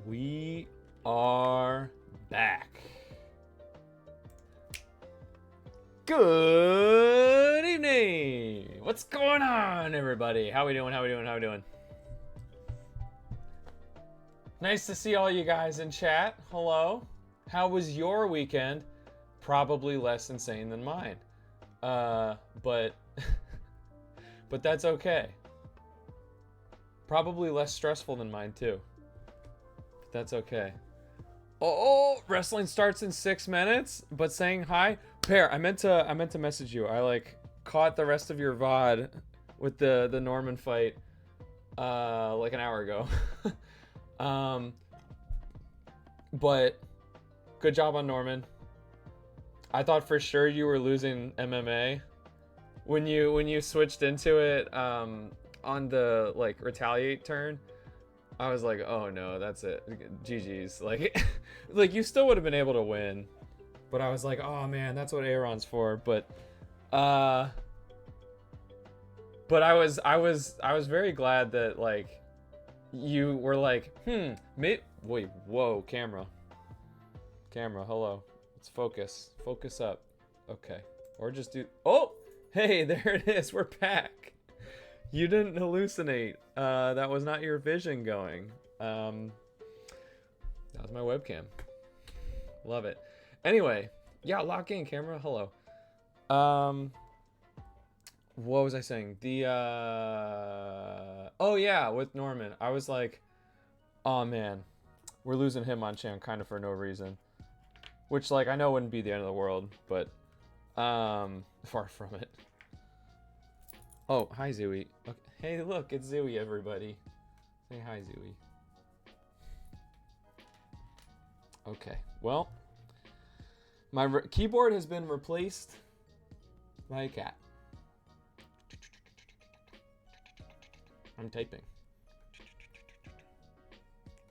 We are back. Good evening. What's going on, everybody? How we doing? How we doing? How we doing? Nice to see all you guys in chat. Hello. How was your weekend? Probably less insane than mine. But that's okay. Probably less stressful than mine too. But that's okay. Oh, wrestling starts in 6 minutes. But saying hi, Pear. I meant to message you. I like caught the rest of your VOD with the Norman fight, like an hour ago. But good job on Norman. I thought for sure you were losing MMA when you switched into it on the like retaliate turn. I was like, oh no, that's it. GG's. Like like you still would have been able to win. But I was like, oh man, that's what Aaron's for. But I was very glad that like you were like, wait, whoa, camera, hello, let's focus up. Okay, or just do, oh, hey, there it is, we're back. You didn't hallucinate. That was not your vision going. That was my webcam. Love it. Anyway, yeah, lock in camera, hello. What was I saying? Oh yeah, with Norman. I was like, oh man, we're losing him on champ kind of for no reason. Which like I know wouldn't be the end of the world, but far from it. Oh, hi Zooey. Okay. Hey, look, it's Zooey, everybody. Say hi, Zooey. Okay, well, my keyboard has been replaced by a cat. I'm typing.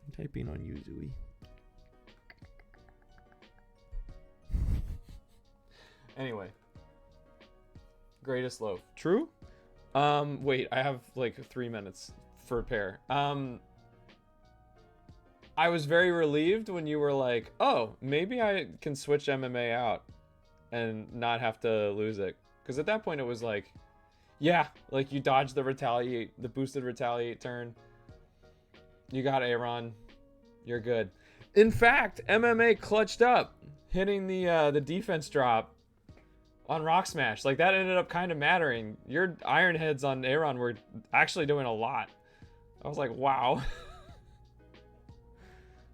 I'm typing on you, Zooey. Anyway. Greatest loaf. True? Wait, I have like 3 minutes for Pear. I was very relieved when you were like, oh, maybe I can switch MMA out and not have to lose it. Because at that point it was like, yeah, like you dodged the boosted retaliate turn. You got Aaron. You're good. In fact, MMA clutched up, hitting the defense drop on Rock Smash. Like that ended up kind of mattering. Your Iron Heads on Aaron were actually doing a lot. I was like, wow.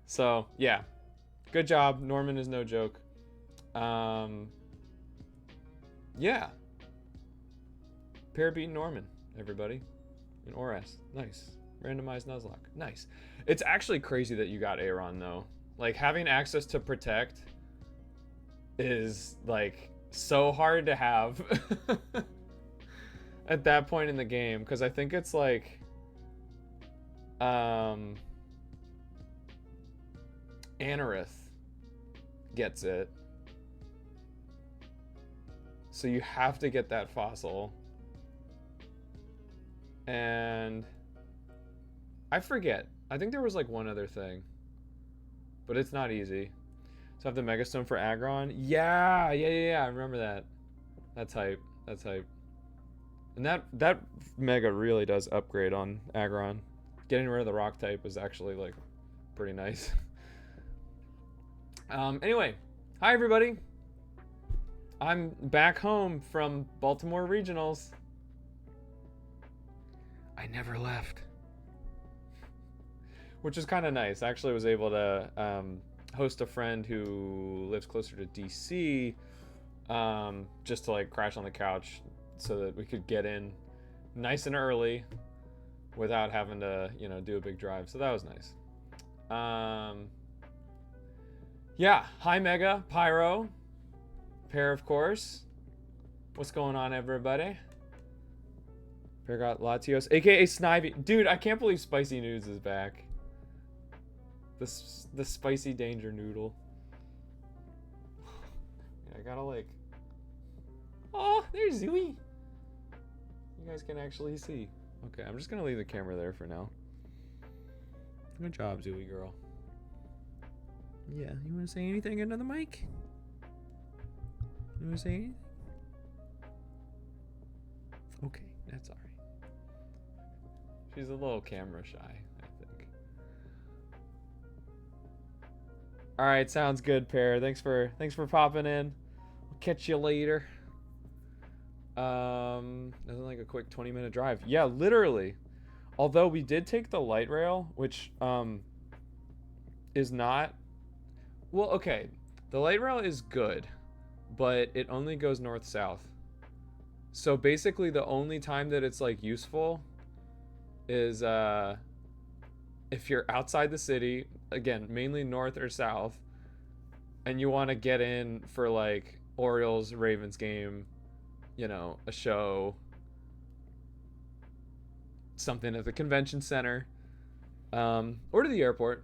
So yeah, good job. Norman is no joke. Yeah. Pear beating Norman, everybody. In Oras. Nice. Randomized Nuzlocke. Nice. It's actually crazy that you got Aaron, though. Like, having access to Protect is, like, so hard to have at that point in the game. Because I think it's, like... Anorith gets it. So you have to get that fossil. And I forget. I think there was like one other thing, but it's not easy. So I have the Megastone for Aggron. Yeah. I remember that. That's hype. And that Mega really does upgrade on Aggron. Getting rid of the Rock type is actually like pretty nice. Anyway, hi everybody. I'm back home from Baltimore Regionals. I never left, which is kind of nice. I actually was able to host a friend who lives closer to DC, just to like crash on the couch so that we could get in nice and early without having to, you know, do a big drive. So that was nice. Yeah, hi Mega, Pyro, Pear of course. What's going on, everybody? Pear got Latios, aka Snivy. Dude, I can't believe Spicy Nudes is back. The spicy danger noodle. I gotta like... Oh, there's Zooey. You guys can actually see. Okay, I'm just gonna leave the camera there for now. Good job, Zooey girl. Yeah, you wanna say anything into the mic? You wanna say anything? Okay, that's alright. She's a little camera shy, I think. Alright, sounds good, Pear. Thanks for popping in. We'll catch you later. Isn't like a quick 20-minute drive. Yeah, literally. Although we did take the light rail, which is not, well, okay. The light rail is good, but it only goes north-south. So basically the only time that it's like useful is if you're outside the city, again, mainly north or south, and you want to get in for like Orioles Ravens game, you know, a show, something at the convention center, or to the airport.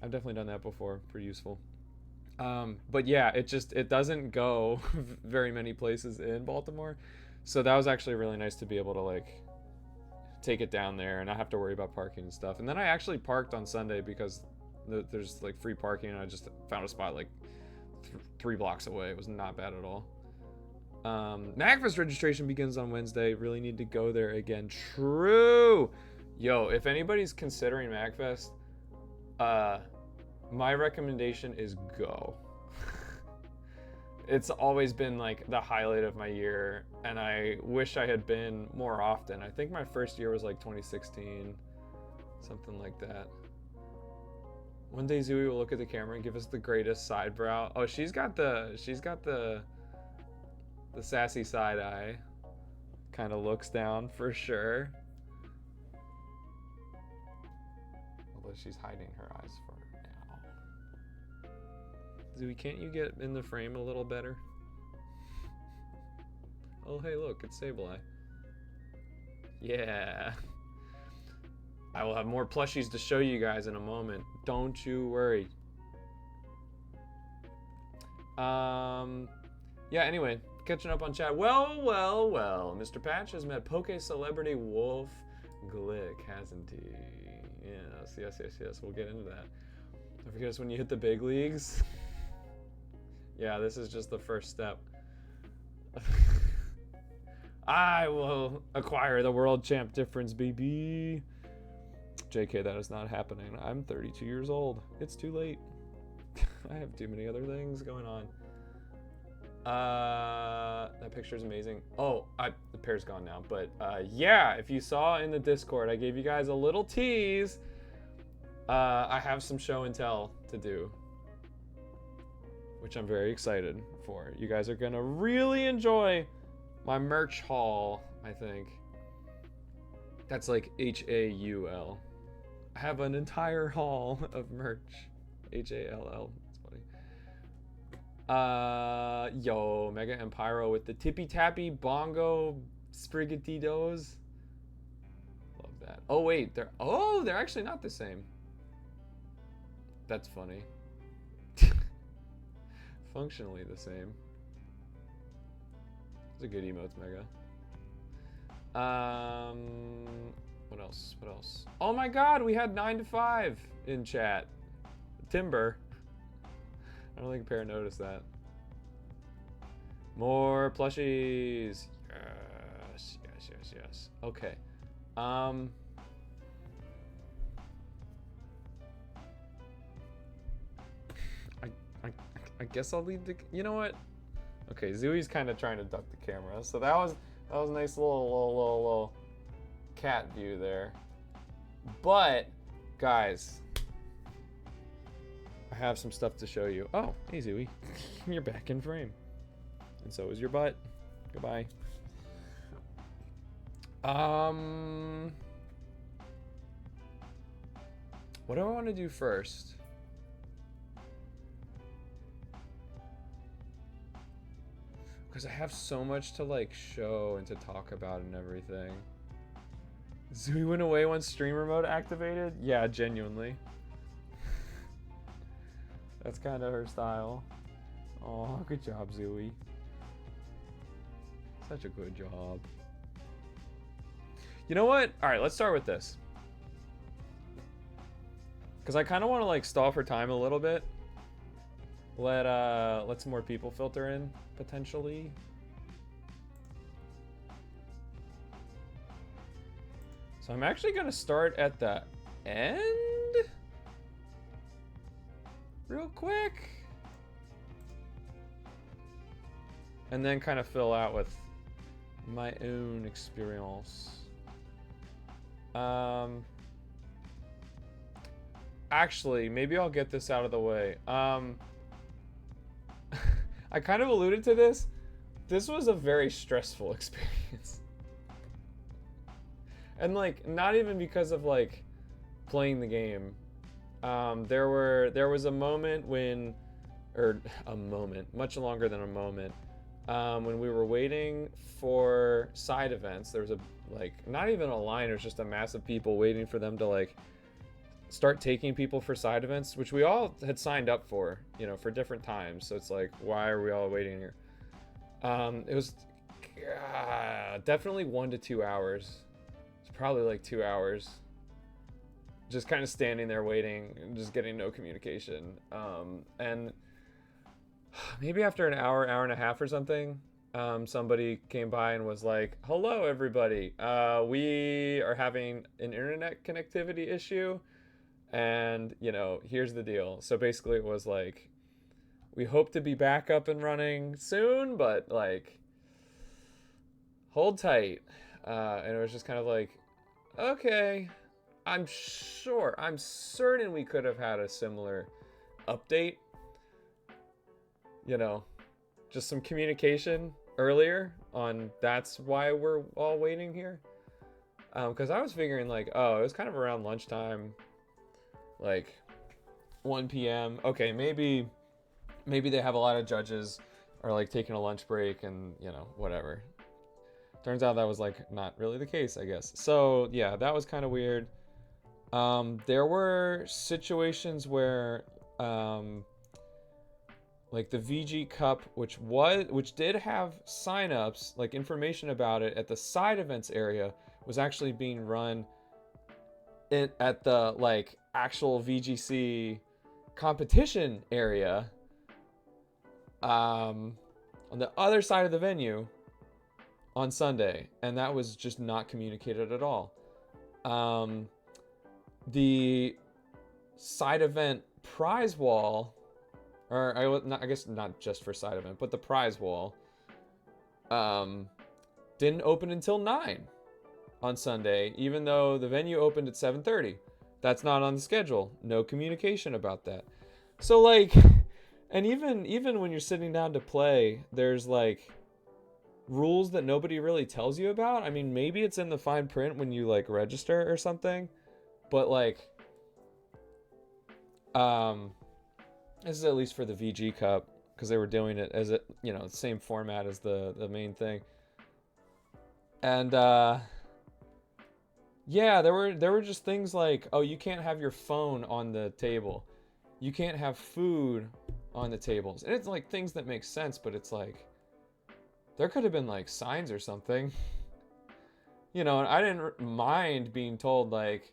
I've definitely done that before. Pretty useful. But yeah, it doesn't go very many places in Baltimore. So that was actually really nice to be able to like take it down there and not have to worry about parking and stuff. And then I actually parked on Sunday because there's like free parking, and I just found a spot like 3 blocks away. It was not bad at all. MagFest registration begins on Wednesday. Really need to go there again. True. Yo, if anybody's considering MagFest, my recommendation is go. It's always been like the highlight of my year, and I wish I had been more often. I think my first year was like 2016, something like that. One day Zooey will look at the camera and give us the greatest side brow. Oh, she's got the sassy side eye. Kind of looks down for sure. Although she's hiding her eyes for now. Zooey, can't you get in the frame a little better? Oh, hey, look, it's Sableye. Yeah. I will have more plushies to show you guys in a moment. Don't you worry. Yeah, anyway, catching up on chat. Well, Mr. Patch has met Poke celebrity Wolf Glick, hasn't he? Yes. We'll get into that. Don't forget us when you hit the big leagues. Yeah, this is just the first step. I will acquire the world champ difference, baby. JK, that is not happening. I'm 32 years old. It's too late. I have too many other things going on. That picture is amazing. Oh, the pair's gone now. But yeah, if you saw in the Discord, I gave you guys a little tease. I have some show and tell to do, which I'm very excited for. You guys are gonna really enjoy my merch haul, I think. That's like H-A-U-L. I have an entire haul of merch. H-A-L-L. That's funny. Yo, Mega and Pyro with the Tippy Tappy Bongo Sprigatitos. Love that. Oh wait, they're actually not the same. That's funny. Functionally the same. It's a good emotes, Mega. What else? Oh my god, we had 9 to 5 in chat. Timber. I don't think a pair noticed that. More plushies. Yes. Okay. I guess I'll leave the. You know what? Okay, Zooey's kind of trying to duck the camera, so that was a nice little cat view there. But guys, I have some stuff to show you. Oh, hey Zooey, you're back in frame, and so is your butt. Goodbye. What do I want to do first? Because I have so much to like show and to talk about and everything. Zooey went away once streamer mode activated? Yeah, genuinely. That's kind of her style. Oh, good job, Zooey. Such a good job. You know what? All right, let's start with this. Because I kind of want to like stall for time a little bit. Let some more people filter in, potentially. So I'm actually going to start at the end real quick. And then kind of fill out with my own experience. Actually, maybe I'll get this out of the way. I kind of alluded to this. This was a very stressful experience. And like, not even because of like playing the game. There was a moment when, or a moment, much longer than a moment, when we were waiting for side events. There was a, like, not even a line, it was just a mass of people waiting for them to like start taking people for side events, which we all had signed up for, you know, for different times. So it's like, why are we all waiting here? It was definitely 1 to 2 hours. It's probably like 2 hours. Just kind of standing there waiting and just getting no communication. And maybe after an hour, hour and a half or something, somebody came by and was like, hello, everybody. We are having an internet connectivity issue. And, you know, here's the deal. So basically it was like, we hope to be back up and running soon, but like, hold tight. And it was just kind of like, okay, I'm certain we could have had a similar update. You know, just some communication earlier on that's why we're all waiting here. Because I was figuring like, oh, it was kind of around lunchtime, like 1 p.m. Okay, maybe they have a lot of judges are like taking a lunch break and, you know, whatever. Turns out that was like not really the case, I guess. So yeah, that was kind of weird. There were situations where like the VG Cup, which did have signups, like information about it at the side events area, was actually being run at the like actual VGC competition area on the other side of the venue on Sunday, and that was just not communicated at all. The side event prize wall, or I guess not just for side event, but the prize wall didn't open until 9 on Sunday, even though the venue opened at 7:30. That's not on the schedule. No communication about that. So like, and even when you're sitting down to play, there's like rules that nobody really tells you about. I mean, maybe it's in the fine print when you like register or something, but like, this is at least for the VG Cup, because they were doing it as it, you know, same format as the main thing. And yeah, there were just things like, oh, you can't have your phone on the table, you can't have food on the tables, and it's like things that make sense, but it's like there could have been like signs or something, you know. And I didn't mind being told like,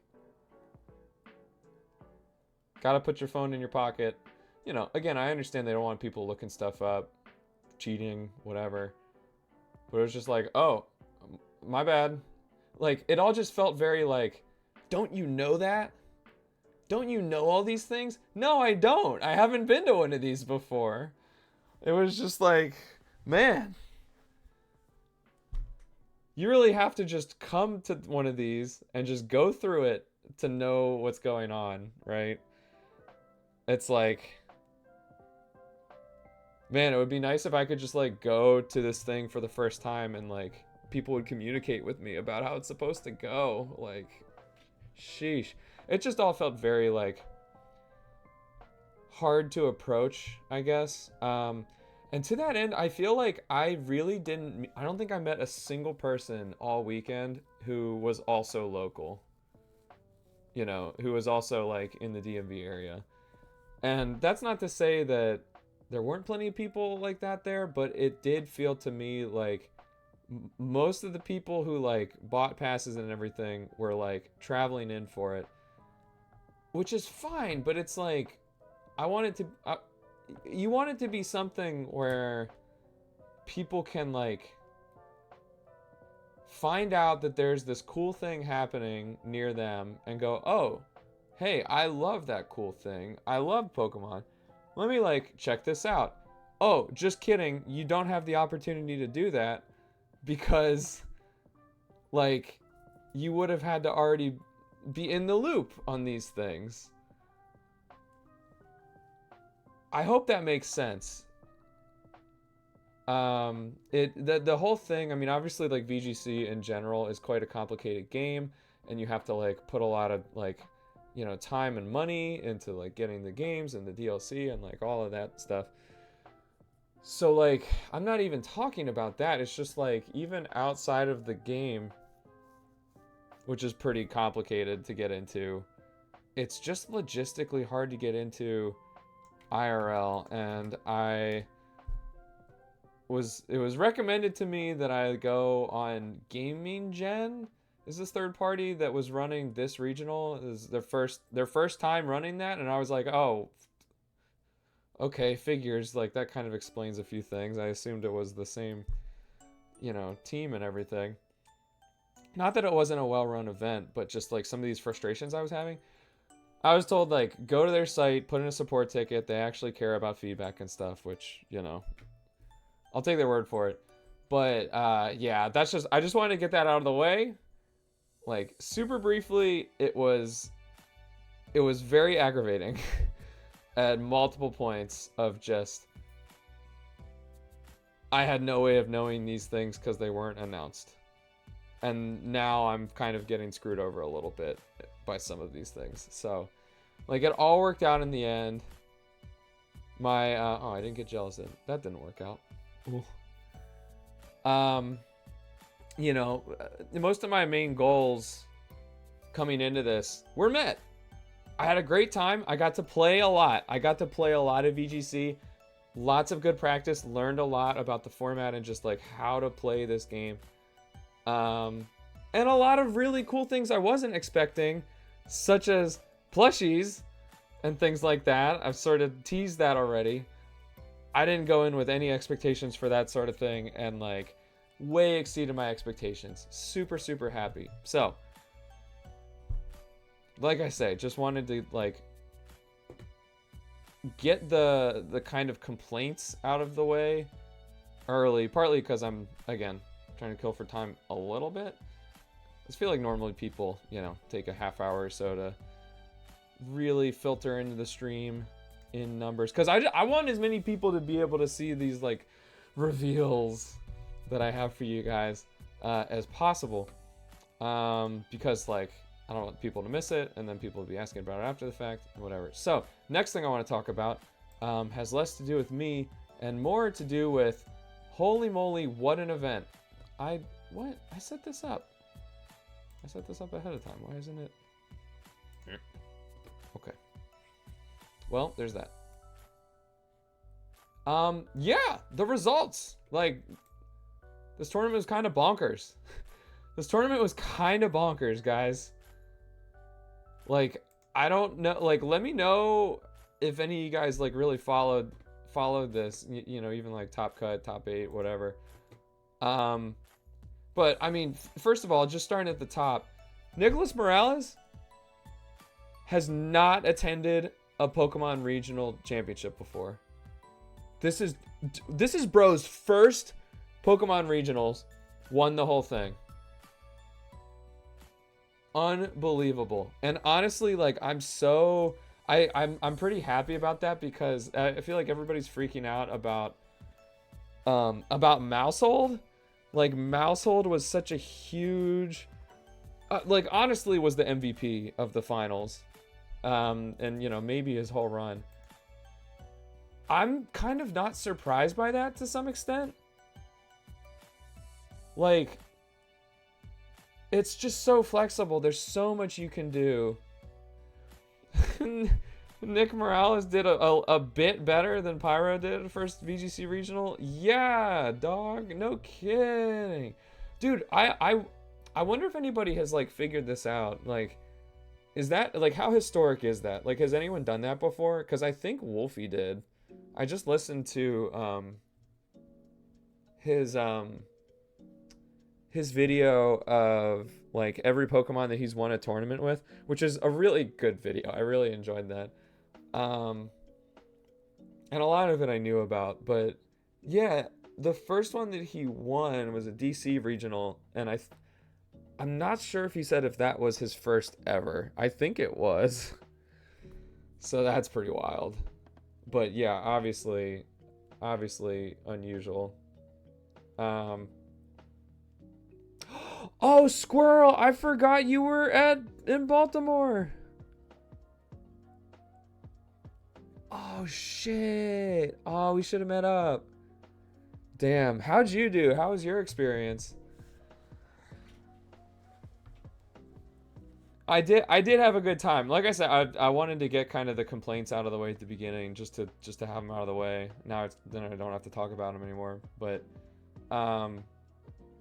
gotta put your phone in your pocket. You know, again, I understand they don't want people looking stuff up, cheating, whatever. But it was just like, oh, my bad. Like, it all just felt very like, don't you know that? Don't you know all these things? No, I don't. I haven't been to one of these before. It was just like, man, you really have to just come to one of these and just go through it to know what's going on, right? It's like, man, it would be nice if I could just like go to this thing for the first time and like people would communicate with me about how it's supposed to go. Like, sheesh. It just all felt very like hard to approach, I guess. And to that end, I feel like I don't think I met a single person all weekend who was also local, you know, who was also like in the DMV area. And that's not to say that there weren't plenty of people like that there, but it did feel to me like most of the people who like bought passes and everything were like traveling in for it, which is fine, but it's like I want it to you want it to be something where people can like find out that there's this cool thing happening near them and go, "Oh, hey, I love that cool thing. I love Pokemon. Let me like check this out." Oh, just kidding. You don't have the opportunity to do that because like you would have had to already be in the loop on these things. I hope that makes sense. The whole thing, I mean, obviously like VGC in general is quite a complicated game, and you have to like put a lot of like, you know, time and money into like getting the games and the DLC and like all of that stuff. So like I'm not even talking about that. It's just like even outside of the game, which is pretty complicated to get into, it's just logistically hard to get into IRL, and it was recommended to me that I go on Gaming Gen. Is this third party that was running this regional? Is their first time running that, and I was like, oh, okay, figures. Like that kind of explains a few things. I assumed it was the same, you know, team and everything. Not that it wasn't a well-run event, but just like some of these frustrations I was having. I was told like go to their site, put in a support ticket. They actually care about feedback and stuff, which, you know, I'll take their word for it. But yeah, I just wanted to get that out of the way. Like super briefly, it was very aggravating at multiple points of just I had no way of knowing these things because they weren't announced. And now I'm kind of getting screwed over a little bit by some of these things. So, like, it all worked out in the end. My, oh, I didn't get jealous. That didn't work out. Ooh. You know, most of my main goals coming into this were met. I had a great time. I got to play a lot. I got to play a lot of VGC. Lots of good practice. Learned a lot about the format and just, like, how to play this game. And a lot of really cool things I wasn't expecting, such as plushies and things like that. I've sort of teased that already. I didn't go in with any expectations for that sort of thing, and like way exceeded my expectations. Super, super happy. So, like I say, just wanted to like get the kind of complaints out of the way early, partly because I'm, again, trying to kill for time a little bit. I just feel like normally people, you know, take a half hour or so to really filter into the stream in numbers, because I want as many people to be able to see these like reveals that I have for you guys as possible, because like I don't want people to miss it, and then people will be asking about it after the fact, whatever. So next thing I want to talk about has less to do with me and more to do with, holy moly, what an event. I set this up. I set this up ahead of time. Why isn't it? Okay. Well, there's that. Yeah, the results. Like, this tournament was kind of bonkers. This tournament was kind of bonkers, guys. Like, I don't know. Like, let me know if any of you guys like really followed this. You know, even like top cut, top 8, whatever. But, I mean, first of all, just starting at the top, Nicholas Morales has not attended a Pokemon Regional Championship before. This is bro's first Pokemon Regionals, won the whole thing. Unbelievable. And honestly, like, I'm pretty happy about that, because I feel like everybody's freaking out about Mousehold. Like, Mousehold was such a huge, like, honestly was the MVP of the finals. And, you know, maybe his whole run. I'm kind of not surprised by that to some extent. Like, it's just so flexible. There's so much you can do. Nick Morales did a bit better than Pyro did first VGC regional. Yeah, dog. No kidding. Dude, I wonder if anybody has like figured this out. Like, is that like how historic is that? Like, has anyone done that before? Because I think Wolfie did. I just listened to his his video of like every Pokemon that he's won a tournament with, which is a really good video. I really enjoyed that. Um, and a lot of it I knew about, but yeah, the first one that he won was a DC regional, and I'm not sure if he said if that was his first ever. I think it was. So that's pretty wild. But yeah, obviously unusual. Um Oh, Squirrel, I forgot you were in Baltimore. Oh shit. Oh, we should have met up. Damn, how'd you do? How was your experience? I did have a good time. Like I said, I wanted to get kind of the complaints out of the way at the beginning, just to have them out of the way. Now then I don't have to talk about them anymore. But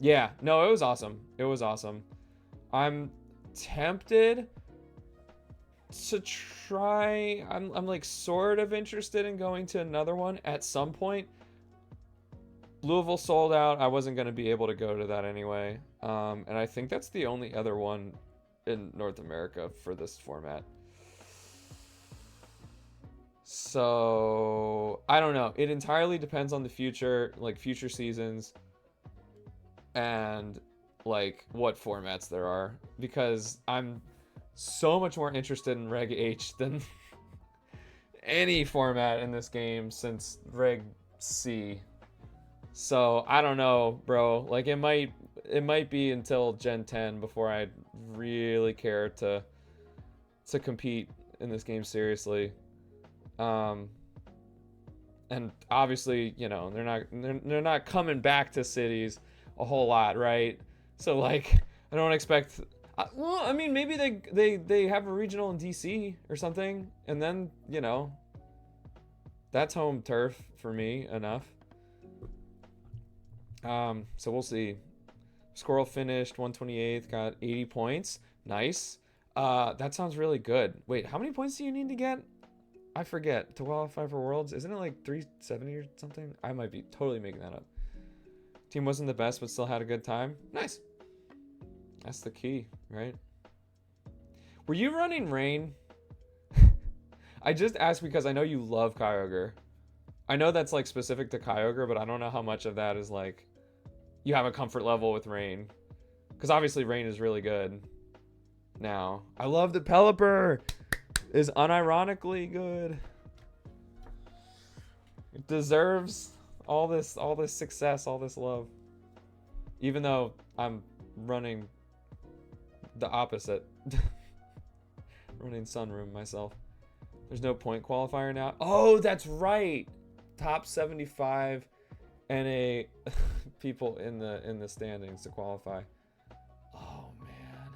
yeah, no, it was awesome. It was awesome. I'm tempted to try. I'm like sort of interested in going to another one at some point. Louisville sold out. I wasn't going to be able to go to that anyway. And I think that's the only other one in North America for this format. So I don't know. It entirely depends on the future, like future seasons, and like what formats there are, because I'm so much more interested in Reg H than any format in this game since Reg C. So I don't know, bro. Like it might be until Gen 10 before I really care to compete in this game seriously. And obviously, you know, they're not coming back to cities a whole lot, right? So like I don't expect well, I mean, maybe they have a regional in DC or something, and then, you know, that's home turf for me enough. So we'll see. Squirrel finished 128th, got 80 points. Nice. That sounds really good. Wait, how many points do you need to get? I forget, to qualify for Worlds. Isn't it like 370 or something? I might be totally making that up. Team wasn't the best, but still had a good time. Nice. That's the key, right? Were you running Rain? I just asked because I know you love Kyogre. I know that's like specific to Kyogre, but I don't know how much of that is like you have a comfort level with Rain. Because obviously Rain is really good now. I love the Pelipper. Is unironically good. It deserves all this success, all this love. Even though I'm running the opposite. Running Sunroom myself. There's no point qualifier now. Oh, that's right. Top 75 NA people in the standings to qualify. Oh man.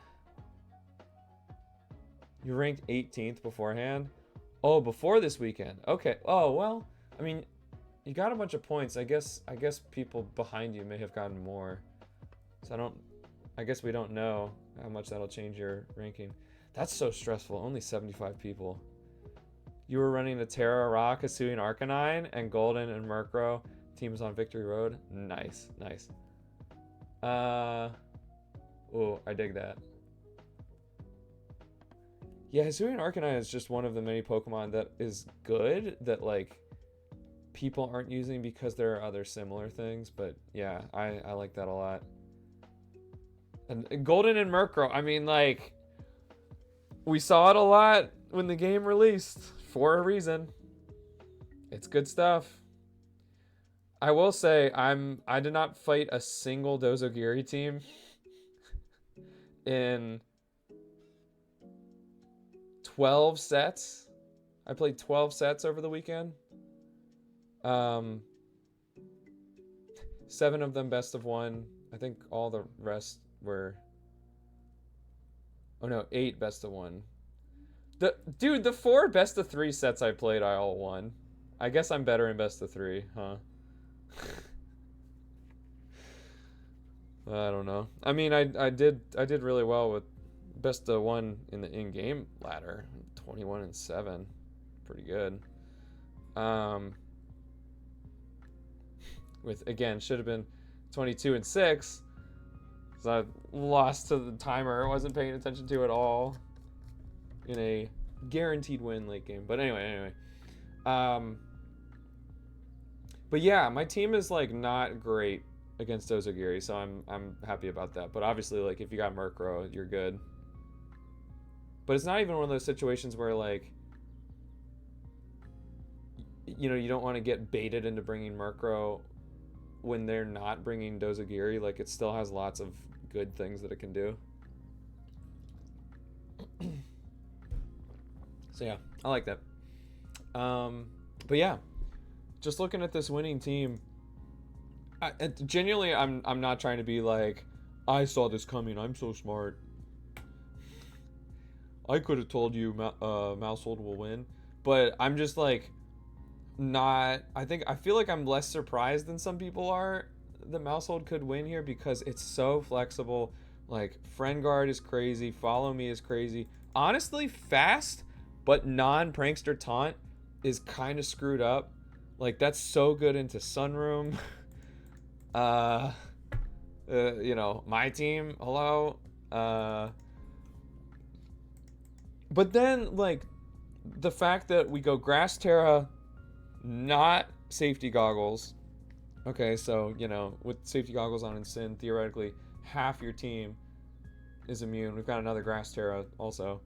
You ranked 18th beforehand? Oh, before this weekend. Okay. Oh, well, I mean, you got a bunch of points. I guess people behind you may have gotten more. So I guess we don't know how much that'll change your ranking. That's so stressful. Only 75 people. You were running the Terra, Rock, Hisuian Arcanine, and Golden and Murkrow. Team is on Victory Road. Nice, nice. Oh, I dig that. Yeah, Hisuian Arcanine is just one of the many Pokemon that is good that like people aren't using because there are other similar things. But yeah, I like that a lot. And Golden and Murkrow, I mean, like, we saw it a lot when the game released for a reason. It's good stuff. I will say I did not fight a single Dozogiri team in 12 sets. I played 12 sets over the weekend. 7 of them best of 1. I think all the rest were... Oh no, 8 best of 1. The 4 best of 3 sets I played, I all won. I guess I'm better in best of 3, huh? I don't know. I mean, I did really well with best of 1 in the in-game ladder, 21-7, pretty good. With again should have been 22-6, so I lost to the timer. I wasn't paying attention to at all in a guaranteed win late game. But anyway. But yeah, my team is like not great against Ozugiri, so I'm happy about that. But obviously, like if you got Murkrow, you're good. But it's not even one of those situations where like you don't want to get baited into bringing Murkrow when they're not bringing Dozagiri. Like it still has lots of good things that it can do. So yeah, I like that. But yeah, just looking at this winning team, genuinely, I'm not trying to be like, I saw this coming, I'm so smart, I could have told you Mousehold will win. But I'm just like, not, I feel like I'm less surprised than some people are that Mousehold could win here because it's so flexible. Like, Friend Guard is crazy, Follow Me is crazy. Honestly, Fast, but non-Prankster Taunt is kind of screwed up. Like, that's so good into Sunroom. My team, hello. But then, like, the fact that we go Grass Terra, not Safety Goggles. Okay, so, with Safety Goggles on and Sin, theoretically, half your team is immune. We've got another Grass Terra also.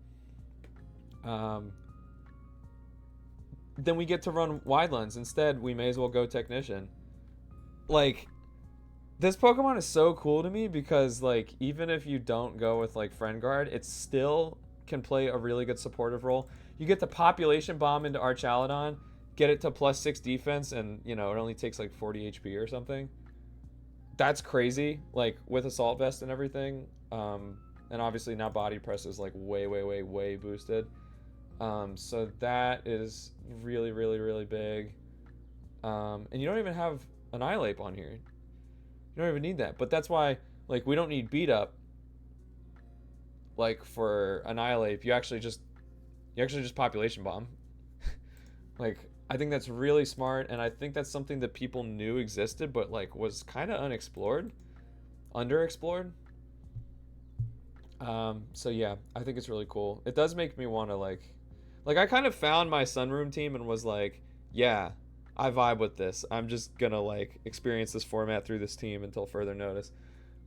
Then we get to run Wide Lens. Instead, we may as well go Technician. Like, this Pokemon is so cool to me because, like, even if you don't go with, like, Friend Guard, it still can play a really good supportive role. You get the Population Bomb into Archaludon, get it to +6 defense, and, it only takes, like, 40 HP or something. That's crazy, like, with Assault Vest and everything. And obviously now Body Press is, like, way boosted. So that is really, really, really big. And you don't even have Annihilate on here. You don't even need that. But that's why, like, we don't need Beat Up. Like, for Annihilate, you actually just Population Bomb. Like, I think that's really smart, and I think that's something that people knew existed, but, like, was kind of unexplored. Underexplored. So yeah, I think it's really cool. It does make me want to, like, I kind of found my Sunroom team and was like, yeah, I vibe with this. I'm just gonna, like, experience this format through this team until further notice.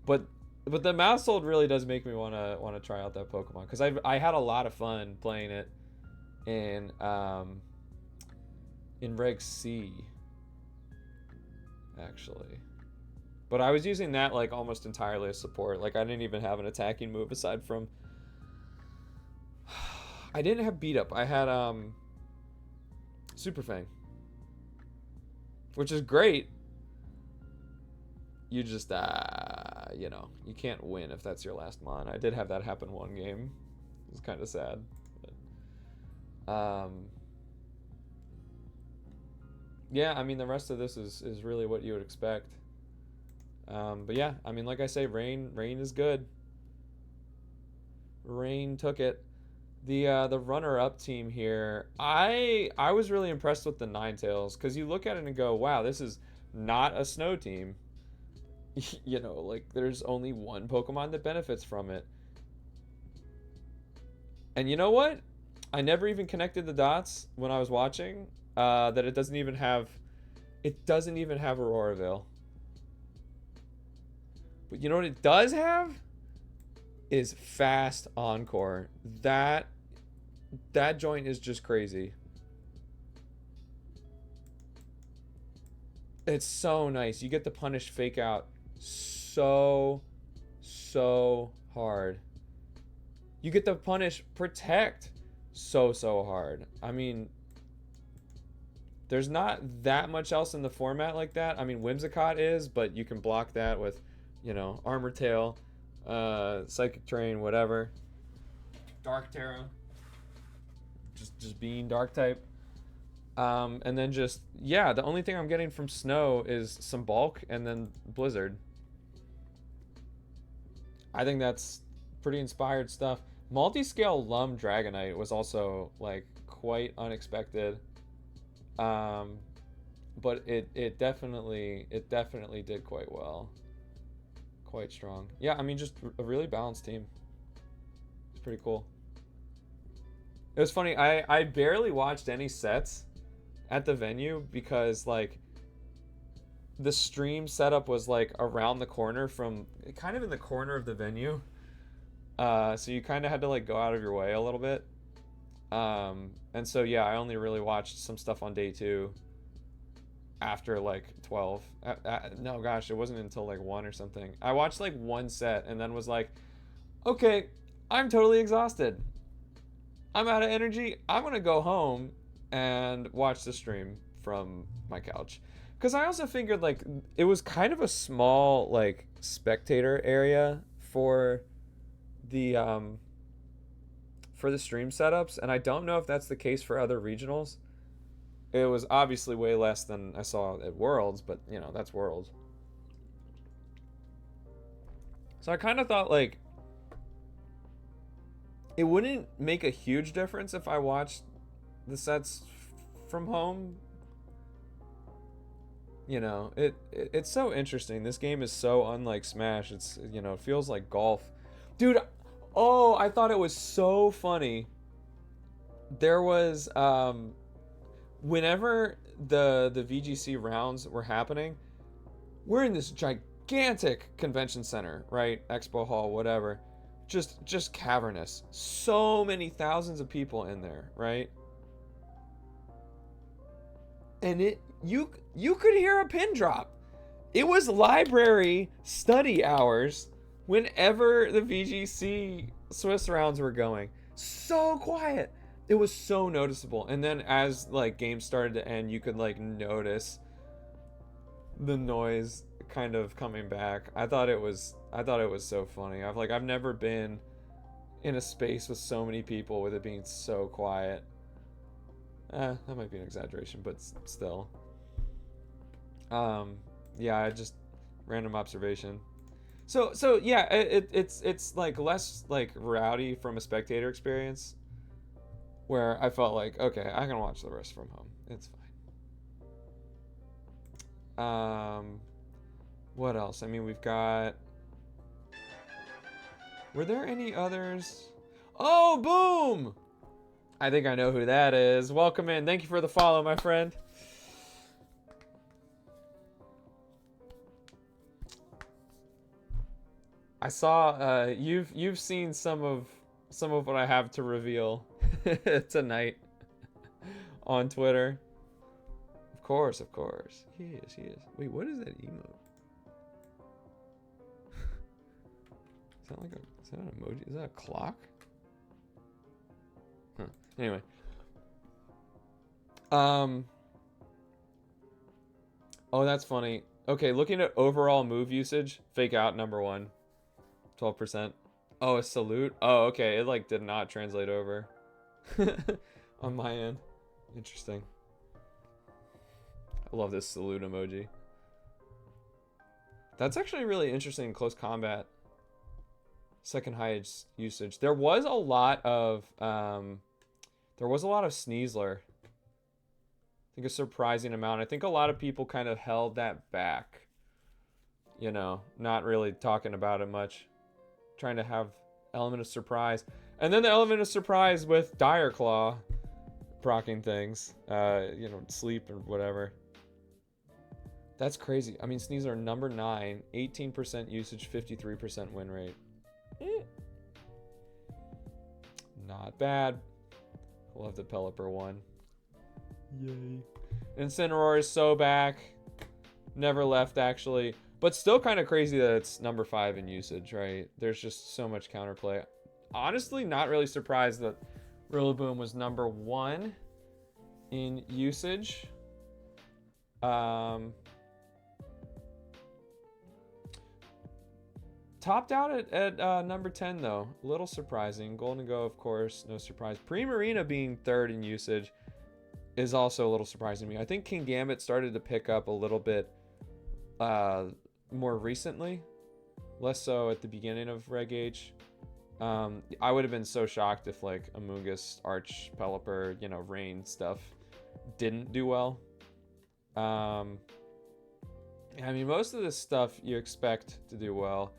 But the Mousehold really does make me want to try out that Pokemon, because I had a lot of fun playing it in Reg C, actually. But I was using that, like, almost entirely as support. Like, I didn't even have an attacking move aside from... I didn't have Beat Up. I had Super Fang, which is great. You just you can't win if that's your last mon. I did have that happen one game. It was kind of sad. But, yeah, I mean, the rest of this is really what you would expect. But yeah, I mean, like I say, Rain is good. Rain took it. The runner-up team here, I was really impressed with the Ninetales, because you look at it and go, wow, this is not a snow team. Like, there's only one Pokemon that benefits from it. And you know what? I never even connected the dots when I was watching, that it doesn't even have Aurora Veil. But you know what it does have? Is Fast Encore. That joint is just crazy. It's so nice. You get to punish Fake Out so hard. You get to punish Protect so hard. I mean, there's not that much else in the format like that. I mean, Whimsicott is, but you can block that with, Armor Tail, Psychic Terrain, whatever. Dark Terra. just being dark type. And then just, yeah, the only thing I'm getting from snow is some bulk and then blizzard. I think that's pretty inspired stuff. Multi-scale Lum Dragonite was also like quite unexpected. But it definitely did quite well. Quite strong. Yeah, I mean, just a really balanced team. It's pretty cool. It was funny, I barely watched any sets at the venue because like the stream setup was like around the corner from kind of in the corner of the venue. So you kind of had to like go out of your way a little bit. And so yeah, I only really watched some stuff on day 2 after like 12. No, gosh, it wasn't until like 1 or something. I watched like 1 set and then was like, okay, I'm totally exhausted. I'm out of energy. I'm gonna go home and watch the stream from my couch. Because I also figured like it was kind of a small like spectator area for the stream setups, and I don't know if that's the case for other regionals. It was obviously way less than I saw at Worlds, but you know, that's Worlds. So I kind of thought like it wouldn't make a huge difference if I watched the sets from home. You know, it's so interesting. This game is so unlike Smash. It's, you know, it feels like golf. Dude, oh, I thought it was so funny. There was whenever the VGC rounds were happening, we're in this gigantic convention center, right? Expo hall, whatever. Just cavernous. So many thousands of people in there, right? And you could hear a pin drop. It was library study hours whenever the VGC Swiss rounds were going. So quiet. It was so noticeable. And then as like games started to end, you could like notice the noise kind of coming back. I thought it was so funny. I've never been in a space with so many people with it being so quiet. That might be an exaggeration, but still. Yeah, just random observation. So yeah, it's like less like rowdy from a spectator experience, where I felt like, okay, I can watch the rest from home. It's fine. What else? I mean, we've got. Were there any others? Oh, boom! I think I know who that is. Welcome in. Thank you for the follow, my friend. I saw you've seen some of what I have to reveal tonight on Twitter. Of course. He is. Wait, what is that emote? Is that an emoji? Is that a clock? Huh. Anyway. Oh, that's funny. Okay, looking at overall move usage, fake out number 1. 12%. Oh, a salute? Oh, okay. It like did not translate over on my end. Interesting. I love this salute emoji. That's actually really interesting in close combat. Second highest usage. There was a lot of Sneasler. I think a surprising amount. I think a lot of people kind of held that back. You know, not really talking about it much. Trying to have element of surprise. And then the element of surprise with Dire Claw proccing things. You know, sleep or whatever. That's crazy. I mean, Sneasler number 9, 18% usage, 53% win rate. Not bad. Love the Pelipper one. Yay. Incineroar is so back. Never left, actually. But still kind of crazy that it's number 5 in usage, right? There's just so much counterplay. Honestly, not really surprised that Rillaboom was number 1 in usage. Topped out at number 10, though. A little surprising. Golden Go, of course, no surprise. Primarina being third in usage is also a little surprising to me. I think King Gambit started to pick up a little bit more recently. Less so at the beginning of Reg H. I would have been so shocked if, like, Amoonguss, Arch, Pelipper, you know, Rain stuff didn't do well. I mean, most of this stuff you expect to do well.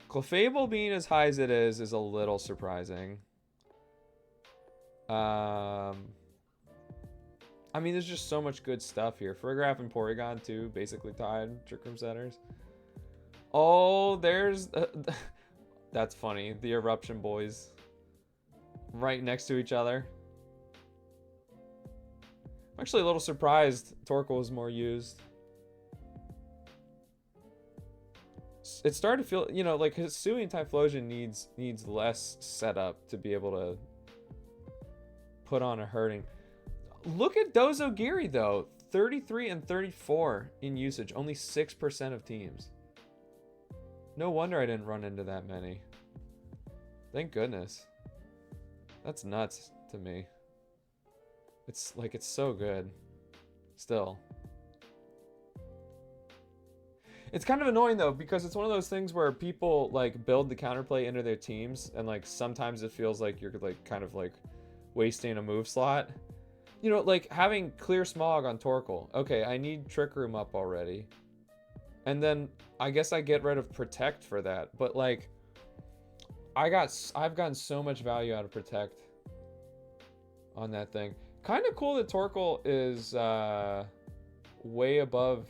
Clefable being as high as it is a little surprising. I mean, there's just so much good stuff here. Farigiraf and Porygon, too, basically tied. Trick Room Setters. Oh, there's... that's funny. The Eruption Boys. Right next to each other. I'm actually a little surprised Torkoal was more used. It started to feel, you know, like Hisui and Typhlosion needs less setup to be able to put on a hurting. Look at Dozogiri, though. 33 and 34 in usage. Only 6% of teams. No wonder I didn't run into that many. Thank goodness. That's nuts to me. It's like, it's so good. Still. It's kind of annoying, though, because it's one of those things where people, like, build the counterplay into their teams, and, like, sometimes it feels like you're, like, kind of, like, wasting a move slot. You know, like, having Clear Smog on Torkoal. Okay, I need Trick Room up already. And then, I guess I get rid of Protect for that. But, like, I've gotten so much value out of Protect on that thing. Kind of cool that Torkoal is way above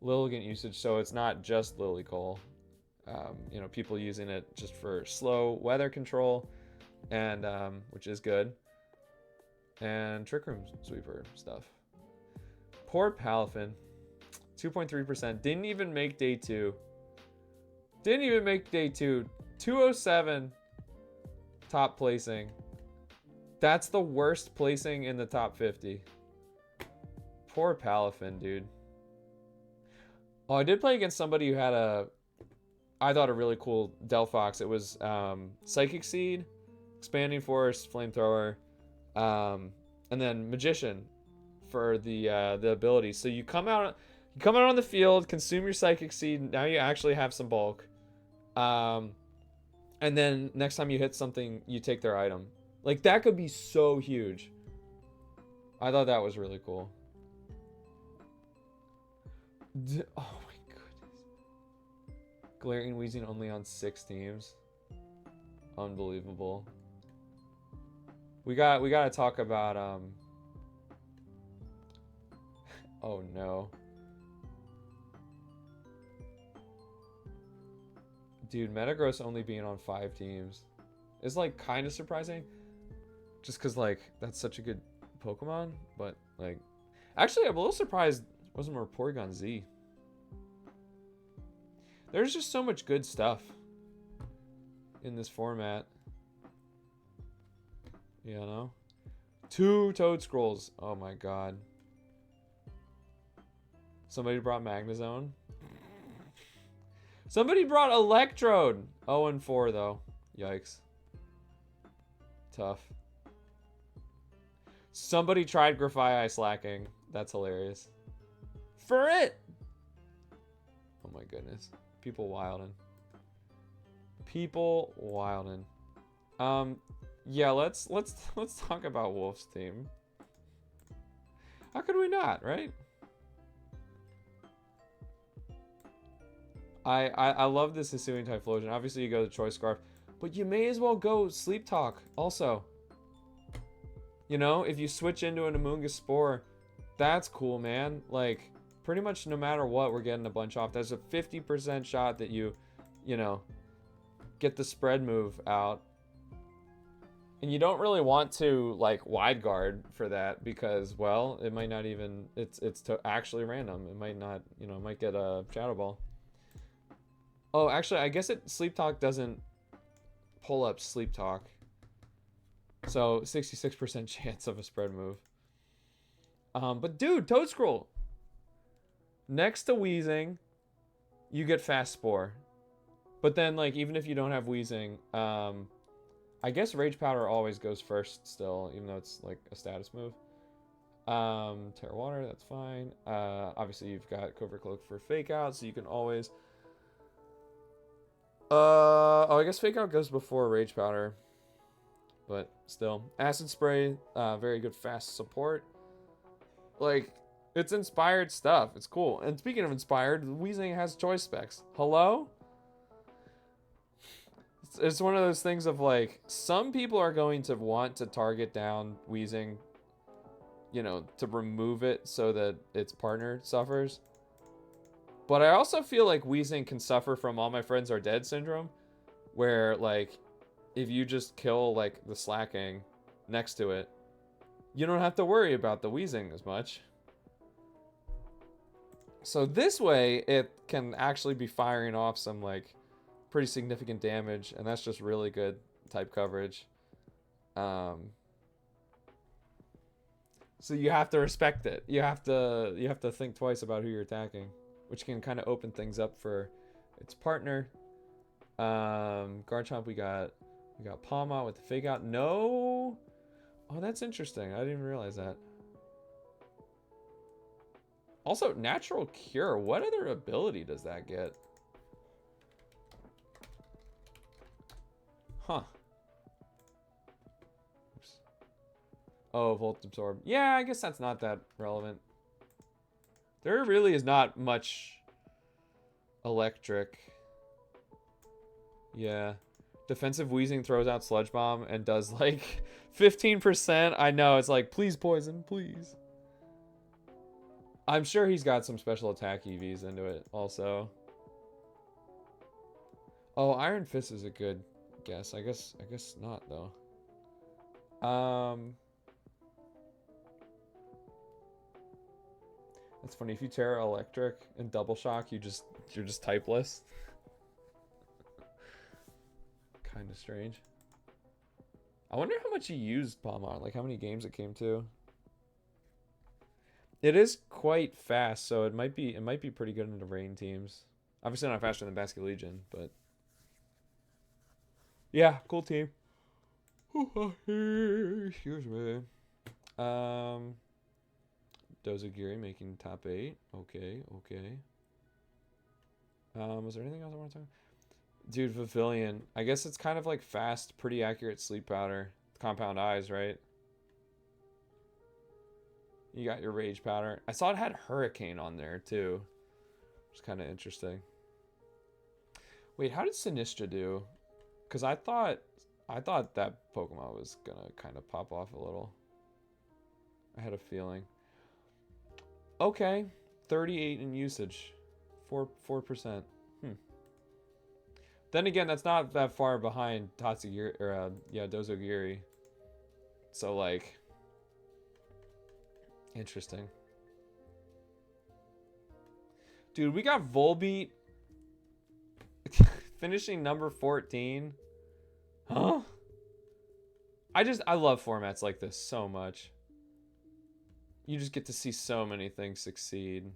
Lilligant usage, so it's not just Lilycole. You know, people using it just for slow weather control, and which is good, and Trick Room Sweeper stuff. Poor Palafin, 2.3%. Didn't even make day 2. 207 top placing. That's the worst placing in the top 50. Poor Palafin, dude. Oh, I did play against somebody who had I thought a really cool Delphox. It was Psychic Seed, Expanding Force, Flamethrower, and then Magician for the ability. So you come out on the field, consume your Psychic Seed. Now you actually have some bulk, and then next time you hit something, you take their item. Like, that could be so huge. I thought that was really cool. Oh my goodness. Glaring Wheezing only on 6 teams. Unbelievable. We gotta talk about oh no. Dude, Metagross only being on 5 teams is, like, kind of surprising. Just because, like, that's such a good Pokemon. But, like, actually, I'm a little surprised it wasn't more Porygon Z. There's just so much good stuff in this format. You know? 2 Toad Scrolls. Oh my god. Somebody brought Magnezone. Somebody brought Electrode. 0 and 4 though. Yikes. Tough. Somebody tried Grafaiai slacking. That's hilarious. For it. Oh my goodness. People wildin'. People wildin'. Yeah, let's talk about Wolf's team. How could we not, right? I love this Hisuian Typhlosion. Obviously you go the Choice Scarf, but you may as well go Sleep Talk also. You know, if you switch into an Amoonguss Spore, that's cool, man. Like, pretty much no matter what, we're getting a bunch off. There's a 50% shot that you know, get the spread move out. And you don't really want to, like, wide guard for that because, well, it might not even, it's actually random. It might not, you know, it might get a Shadow Ball. Oh, actually, I guess Sleep Talk doesn't pull up Sleep Talk. So, 66% chance of a spread move. But dude, Toad Scroll. Next to Weezing, you get Fast Spore. But then, like, even if you don't have Wheezing, I guess Rage Powder always goes first still, even though it's, like, a status move. Terra Water, that's fine. Obviously, you've got Covert Cloak for Fake Out, so you can always... oh, I guess Fake Out goes before Rage Powder. But still. Acid Spray, very good fast support. Like, it's inspired stuff. It's cool. And speaking of inspired, Wheezing has choice specs. Hello? It's one of those things of, like, some people are going to want to target down Wheezing, you know, to remove it so that its partner suffers. But I also feel like Wheezing can suffer from All My Friends Are Dead syndrome, where, like, if you just kill, like, the slacking next to it, you don't have to worry about the Wheezing as much. So this way, it can actually be firing off some, like, pretty significant damage, and that's just really good type coverage. So you have to respect it. You have to think twice about who you're attacking, which can kind of open things up for its partner. Garchomp, we got Palma with the Fake Out. No. Oh, that's interesting. I didn't even realize that. Also, Natural Cure. What other ability does that get? Huh. Oops. Oh, Volt Absorb. Yeah, I guess that's not that relevant. There really is not much electric. Yeah. Defensive Wheezing throws out Sludge Bomb and does like 15%. I know, it's like, please poison, please. I'm sure he's got some special attack EVs into it also. Oh, Iron Fist is a good guess. I guess not though. That's funny. If you Terra Electric and Double Shock, you're just typeless. Kind of strange. I wonder how much he used Palmar, like how many games it came to. It is quite fast, so it might be pretty good in the rain teams. Obviously not faster than Basket Legion, but yeah, cool team. Excuse me. Dozagiri making top 8. Okay. Was there anything else I want to talk about? Dude, Pavilion. I guess it's kind of like fast, pretty accurate sleep powder. Compound eyes, right? You got your Rage Powder. I saw it had Hurricane on there, too. Which is kind of interesting. Wait, how did Sinistra do? Because I thought that Pokemon was going to kind of pop off a little. I had a feeling. Okay. 38 in usage. 4%. Then again, that's not that far behind Tatsugiri, or, Dozogiri. So, like... Interesting. Dude, we got Volbeat finishing number 14. Huh? I love formats like this so much. You just get to see so many things succeed.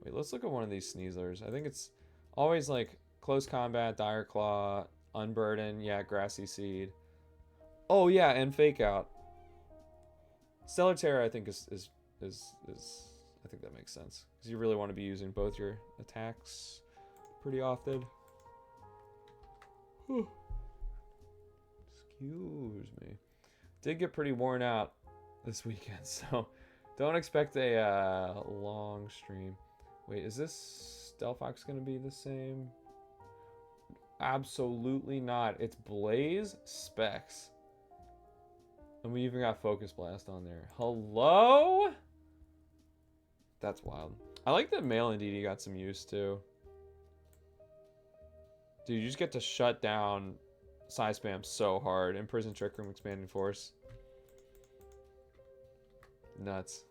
Wait, let's look at one of these Sneasers. I think it's always like Close Combat, Dire Claw, Unburden, yeah, Grassy Seed. Oh yeah, and Fake Out. Stellar Terror, I think is I think that makes sense because you really want to be using both your attacks pretty often. Whew. Excuse me. Did get pretty worn out this weekend, so don't expect a long stream. Wait, is this Delphox gonna be the same? Absolutely not. It's Blaze Specs. And we even got Focus Blast on there. Hello? That's wild. I like that Male Indeedee got some use too. Dude, you just get to shut down Psy Spam so hard. Imprison Trick Room, Expanding Force. Nuts.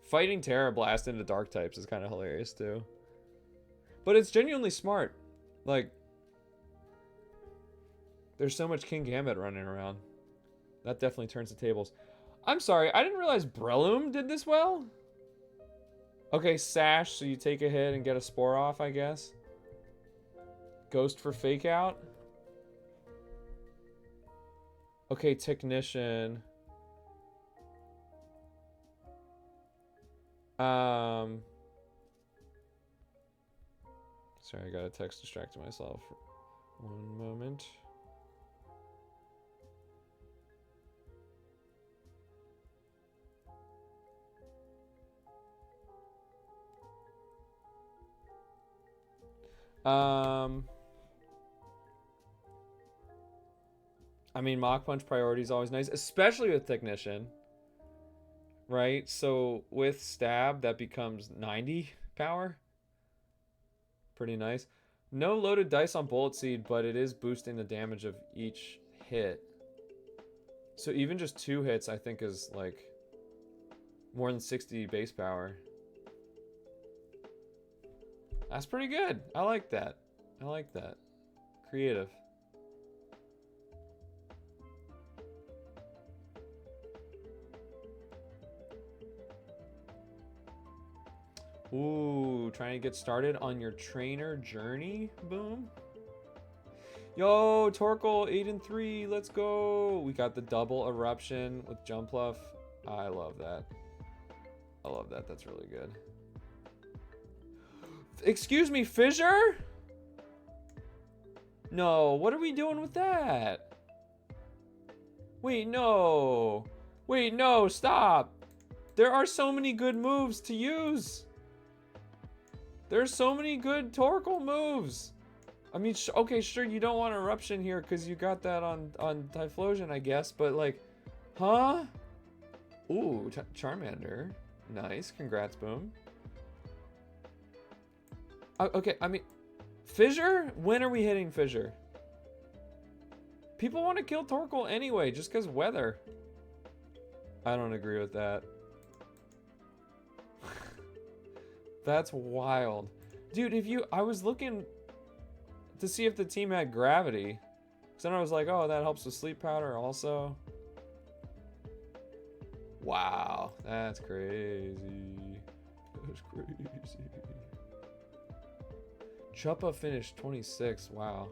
Fighting Terra Blast into Dark types is kind of hilarious too. But it's genuinely smart. Like, there's so much King Gambit running around. That definitely turns the tables. I'm sorry, I didn't realize Breloom did this well. Okay, Sash, so you take a hit and get a Spore off, I guess. Ghost for fake out. Okay, technician. Sorry, I got a text distracting myself. One moment. I mean, Mach Punch priority is always nice, especially with Technician, right? So with Stab, that becomes 90 power. Pretty nice. No loaded dice on Bullet Seed, but it is boosting the damage of each hit. So even just 2 hits, I think, is like more than 60 base power. That's pretty good. I like that. I like that. Creative. Ooh, trying to get started on your trainer journey? Boom. Yo, Torkoal 8 and 3. Let's go. We got the double eruption with Jumpluff. I love that. I love that. That's really good. Excuse me, Fissure? No, what are we doing with that? Wait, no. Wait, no, stop. There are so many good moves to use. There's so many good Torkoal moves. I mean, okay, sure, you don't want Eruption here because you got that on Typhlosion, I guess, but like, huh? Ooh, Charmander. Nice, congrats, Boom. Okay, I mean, Fissure? When are we hitting Fissure? People want to kill Torkoal anyway, just because weather. I don't agree with that. That's wild. Dude, I was looking to see if the team had gravity. So then I was like, oh, that helps with sleep powder also. Wow, that's crazy. That's crazy. Chuppa finished 26, wow.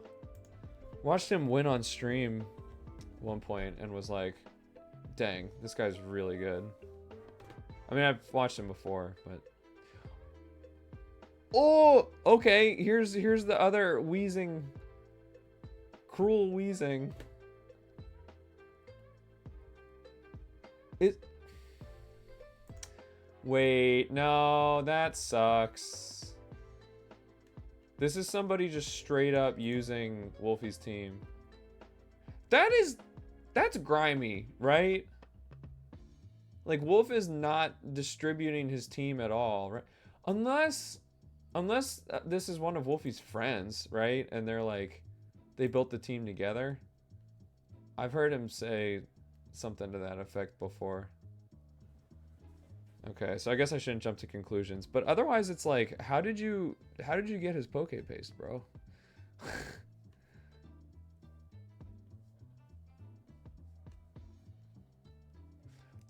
Watched him win on stream at one point and was like, dang, this guy's really good. I mean, I've watched him before, but... Oh, okay, here's the other wheezing, cruel wheezing. Wait, no, that sucks. This is somebody just straight up using Wolfie's team. That's grimy, right? Like, Wolf is not distributing his team at all, right? Unless this is one of Wolfie's friends, right? And they're like, they built the team together. I've heard him say something to that effect before. Okay, so I guess I shouldn't jump to conclusions, but otherwise it's like, how did you get his Poke Paste, bro?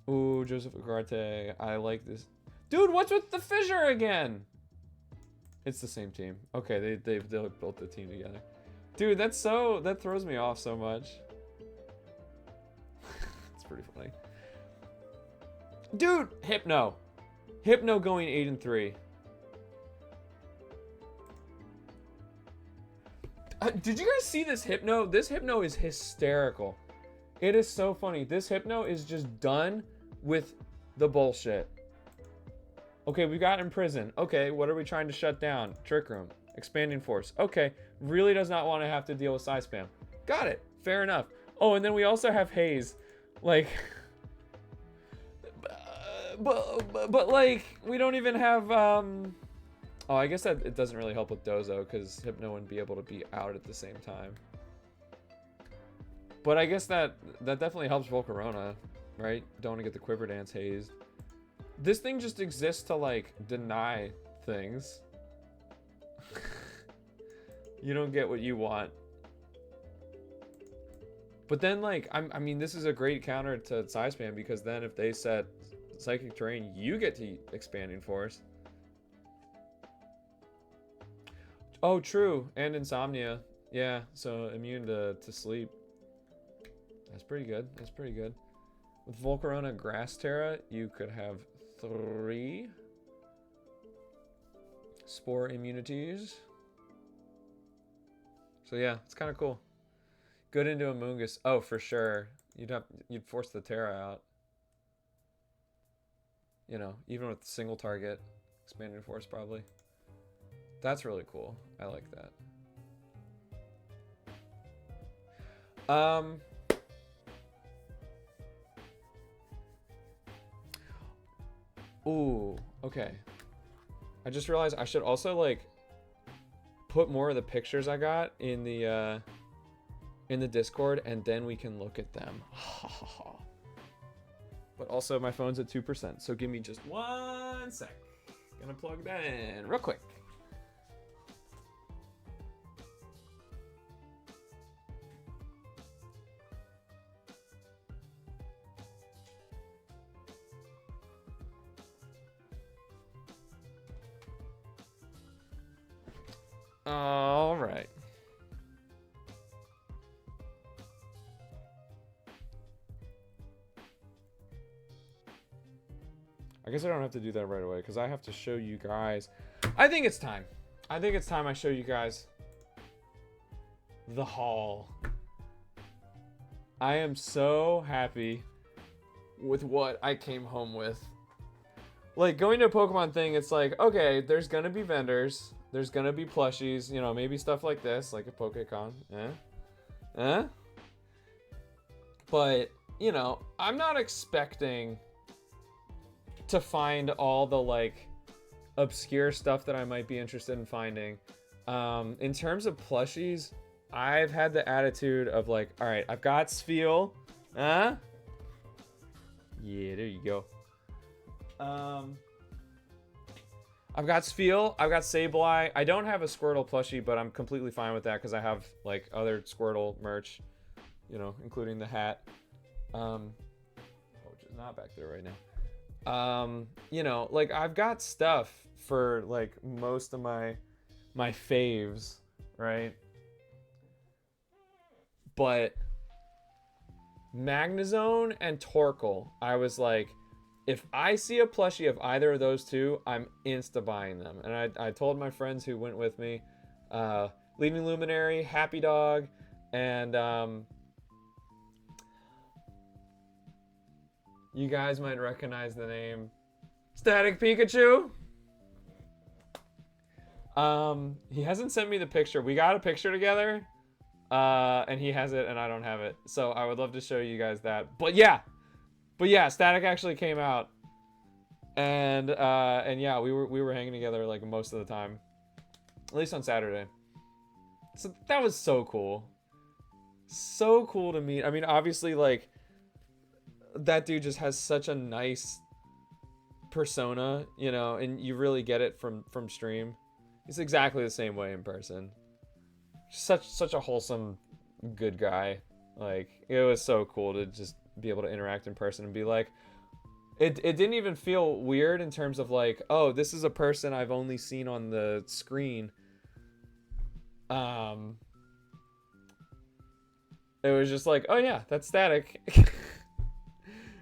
Ooh, Joseph Ugarte, I like this. Dude, what's with the Fissure again? It's the same team. Okay, they built the team together. Dude, that throws me off so much. It's pretty funny. Dude, Hypno. Hypno going 8 and 3. Did you guys see this Hypno? This Hypno is hysterical. It is so funny. This Hypno is just done with the bullshit. Okay, we got Imprison. Okay, what are we trying to shut down? Trick Room. Expanding Force. Okay, really does not want to have to deal with Psy Spam. Got it. Fair enough. Oh, and then we also have Haze. Like... But like, we don't even have... Oh, I guess that it doesn't really help with Dozo, because Hypno wouldn't be able to be out at the same time. But I guess that definitely helps Volcarona, right? Don't want to get the Quiver Dance hazed. This thing just exists to, like, deny things. You don't get what you want. But then, like, I mean, this is a great counter to Psy Spam, because then if they set Psychic Terrain, you get to Expanding Force. Oh, true. And insomnia. Yeah, so immune to sleep. That's pretty good. That's pretty good. With Volcarona Grass Terra, you could have 3 spore immunities. So yeah, it's kind of cool. Good into Amoonguss. Oh, for sure. You'd force the Terra out. You know, even with single target, expanded force probably. That's really cool. I like that. Ooh, okay. I just realized I should also like put more of the pictures I got in the Discord, and then we can look at them. But also my phone's at 2%, so give me just 1 sec. Gonna plug that in real quick. All right. I guess I don't have to do that right away because I have to show you guys. I think it's time. I think it's time I show you guys the haul. I am so happy with what I came home with. Like, going to a Pokemon thing, it's like, okay, there's gonna be vendors. There's gonna be plushies, you know, maybe stuff like this, like a PokeCon. But, you know, I'm not expecting to find all the, like, obscure stuff that I might be interested in finding. In terms of plushies, I've had the attitude of, like, all right, I've got Spheal. Yeah, there you go. I've got Spheal, I've got Sableye. I don't have a Squirtle plushie, but I'm completely fine with that because I have like other Squirtle merch, you know, including the hat, which is not back there right now. You know, like I've got stuff for like most of my faves, right? But Magnezone and Torkoal, I was like, if I see a plushie of either of those two, I'm insta-buying them. And I told my friends who went with me, Leading Luminary, Happy Dog, and you guys might recognize the name Static Pikachu. He hasn't sent me the picture. We got a picture together, and he has it and I don't have it. So I would love to show you guys that. But yeah, Static actually came out, and yeah, we were hanging together like most of the time, at least on Saturday. So that was so cool, so cool to meet. I mean, obviously, like that dude just has such a nice persona, you know, and you really get it from stream. He's exactly the same way in person. Such a wholesome, good guy. Like, it was so cool to just be able to interact in person and be like, it didn't even feel weird in terms of like, oh, this is a person I've only seen on the screen. It was just like, oh yeah, that's Static.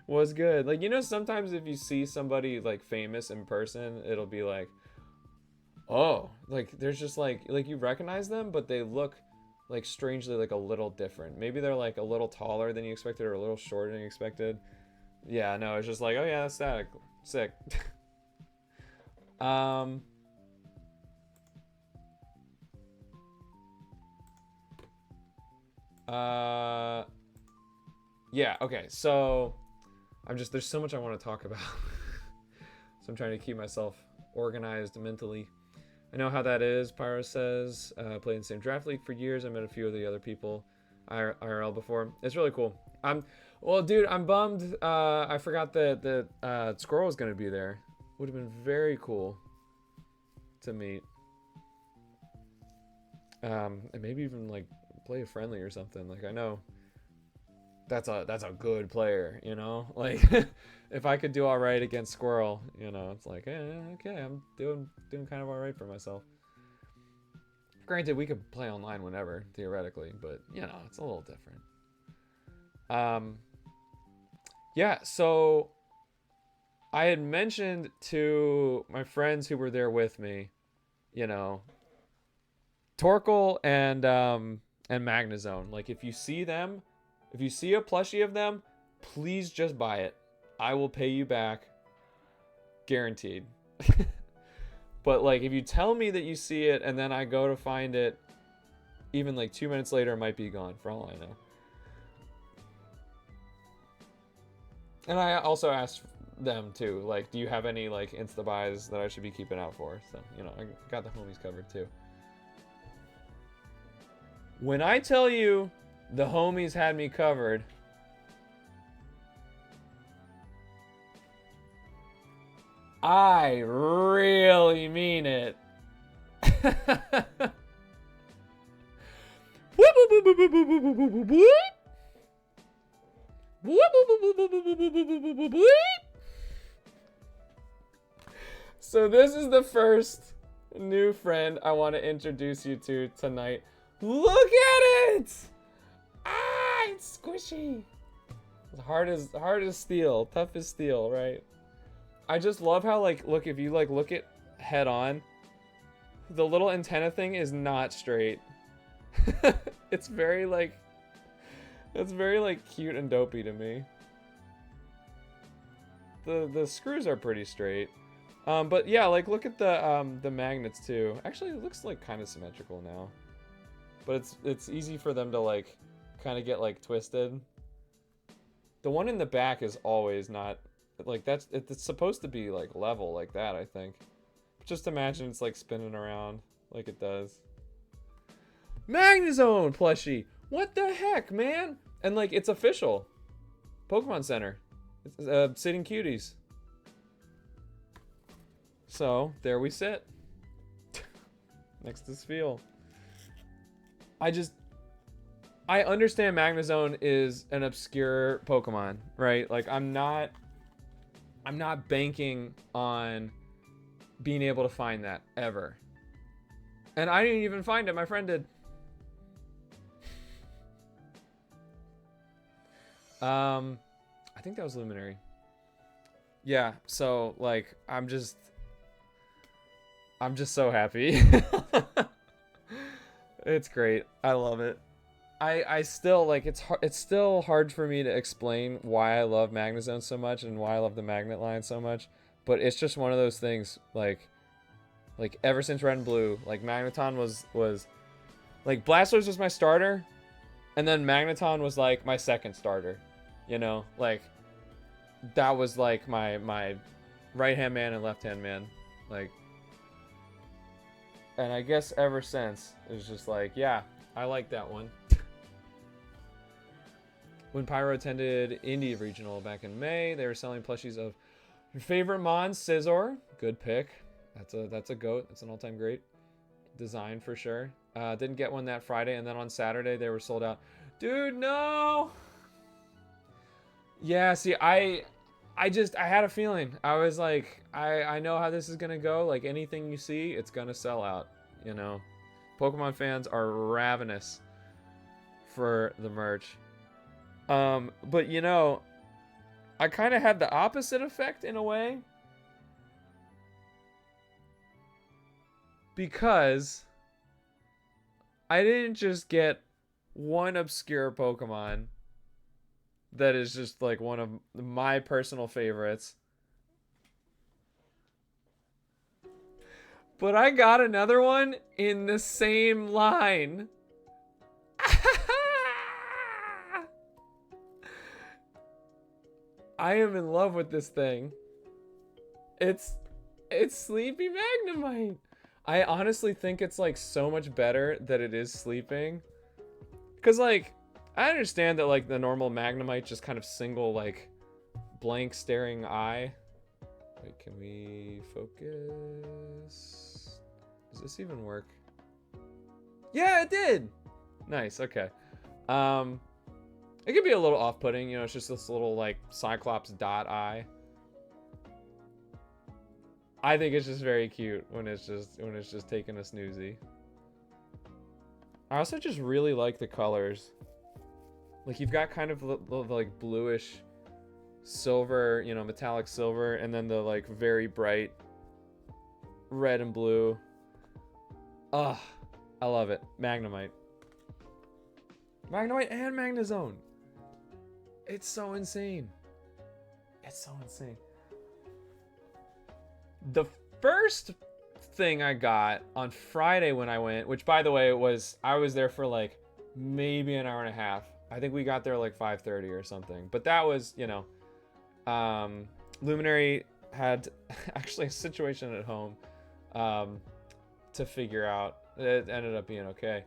Was good. Like, you know, sometimes if you see somebody like famous in person, it'll be like, oh, like there's just like you recognize them, but they look like strangely like a little different. Maybe they're like a little taller than you expected or a little shorter than you expected. Yeah, no, it's just like, oh yeah, that's Static. Sick. Yeah, okay, so there's so much I want to talk about. So I'm trying to keep myself organized mentally. I know how that is, Pyro says. Played in the same draft league for years. I met a few of the other people IRL before. It's really cool. Well, dude, I'm bummed. I forgot that Squirrel was going to be there. Would have been very cool to meet. And maybe even, like, play a friendly or something. Like, I know that's a good player, you know? Like, if I could do all right against Squirrel, you know, it's like, okay, I'm doing kind of all right for myself. Granted, we could play online whenever, theoretically, but, you know, it's a little different. Yeah, so I had mentioned to my friends who were there with me, you know, Torkoal and Magnezone. Like, if you see them, if you see a plushie of them, please just buy it. I will pay you back, guaranteed. But like, if you tell me that you see it and then I go to find it, even like 2 minutes later, it might be gone for all I know. And I also asked them too, like, do you have any like insta buys that I should be keeping out for? So, you know, I got the homies covered too. When I tell you the homies had me covered, I really mean it. So this is the first new friend I want to introduce you to tonight. Look at it! Ah, it's squishy. It's hard as steel, tough as steel, right? I just love how, like, look, if you like look at head on, the little antenna thing is not straight. It's very like cute and dopey to me. The screws are pretty straight. But yeah, like look at the magnets too. Actually, it looks like kind of symmetrical now. But it's easy for them to like kind of get like twisted. The one in the back is always not like it's supposed to be like level like that, I think. But just imagine it's like spinning around like it does. Magnezone plushie. What the heck, man? And like it's official. Pokemon Center. It's Sitting Cuties. So, there we sit. Next to Spheal. I understand Magnezone is an obscure Pokemon, right? Like I'm not banking on being able to find that ever. And I didn't even find it, my friend did. I think that was Luminary. Yeah, so like I'm just so happy. It's great. I love it. I still like it's still hard for me to explain why I love Magnezone so much and why I love the Magnet line so much, but it's just one of those things like ever since Red and Blue, like Magneton was like Blastoise was my starter, and then Magneton was like my second starter. You know, like that was like my right-hand man and left-hand man, like, and I guess ever since it's just like, yeah, I like that one. When Pyro attended Indy Regional back in May, they were selling plushies of your favorite Mon, Scizor. Good pick. That's a goat. That's an all-time great design for sure. Didn't get one that Friday, and then on Saturday they were sold out. Dude, no. Yeah, see, I had a feeling. I was like, I know how this is gonna go. Like anything you see, it's gonna sell out. You know, Pokemon fans are ravenous for the merch. But you know, I kind of had the opposite effect in a way. Because I didn't just get one obscure Pokemon that is just like one of my personal favorites, but I got another one in the same line. I am in love with this thing. It's Sleepy Magnemite. I honestly think it's like so much better that it is sleeping. Cause like I understand that like the normal Magnemite just kind of single like blank staring eye. Wait, can we focus? Does this even work? Yeah, it did. Nice. Okay. It could be a little off-putting, you know, it's just this little like Cyclops dot eye. I think it's just very cute when it's just taking a snoozy. I also just really like the colors. Like you've got kind of like bluish silver, you know, metallic silver, and then the like very bright red and blue. Ugh, I love it. Magnemite. Magnemite and Magnezone. It's so insane. It's so insane. The first thing I got on Friday when I went, which by the way, I was there for like maybe an hour and a half. I think we got there like 5:30 or something. But that was, you know, Luminary had actually a situation at home to figure out. It ended up being okay.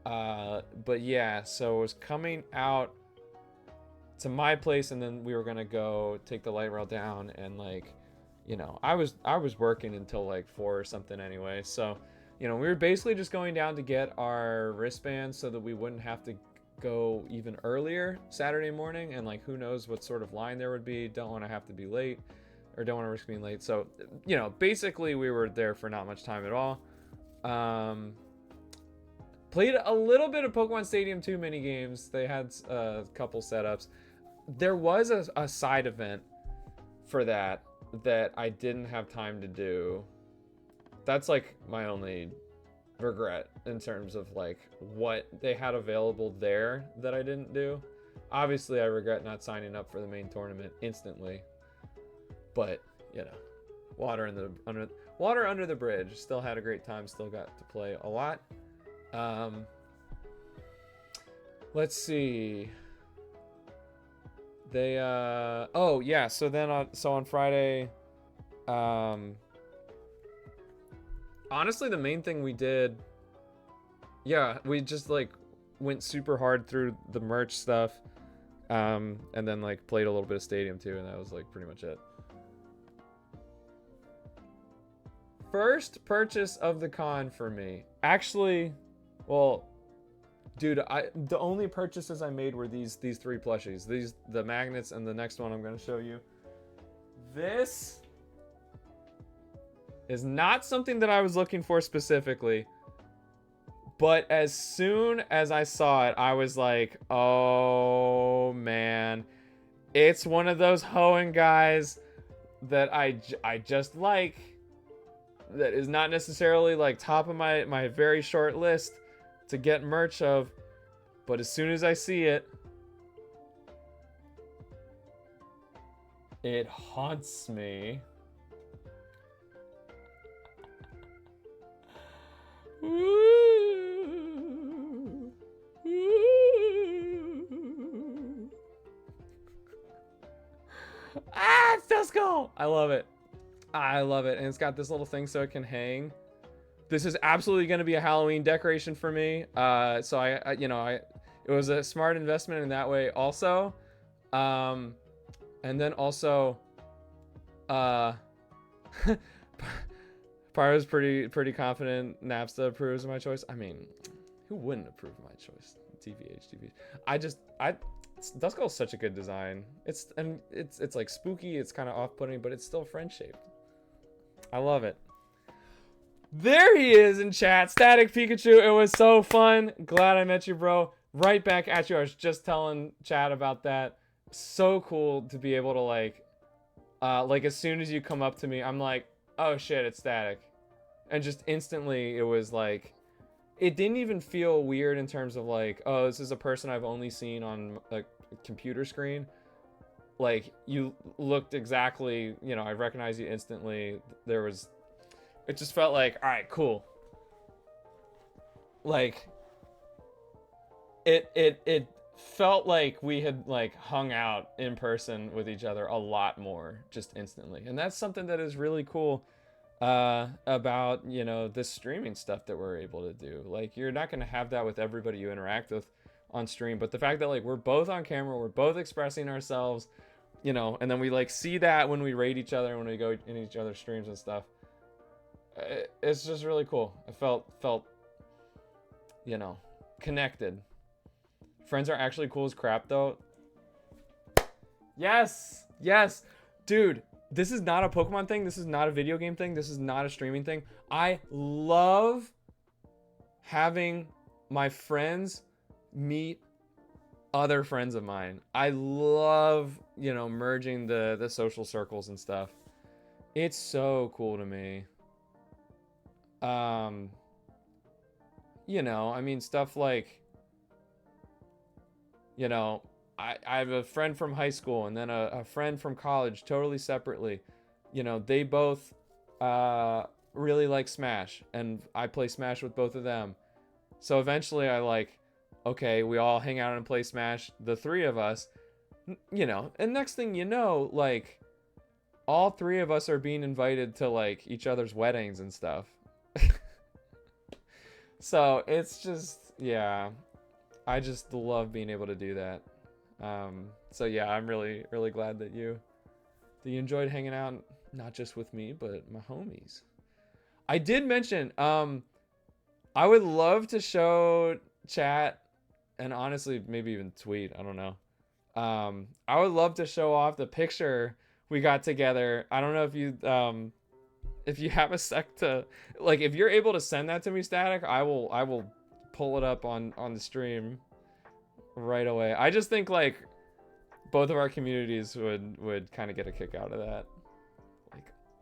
But yeah, so it was coming out to my place, and then we were gonna go take the light rail down, and like, you know, I was working until like 4 or something anyway. So, you know, we were basically just going down to get our wristbands so that we wouldn't have to go even earlier Saturday morning, and like who knows what sort of line there would be. Don't want to have to be late, or don't want to risk being late. So, you know, basically we were there for not much time at all. Played a little bit of Pokemon Stadium 2 mini games. They had a couple setups. There was a side event for that I didn't have time to do. That's like my only regret in terms of like what they had available there that I didn't do. Obviously I regret not signing up for the main tournament instantly, but you know, water under the bridge. Still had a great time, still got to play a lot. Let's see. They oh yeah, so then so on Friday, honestly the main thing we did, yeah, we just like went super hard through the merch stuff, and then like played a little bit of Stadium 2, and that was like pretty much it. First purchase of the con for me, actually, well, dude, the only purchases I made were these 3 plushies. The magnets, and the next one I'm going to show you. This is not something that I was looking for specifically, but as soon as I saw it, I was like, oh man, it's one of those Hoenn guys that I just like, that is not necessarily like top of my very short list to get merch of, but as soon as I see it, it haunts me. Ooh. Ooh. Ah, it's Duskull! I love it. I love it. And it's got this little thing so it can hang. This is absolutely going to be a Halloween decoration for me. So it was a smart investment in that way also. And then also, Pyro's pretty confident Napsta approves of my choice. I mean, who wouldn't approve of my choice? TVH. Duskull is such a good design. It's like spooky. It's kind of off-putting, but it's still friend-shaped. I love it. There he is in chat. Static Pikachu. It was so fun. Glad I met you, bro. Right back at you. I was just telling chat about that. So cool to be able to like as soon as you come up to me, I'm like, oh shit, it's Static. And just instantly it was like, it didn't even feel weird in terms of like, oh, this is a person I've only seen on a computer screen. Like, you looked exactly, you know, I recognized you instantly. It just felt like, all right, cool. Like, it felt like we had like hung out in person with each other a lot more just instantly. And that's something that is really cool about, you know, this streaming stuff that we're able to do. Like, you're not going to have that with everybody you interact with on stream, but the fact that like we're both on camera, we're both expressing ourselves, you know, and then we like see that when we raid each other, when we go in each other's streams and stuff. It's just really cool. I felt, you know, connected. Friends are actually cool as crap, though. Yes, dude. This is not a Pokemon thing. This is not a video game thing. This is not a streaming thing. I love having my friends meet other friends of mine. I love, merging the social circles and stuff. It's so cool to me. Um, I mean, stuff like, I have a friend from high school and then a friend from college, totally separately. They both really like Smash, and I play Smash with both of them. So eventually okay, we all hang out and play Smash, the three of us, and next thing you know, all three of us are being invited to each other's weddings and stuff. So it's just, yeah, I just love being able to do that. So yeah, I'm really, really glad that you enjoyed hanging out, not just with me, but my homies. I did mention, I would love to show chat, and honestly, maybe even tweet, I don't know. I would love to show off the picture we got together. I don't know if you have a sec to, if you're able to send that to me, Static, I will pull it up on the stream right away. I just think both of our communities would kind of get a kick out of that.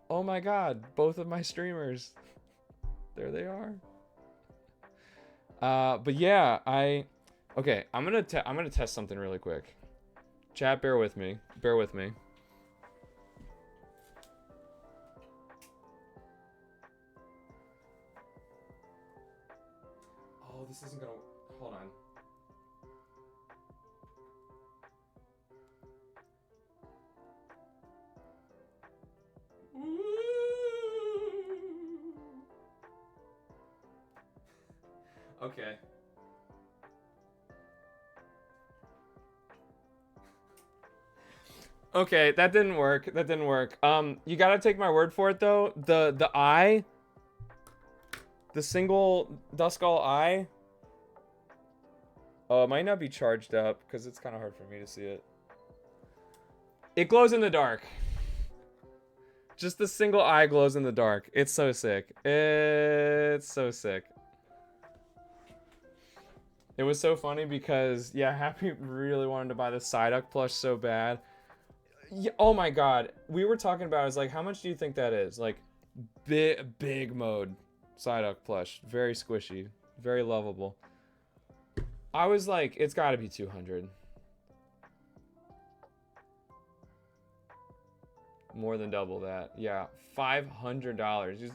Oh my god, both of my streamers. There they are. But yeah, okay, I'm gonna test something really quick. Chat, bear with me. Bear with me. Oh, this isn't gonna. Hold on. Okay. Okay, that didn't work. That didn't work. You gotta take my word for it though. The eye, the single Duskull eye. Oh, it might not be charged up because it's kind of hard for me to see it. It glows in the dark. Just the single eye glows in the dark. It's so sick. It's so sick. It was so funny because, yeah, Happy really wanted to buy the Psyduck plush so bad. Yeah, oh my god. We were talking about, it's how much do you think that is? Big mode Psyduck plush. Very squishy. Very lovable. I was it's gotta be 200. More than double that. Yeah, $500. He's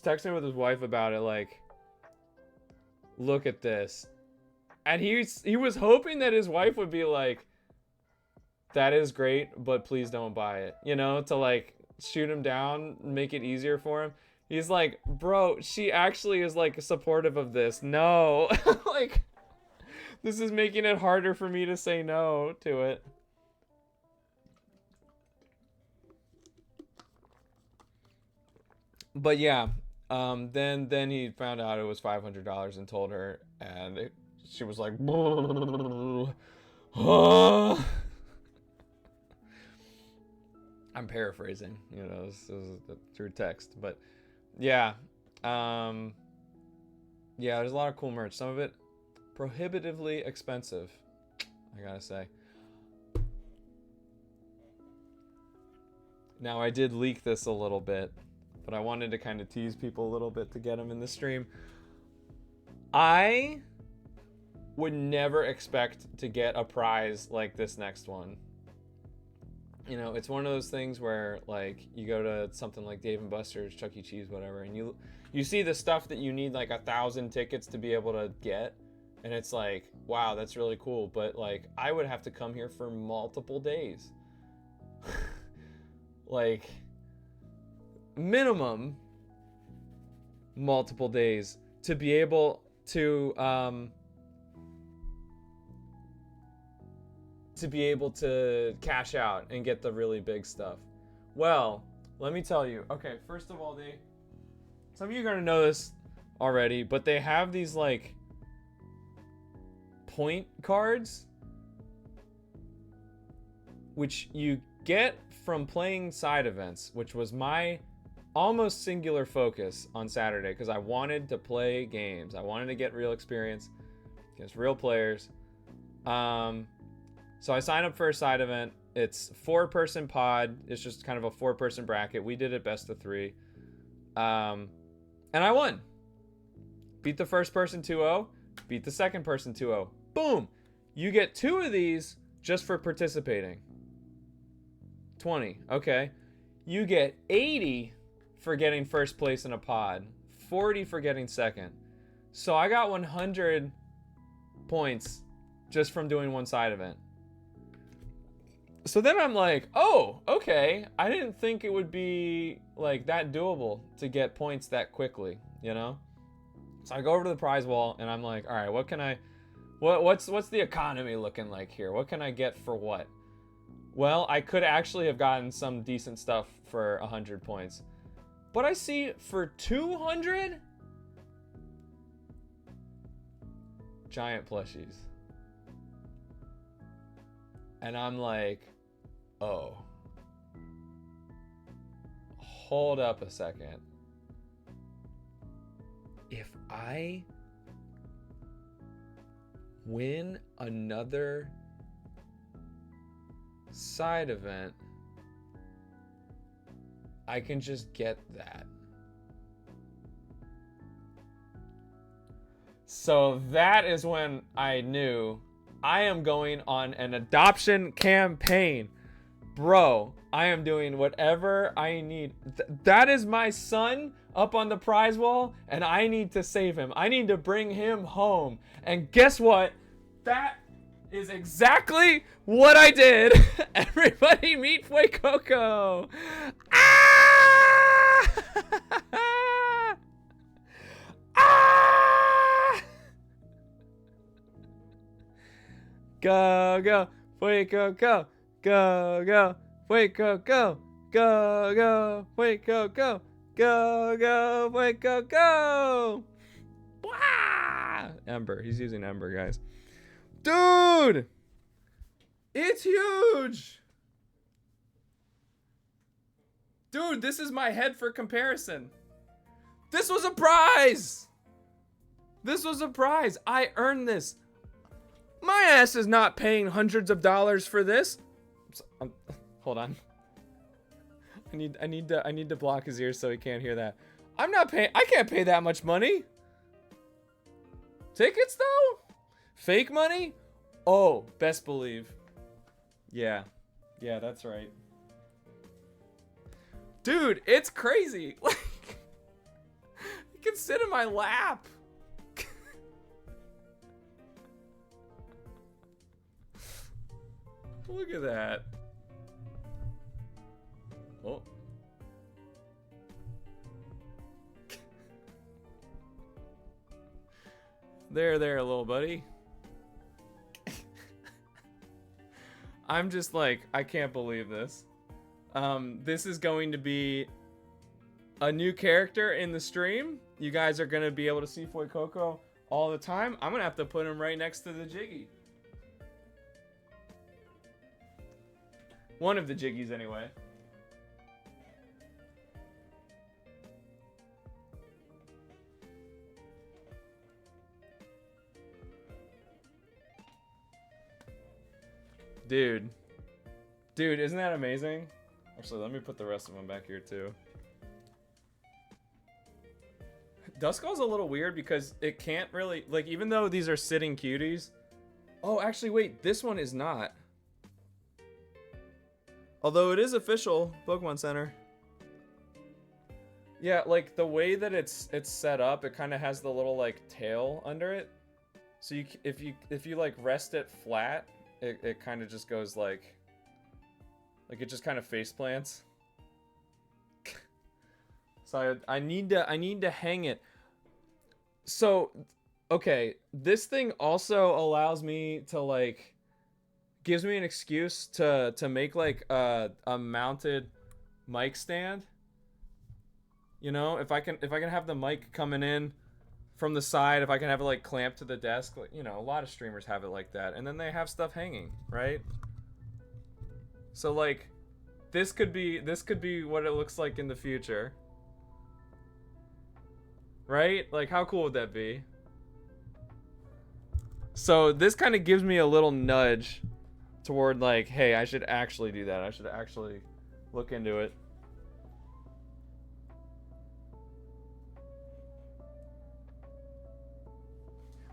texting with his wife about it, look at this. And he was hoping that his wife would be that is great, but please don't buy it. To shoot him down, make it easier for him. He's bro, she actually is supportive of this. No. This is making it harder for me to say no to it. But yeah, then he found out it was $500 and told her, and she was like, I'm paraphrasing, this is through text, but yeah, yeah, there's a lot of cool merch. Some of it prohibitively expensive, I gotta say. Now, I did leak this a little bit, but I wanted to kind of tease people a little bit to get them in the stream. I would never expect to get a prize like this next one. It's one of those things where you go to something like Dave & Buster's, Chuck E. Cheese, whatever, and you see the stuff that you need 1,000 tickets to be able to get, and it's wow, that's really cool, but I would have to come here for multiple days. Minimum multiple days to be able to cash out and get the really big stuff. Well, let me tell you. Okay, first of all, some of you are gonna know this already, but they have these point cards which you get from playing side events, which was my almost singular focus on Saturday because I wanted to play games. I wanted to get real experience against real players. So I signed up for a side event. It's 4-person pod. It's just kind of a 4-person bracket. We did it best of 3. And I won. Beat the first person 2-0. Beat the second person 2-0. Boom. You get 2 of these just for participating. 20. Okay. You get 80 for getting first place in a pod. 40 for getting second. So I got 100 points just from doing one side event. So then I'm like, oh, okay. I didn't think it would be like that doable to get points that quickly, you know? So I go over to the prize wall and I'm like, all right, what can I, what's the economy looking like here? What can I get for what? Well, I could actually have gotten some decent stuff for 100 points. But I see for 200, giant plushies. And I'm like, oh, hold up a second. If I win another side event, I can just get that. So that is when I knew I am going on an adoption campaign. Bro, I am doing whatever I need. That is my son up on the prize wall, and I need to save him. I need to bring him home. And guess what? That is exactly what I did. Everybody meet Fuecoco. Ah! Ah! Go, go, Fuecoco. Go, go, Fuecoco. Go, go, Fuecoco. Go, go, Fuecoco. Wow! Ember. He's using Ember, guys. Dude! It's huge! Dude, this is my head for comparison. This was a prize! This was a prize. I earned this. My ass is not paying hundreds of dollars for this. Hold on. I need to block his ears so he can't hear that. I'm not paying. I can't pay that much money. Tickets though? Fake money? Oh, best believe. Yeah. Yeah, that's right. Dude, it's crazy. Like, you can sit in my lap. Look at that. Oh. There, little buddy. I'm just like, I can't believe this. This is going to be a new character in the stream. You guys are going to be able to see Fuecoco all the time. I'm going to have to put him right next to the Jiggy. One of the Jiggies, anyway. Dude, isn't that amazing? Actually, let me put the rest of them back here too. Duskull's a little weird because it can't really, like, even though these are sitting cuties. Oh, actually, wait, this one is not. Although it is official, Pokemon Center. Yeah, like the way that it's set up, it kind of has the little like tail under it. So you, if you like rest it flat, it kind of just goes like it just kind of face plants. So I need to hang it. So, okay, this thing also allows me to like, gives me an excuse to make like a mounted mic stand. You know, if I can have the mic coming in from the side, if I can have it like clamped to the desk, like, you know, a lot of streamers have it like that, and then they have stuff hanging, right? So like, this could be what it looks like in the future. Right? Like, how cool would that be? So this kind of gives me a little nudge toward like, hey, I should actually do that. I should actually look into it.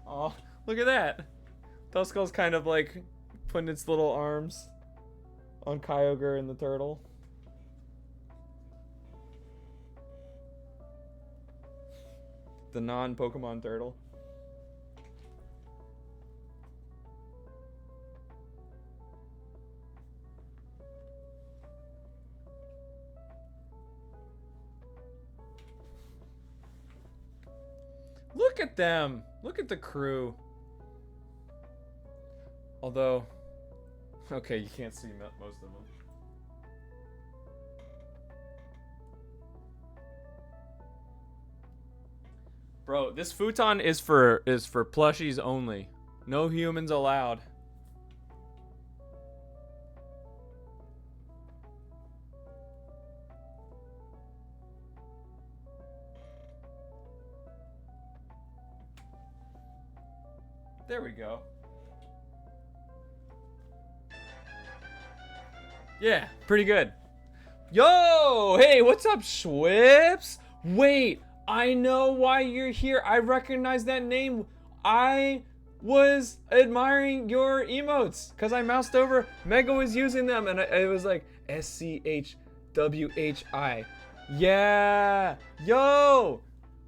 Oh, look at that. Duskull's kind of like putting its little arms on Kyogre and the turtle. The non-Pokemon turtle. Look at them. Look at the crew. Although, okay, you can't see most of them. Bro, this futon is for plushies only. No humans allowed. There we go. Yeah, pretty good. Yo, hey, what's up, Schwips? Wait, I know why you're here. I recognize that name. I was admiring your emotes because I moused over. Mega was using them, and it was like SCHWHI. Yeah, yo,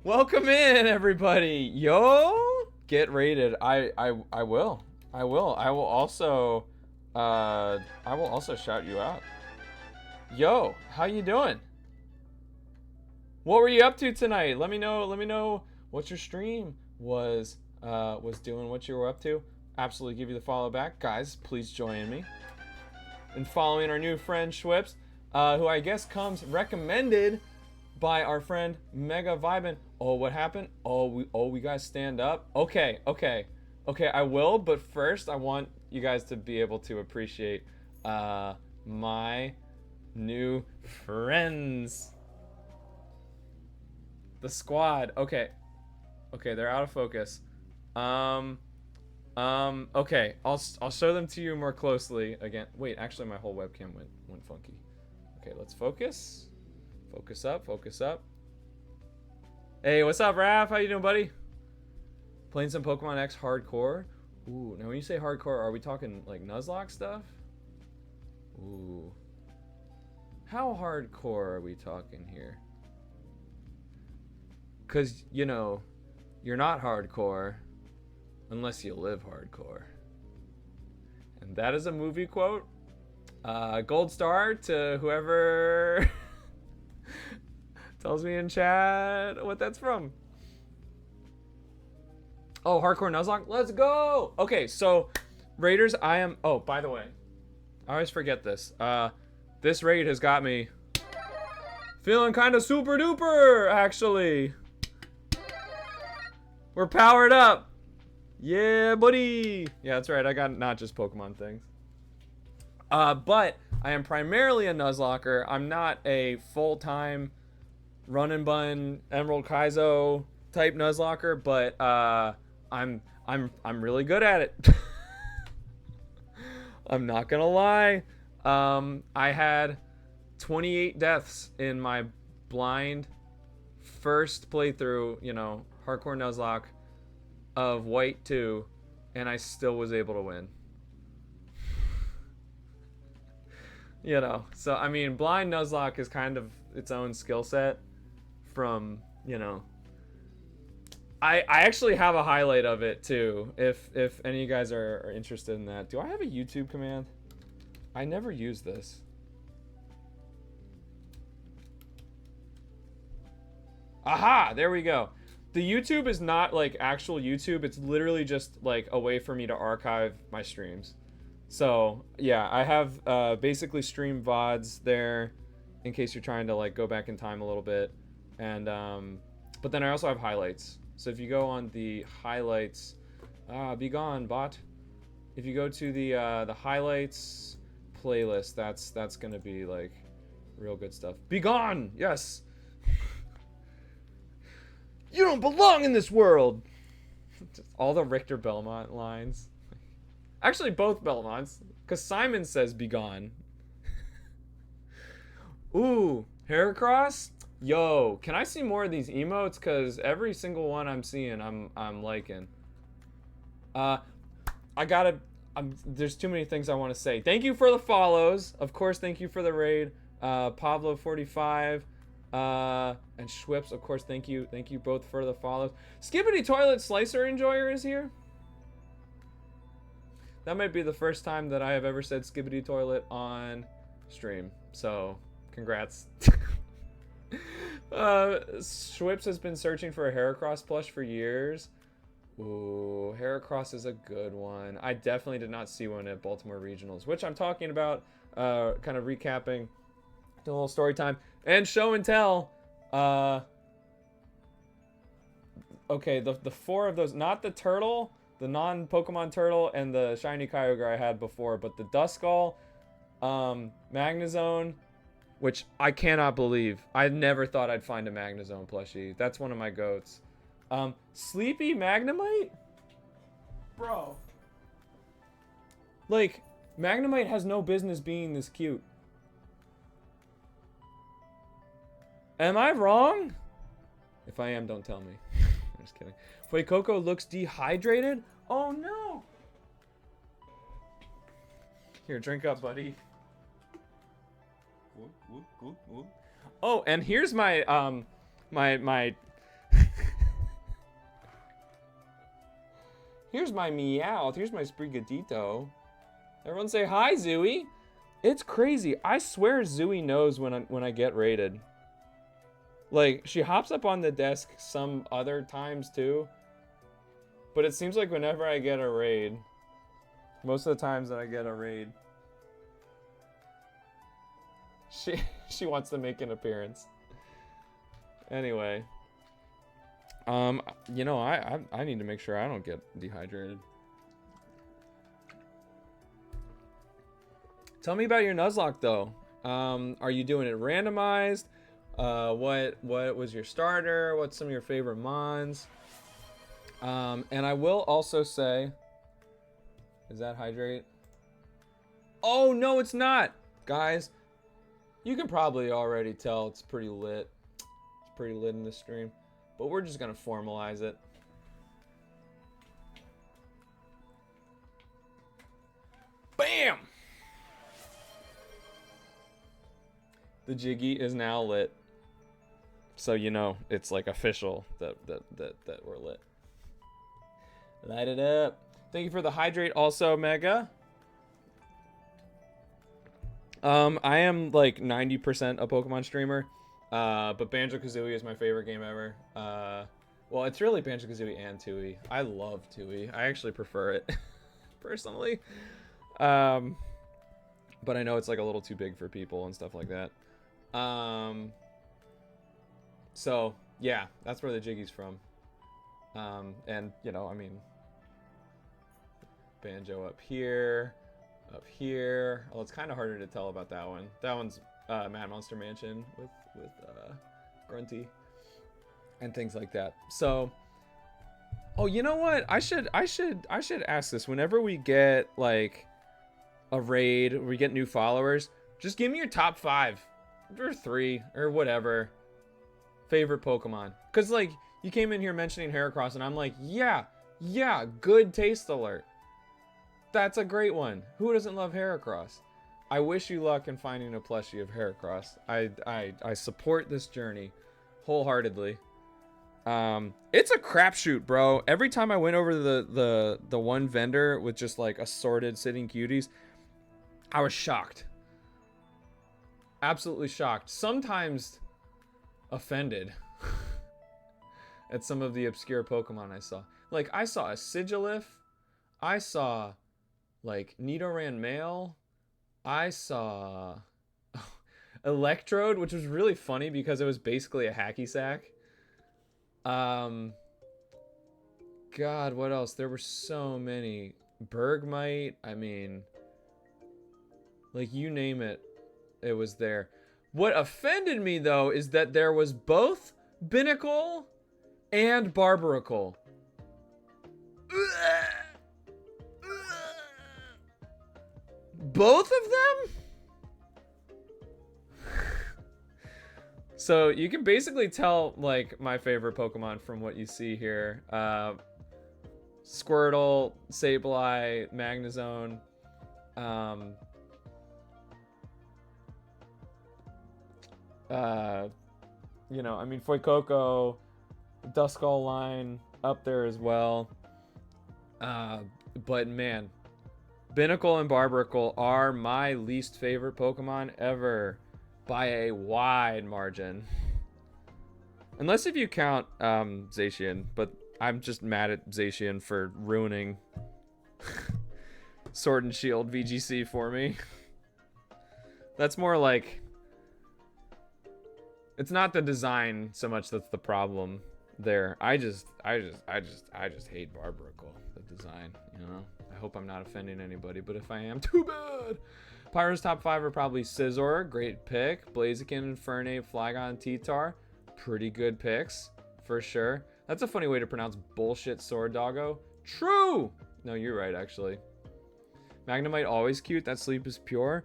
welcome in, everybody. Yo, get rated. I will. I will also shout you out. Yo, how you doing? What were you up to tonight? Let me know what your stream was doing, what you were up to. Absolutely give you the follow back. Guys, please join me in following our new friend Schwips, who I guess comes recommended by our friend Mega Vibin. Oh, what happened? Oh, we guys stand up? Okay, I will, but first I want you guys to be able to appreciate my new friends. The squad. Okay, they're out of focus. Okay, I'll show them to you more closely again. Wait, actually my whole webcam went funky. Okay, let's focus. Focus up. Hey, what's up, Raph? How you doing, buddy? Playing some Pokemon X hardcore. Ooh, now when you say hardcore, are we talking like Nuzlocke stuff? Ooh. How hardcore are we talking here? Because, you know, you're not hardcore unless you live hardcore. And that is a movie quote. Gold star to whoever tells me in chat what that's from. Oh, hardcore Nuzlocke? Let's go! Okay, so, Raiders, oh, by the way, I always forget this. This raid has got me feeling kind of super duper, actually. We're powered up. Yeah, buddy. Yeah, that's right. I got not just Pokemon things. But I am primarily a Nuzlocker. I'm not a full-time run and bun Emerald Kaizo type Nuzlocker, but I'm really good at it. I'm not gonna lie. I had 28 deaths in my blind first playthrough, you know, hardcore Nuzlocke of White 2, and I still was able to win. You know, so I mean, blind Nuzlocke is kind of its own skill set from, you know, I actually have a highlight of it too, if any of you guys are interested in that. Do I have a YouTube command? I never use this. Aha, there we go. The YouTube is not like actual YouTube. It's literally just like a way for me to archive my streams. So yeah, I have basically stream VODs there in case you're trying to like go back in time a little bit. And but then I also have highlights. So if you go on the highlights, be gone, bot. If you go to the highlights playlist, that's gonna be like real good stuff. Be gone, yes. You don't belong in this world. Just all the Richter Belmont lines. Actually, both Belmonts. Because Simon says be gone. Ooh, Heracross? Yo, can I see more of these emotes? Because every single one I'm seeing, I'm liking. There's too many things I want to say. Thank you for the follows. Of course, thank you for the raid. Pablo45. And Schwips, of course, thank you. Thank you both for the follows. Skibbity Toilet Slicer Enjoyer is here. That might be the first time that I have ever said Skibbity Toilet on stream. So, congrats. Schwips has been searching for a Heracross plush for years. Ooh, Heracross is a good one. I definitely did not see one at Baltimore Regionals, which I'm talking about, kind of recapping, doing a little story time, and show and tell. Okay, the four of those, not the turtle, the non-Pokemon turtle, and the shiny Kyogre I had before, but the Duskull, Magnezone, which I cannot believe. I never thought I'd find a Magnezone plushie. That's one of my goats. Sleepy Magnemite? Bro. Like, Magnemite has no business being this cute. Am I wrong? If I am, don't tell me. I'm just kidding. Fuecoco looks dehydrated? Oh no! Here, drink up, buddy. Oh, and here's my, here's my Meowth. Here's my Sprigatito. Everyone say hi, Zooey. It's crazy. I swear Zooey knows when I get raided. Like, she hops up on the desk some other times too. But it seems like whenever I get a raid, most of the times that I get a raid, she wants to make an appearance. Anyway. You know, I need to make sure I don't get dehydrated. Tell me about your Nuzlocke though. Are you doing it randomized? What was your starter? What's some of your favorite mons? And I will also say, is that hydrate? Oh no, it's not, guys. You can probably already tell it's pretty lit. It's pretty lit in this stream. But we're just gonna formalize it. Bam! The Jiggy is now lit. So you know it's like official that we're lit. Light it up. Thank you for the hydrate also, Mega. I am like 90% a Pokemon streamer. But Banjo-Kazooie is my favorite game ever. Well, it's really Banjo-Kazooie and Tooie. I love Tooie. I actually prefer it, personally. But I know it's like a little too big for people and stuff like that. So, yeah, that's where the Jiggy's from. And, you know, I mean, Banjo up here. Oh, it's kind of harder to tell about that one. That one's Mad Monster Mansion with Grunty and things like that. So, oh, you know what? I should ask this whenever we get like a raid, we get new followers. Just give me your top 5 or 3 or whatever favorite Pokemon. Cause like you came in here mentioning Heracross, and I'm like, yeah, good taste alert. That's a great one. Who doesn't love Heracross? I wish you luck in finding a plushie of Heracross. I support this journey wholeheartedly. It's a crapshoot, bro. Every time I went over to the one vendor with just like assorted sitting cuties, I was shocked. Absolutely shocked. Sometimes offended at some of the obscure Pokemon I saw. Like I saw a Sigilif. I saw like Nidoran male. I saw Electrode, which was really funny because it was basically a hacky sack. God, what else? There were so many. Bergmite, I mean, like you name it, it was there. What offended me though is that there was both Binnacle and Barbaracle. Both of them? So you can basically tell like my favorite Pokemon from what you see here. Squirtle, Sableye, Magnezone. You know, I mean, Fuecoco, Duskull line up there as well. But man, Binacle and Barbaracle are my least favorite Pokemon ever by a wide margin. Unless if you count Zacian, but I'm just mad at Zacian for ruining Sword and Shield VGC for me. That's more like, it's not the design so much that's the problem there. I just hate Barbaracle, the design, you know? I hope I'm not offending anybody, but if I am, too bad. Pyro's top 5 are probably Scizor, great pick. Blaziken, Infernape, Flygon, T-Tar, pretty good picks, for sure. That's a funny way to pronounce bullshit Sword Doggo. True! No, you're right, actually. Magnemite, always cute. That sleep is pure.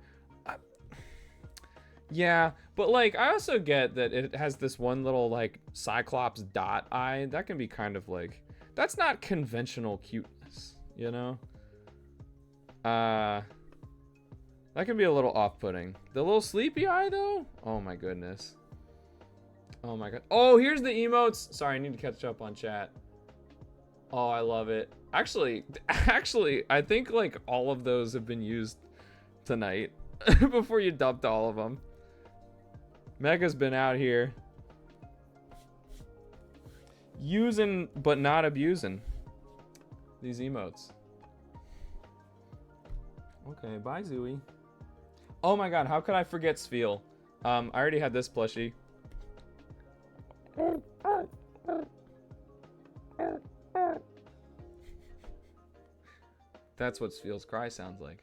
Yeah, but like, I also get that it has this one little like Cyclops dot eye. That can be kind of like, that's not conventional cuteness, you know? That can be a little off-putting. The little sleepy eye though? Oh my goodness. Oh my god. Oh, here's the emotes. Sorry, I need to catch up on chat. Oh, I love it. Actually, I think like all of those have been used tonight before you dumped all of them. Mega's been out here using but not abusing these emotes. Okay, bye Zooey. Oh my god, how could I forget Spheal? I already had this plushie. That's what Spheal's cry sounds like.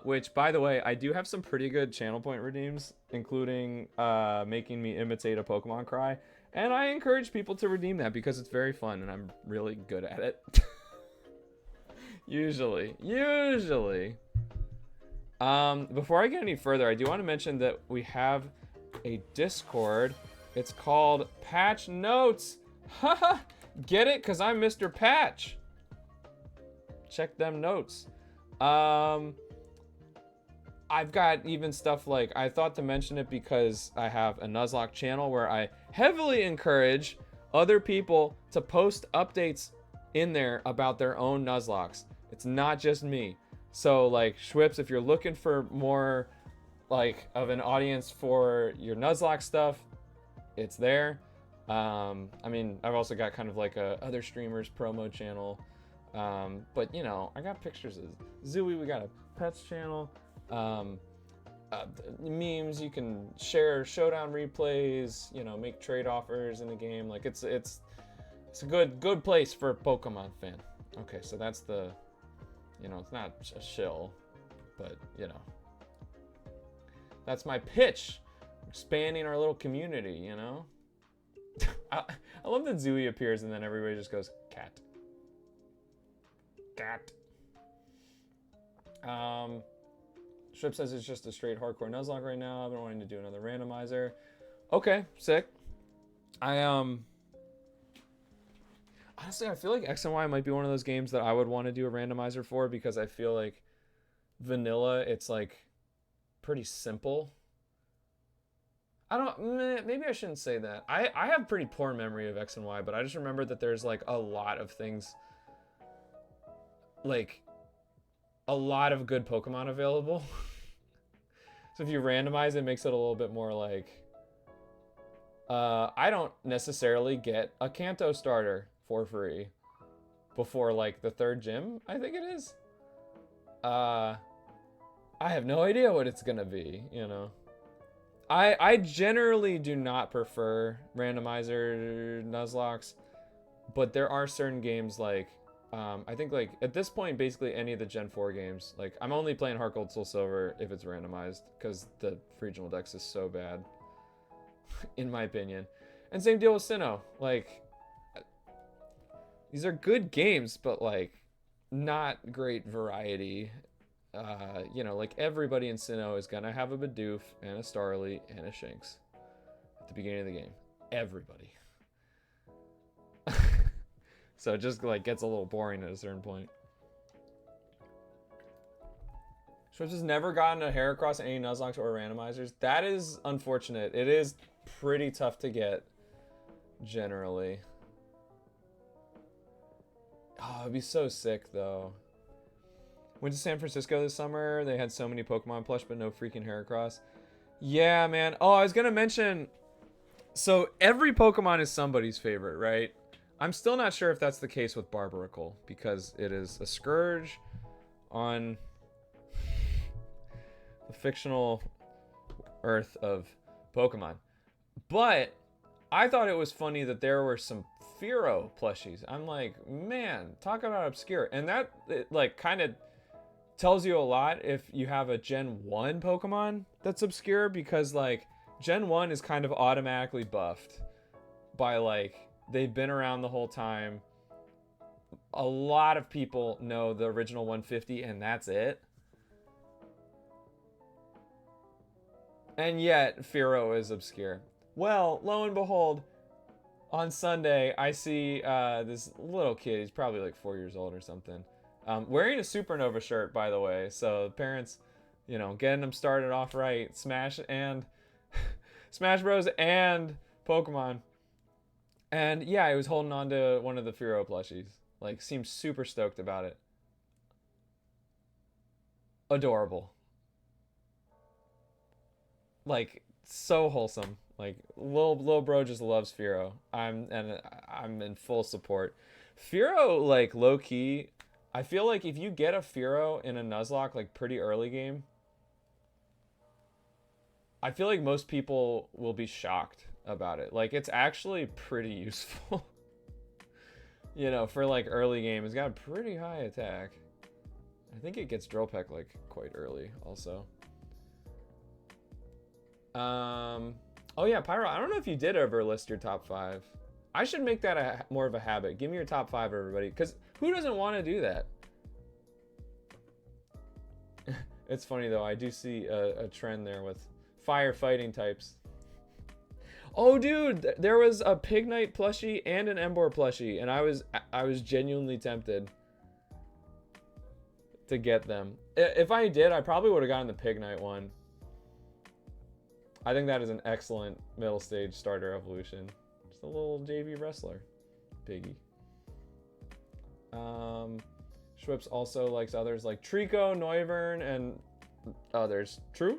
Which, by the way, I do have some pretty good channel point redeems, including making me imitate a Pokemon cry. And I encourage people to redeem that because it's very fun and I'm really good at it. Usually. Before I get any further, I do want to mention that we have a Discord. It's called Patch Notes. Haha! Get it? Because I'm Mr. Patch. Check them notes. I've got even stuff like, I thought to mention it because I have a Nuzlocke channel where I heavily encourage other people to post updates in there about their own Nuzlockes. It's not just me. So like Schwips, if you're looking for more like of an audience for your Nuzlocke stuff, it's there. I mean, I've also got kind of like a other streamers promo channel. But you know, I got pictures of Zooey, we got a pets channel. Memes, you can share showdown replays, you know, make trade offers in the game. Like it's a good place for a Pokemon fan. Okay, so that's the, you know, it's not a shill, but you know, that's my pitch. Expanding our little community, you know. I love that Zooey appears and then everybody just goes cat. Strip says it's just a straight hardcore Nuzlocke right now. I've been wanting to do another randomizer. Okay, sick. Honestly, I feel like X and Y might be one of those games that I would want to do a randomizer for because I feel like vanilla, it's like pretty simple. Maybe I shouldn't say that. I have pretty poor memory of X and Y, but I just remember that there's like a lot of things, like a lot of good Pokemon available. So if you randomize it, makes it a little bit more like, I don't necessarily get a Kanto starter for free before like the 3rd gym, I think it is. I have no idea what it's gonna be, you know. I generally do not prefer randomizer Nuzlocks, but there are certain games like, I think like at this point, basically any of the Gen 4 games, like I'm only playing Heart Gold Soul Silver if it's randomized because the regional dex is so bad, in my opinion. And same deal with Sinnoh. Like, These are good games, but like not great variety. You know, like everybody in Sinnoh is gonna have a Bidoof and a Starly and a Shinx at the beginning of the game. Everybody. So it just like gets a little boring at a certain point. Schwartz has never gotten a Heracross, any Nuzlocke, or randomizers. That is unfortunate. It is pretty tough to get, generally. Oh, it'd be so sick, though. Went to San Francisco this summer. They had so many Pokemon plush, but no freaking Heracross. Yeah, man. Oh, I was going to mention... So, every Pokemon is somebody's favorite, right? I'm still not sure if that's the case with Barbaracle, because it is a scourge on the fictional earth of Pokemon. But I thought it was funny that there were some Fearow plushies. I'm like, man, talk about obscure. And that, like, kind of tells you a lot if you have a Gen 1 Pokemon that's obscure, because, like, Gen 1 is kind of automatically buffed by, like, they've been around the whole time. A lot of people know the original 150, and that's it. And yet, Fearow is obscure. Well, lo and behold, on Sunday, I see this little kid. He's probably like 4 years old or something. Wearing a Supernova shirt, by the way. So parents, you know, getting them started off right. Smash and Smash Bros. And Pokemon. And yeah, he was holding on to one of the Fearow plushies. Like, seemed super stoked about it. Adorable. Like, so wholesome. Like, little bro just loves Fearow. I'm in full support. Fearow, like, low key, I feel like if you get a Fearow in a Nuzlocke, like, pretty early game, I feel like most people will be shocked about it. Like, it's actually pretty useful. You know, for, like, early game. It's got a pretty high attack. I think it gets Drill Peck, like, quite early, also. Oh yeah, Pyro, I don't know if you did ever list your top 5. I should make that more of a habit. Give me your top 5, everybody, because who doesn't want to do that? It's funny, though. I do see a trend there with firefighting types. Oh, dude, there was a Pig Knight plushie and an Emboar plushie, and I was genuinely tempted to get them. If I did, I probably would have gotten the Pig Knight one. I think that is an excellent middle stage starter evolution. Just a little JV wrestler. Piggy. Schwips also likes others like Trico, Noivern, and others. True.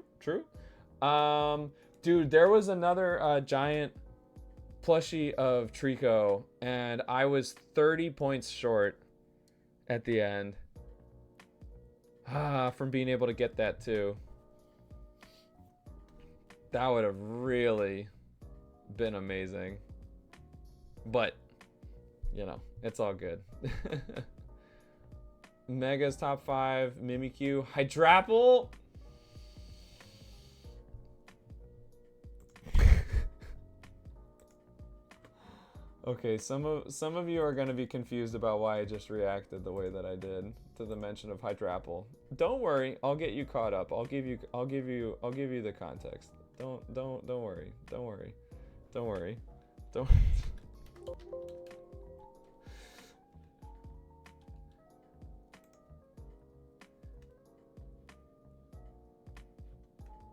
Dude, there was another giant plushie of Trico, and I was 30 points short at the end. From being able to get that too. That would have really been amazing. But, you know, it's all good. Mega's top 5, Mimikyu, Hydrapple. Okay, some of you are going to be confused about why I just reacted the way that I did to the mention of Hydrapple. Don't worry, I'll get you caught up. I'll give you the context. Don't worry. Don't worry.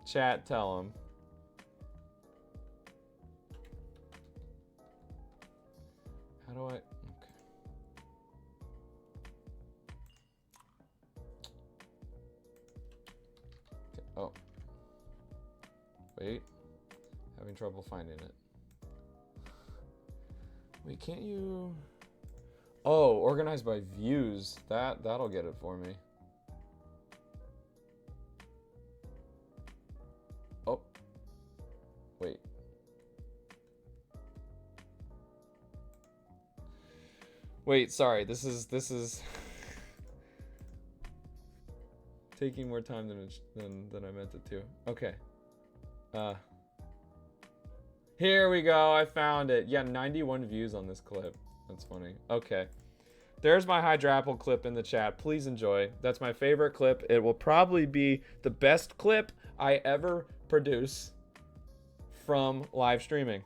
Chat, tell him. How do I? Okay. Oh. Wait. Having trouble finding it. Wait, can't you? Oh, organized by views. That'll get it for me. Oh. Wait. Wait, sorry. This is taking more time than I meant it to. Okay. Here we go. I found it. Yeah, 91 views on this clip. That's funny. Okay. There's my Hydrapple clip in the chat. Please enjoy. That's my favorite clip. It will probably be the best clip I ever produce from live streaming.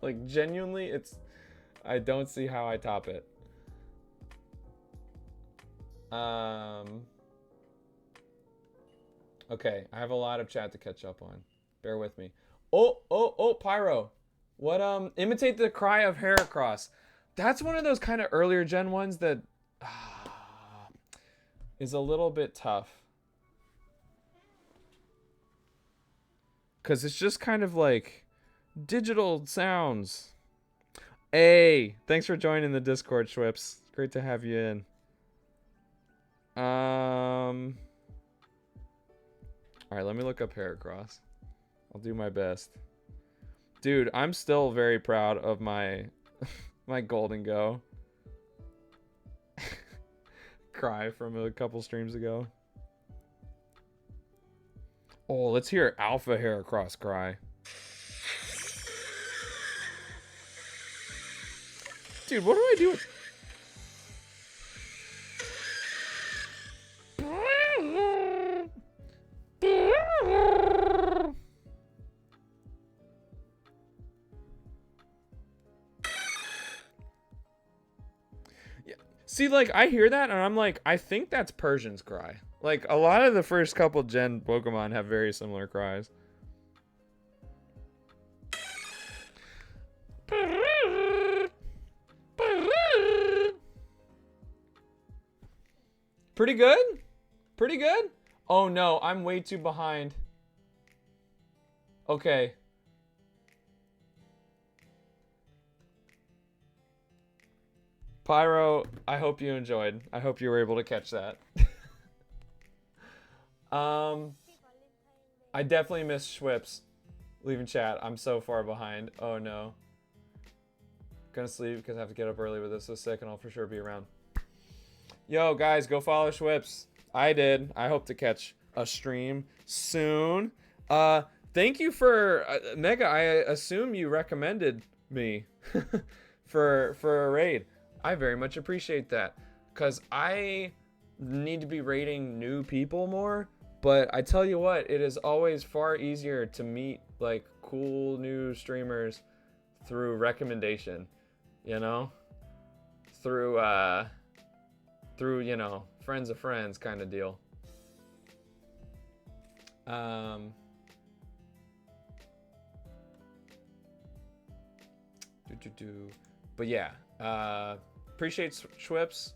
Like, genuinely, I don't see how I top it. Okay, I have a lot of chat to catch up on. Bear with me. Oh, Pyro. What, imitate the cry of Heracross. That's one of those kind of earlier gen ones that is a little bit tough. Because it's just kind of like digital sounds. Hey, thanks for joining the Discord, Schwips. Great to have you in. All right, let me look up Heracross. I'll do my best. Dude, I'm still very proud of my my Golden Go cry from a couple streams ago. Oh, let's hear Alpha Heracross cry. Dude, what do I do with... See, like, I hear that, and I'm like, I think that's Persian's cry. Like, a lot of the first couple gen Pokemon have very similar cries. Pretty good? Pretty good? Oh, no, I'm way too behind. Okay. Pyro, I hope you enjoyed. I hope you were able to catch that. I definitely missed Schwips leaving chat. I'm so far behind. Oh no. Gonna sleep because I have to get up early with this. So sick, and I'll for sure be around. Yo, guys, go follow Schwips. I did. I hope to catch a stream soon. Thank you for Mega. I assume you recommended me for a raid. I very much appreciate that, because I need to be rating new people more, but I tell you what, it is always far easier to meet like cool new streamers through recommendation, you know, through you know, friends of friends kind of deal. But yeah, appreciate Schwips.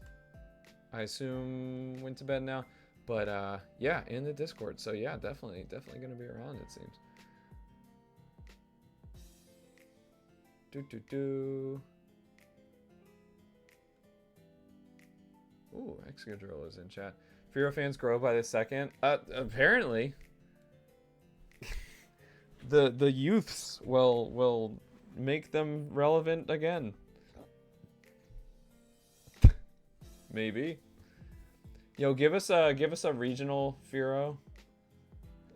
I assume went to bed now, but yeah, in the Discord. So yeah, definitely gonna be around, it seems. Ooh, Excadrill is in chat. Firo fans grow by the second. Apparently, the youths will make them relevant again. Maybe. Yo, give us a regional, Firo,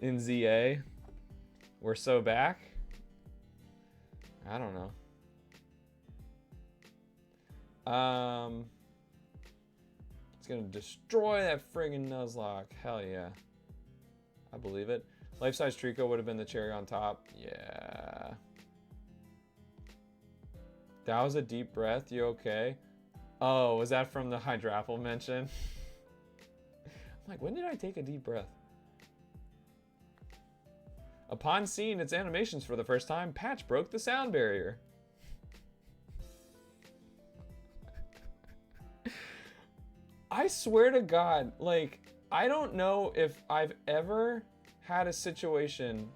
in ZA. We're so back. I don't know. It's gonna destroy that friggin' Nuzlocke. Hell yeah. I believe it. Life-size Trico would have been the cherry on top. Yeah. That was a deep breath. You okay? Oh, was that from the Hydrapple mention? I'm like, when did I take a deep breath? Upon seeing its animations for the first time, Patch broke the sound barrier. I swear to God, like, I don't know if I've ever had a situation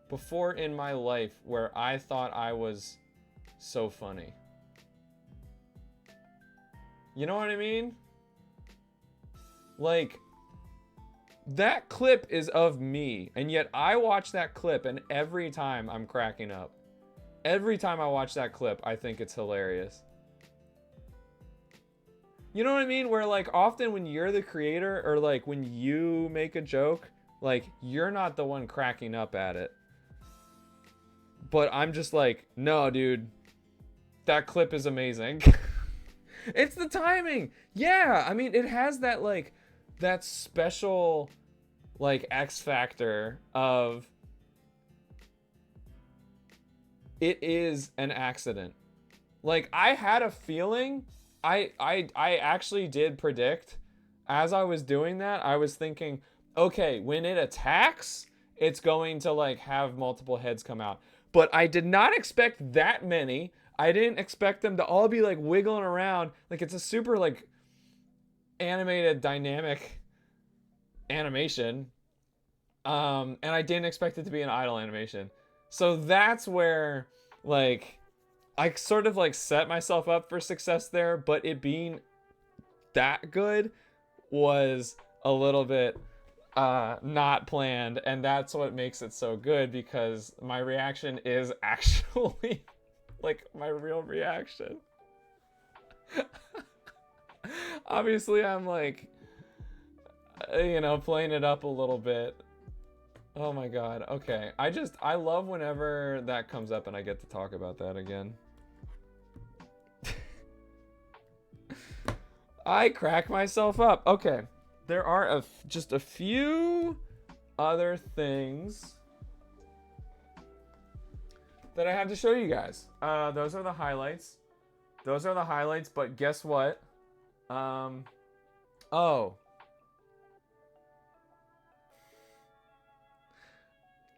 before in my life where I thought I was so funny. You know what I mean? Like, that clip is of me, and yet I watch that clip, and every time I'm cracking up. Every time I watch that clip, I think it's hilarious. You know what I mean? Where, like, often when you're the creator, or, like, when you make a joke, like, you're not the one cracking up at it. But I'm just like, no, dude. That clip is amazing. It's the timing. Yeah, I mean, it has that like that special like X factor of it is an accident. Like I had a feeling I actually did predict as I was doing that, I was thinking, okay, when it attacks, it's going to like have multiple heads come out. But I did not expect that many. I didn't expect them to all be like wiggling around. Like it's a super like animated dynamic animation. And I didn't expect it to be an idle animation. So that's where like I sort of like set myself up for success there, but it being that good was a little bit not planned, and that's what makes it so good, because my reaction is actually like my real reaction. Obviously I'm like, you know, playing it up a little bit. Oh my god. Okay, I love whenever that comes up and I get to talk about that again. I crack myself up. Okay, there are just a few other things that I have to show you guys. Those are the highlights. Those are the highlights, but guess what? Oh.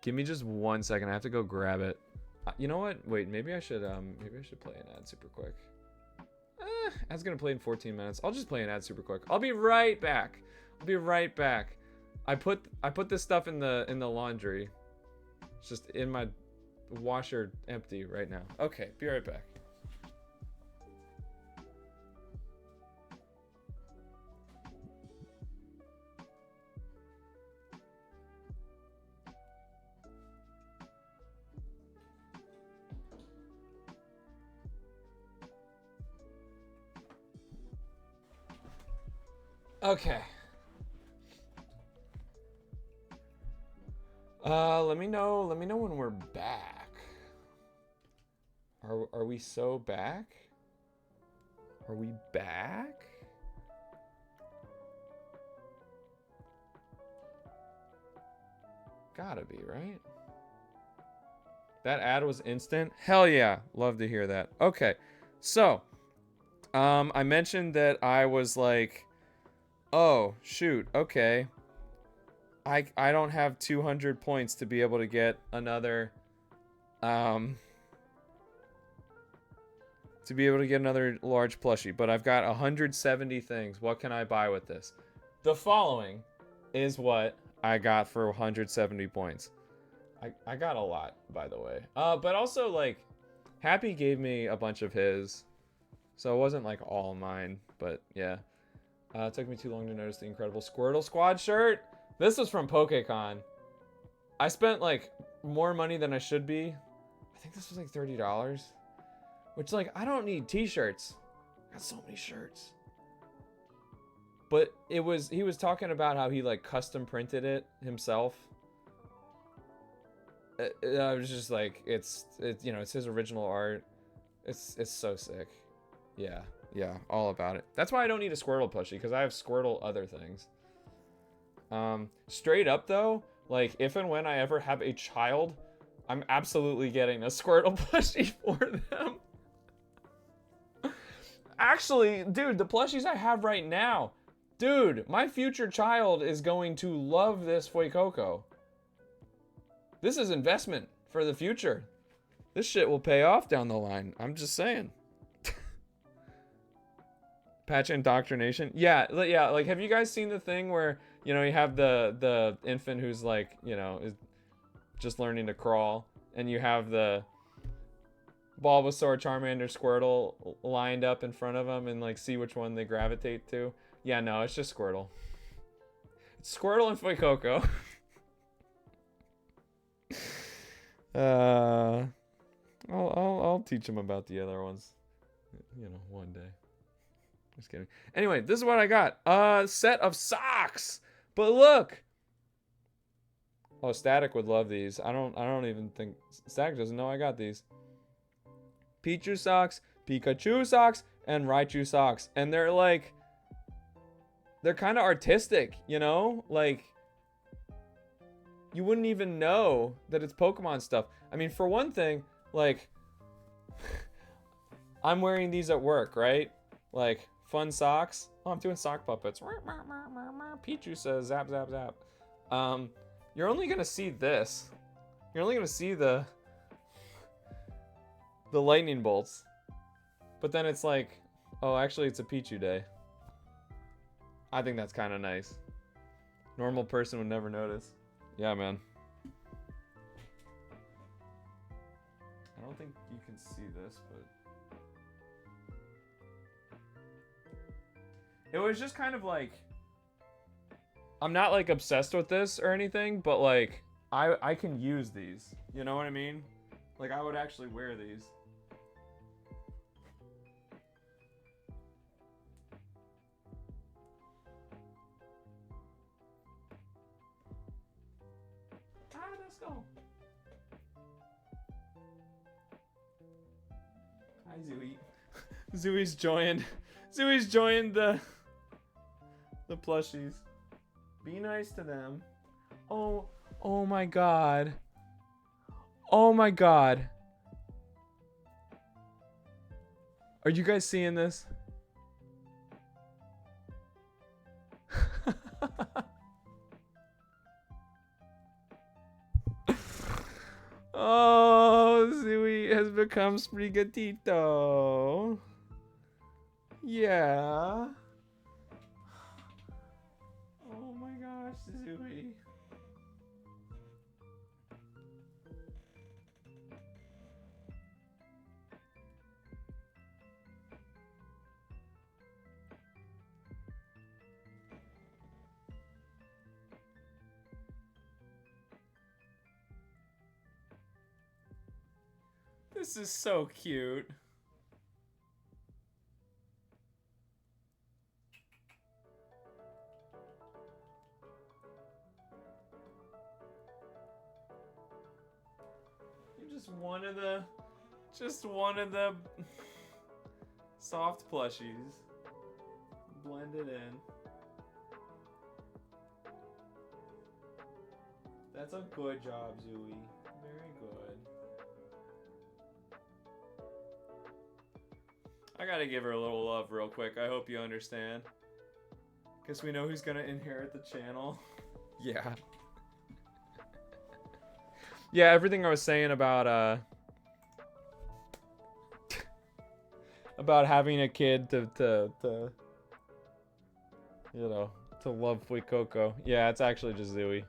Give me just 1 second. I have to go grab it. You know what? Wait, maybe I should play an ad super quick. Ad's gonna play in 14 minutes. I'll just play an ad super quick. I'll be right back. I'll be right back. I put this stuff in the laundry. It's just in my washer empty right now. Okay, be right back. Okay. Let me know when we're back. Are we so back? Are we back? Gotta be, right? That ad was instant? Hell yeah. Love to hear that. Okay. So, I mentioned that I was like, oh, shoot, okay. I don't have 200 points to be able to get another large plushie, but I've got 170 things. What can I buy with this? The following is what I got for 170 points. I got a lot, by the way. But also, like, Happy gave me a bunch of his, so it wasn't like all mine, but yeah. It took me too long to notice the incredible Squirtle Squad shirt. This was from PokeCon. I spent like more money than I should be. I think this was like $30. Which, like, I don't need t-shirts. I got so many shirts. But he was talking about how he like custom printed it himself. I was just like, it's you know, it's his original art. It's so sick. Yeah, all about it. That's why I don't need a Squirtle plushie, because I have Squirtle other things. Straight up though, like if and when I ever have a child, I'm absolutely getting a Squirtle plushie for them. Actually, dude, the plushies I have right now, dude, my future child is going to love this Fuecoco. This is investment for the future. This shit will pay off down the line. I'm just saying. Patch indoctrination. Yeah, like, have you guys seen the thing where, you know, you have the infant who's like, you know, is just learning to crawl, and you have the Bulbasaur, Charmander, Squirtle lined up in front of them, and like see which one they gravitate to? Yeah, no, it's just Squirtle. It's Squirtle and Fuecoco. I'll teach them about the other ones, you know, one day. Just kidding. Anyway, this is what I got. A set of socks. But look. Oh, Static would love these. I don't even think Static doesn't know I got these. Pichu socks, Pikachu socks and Raichu socks. And they're like, they're kind of artistic, you know? Like, you wouldn't even know that it's Pokemon stuff. I mean, for one thing, like, I'm wearing these at work, right? Like, fun socks. Oh, I'm doing sock puppets. Pichu says zap, zap, zap. You're only gonna see this. You're only gonna see the lightning bolts. But then it's like, oh, actually it's a Pichu day. I think that's kind of nice. Normal person would never notice. Yeah, man. I don't think you can see this, but it was just kind of like, I'm not like obsessed with this or anything, but like I can use these. You know what I mean? Like I would actually wear these. Let's go. Hi, Zooey. Zooey's joined. Zooey's joined the plushies. Be nice to them. Oh my god. Oh my god. Are you guys seeing this? Oh, Zooey has become Sprigatito. Yeah. Oh my gosh, Zooey. This is so cute. You're just one of the soft plushies. Blend it in. That's a good job, Zooey. Very good. I gotta give her a little love real quick. I hope you understand. Guess we know who's gonna inherit the channel. Yeah. Yeah, everything I was saying about having a kid to you know, to love Fuecoco. Yeah, it's actually just Zooey.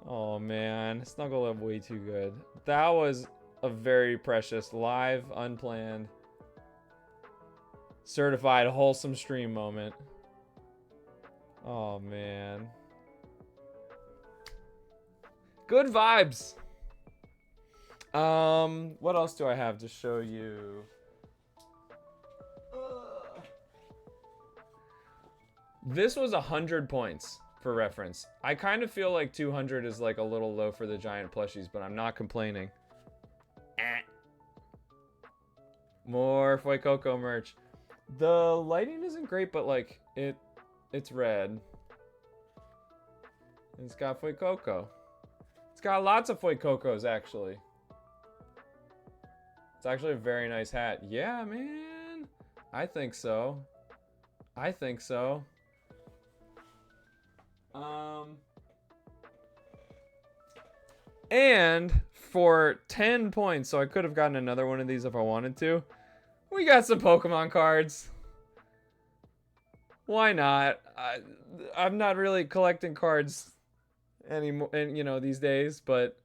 Oh man, Snuggle up way too good. That was a very precious, live, unplanned, certified wholesome stream moment. Oh man. Good vibes. What else do I have to show you? This was 100 points for reference. I kind of feel like 200 is like a little low for the giant plushies, but I'm not complaining. More Fuecoco merch. The lighting isn't great, but like it's red. It's got Fuecoco. It's got lots of Fuecocos actually. It's actually a very nice hat. Yeah, man. I think so. I think so. And for 10 points, so I could have gotten another one of these if I wanted to. We got some Pokemon cards. Why not? I'm not really collecting cards anymore, and you know, these days, but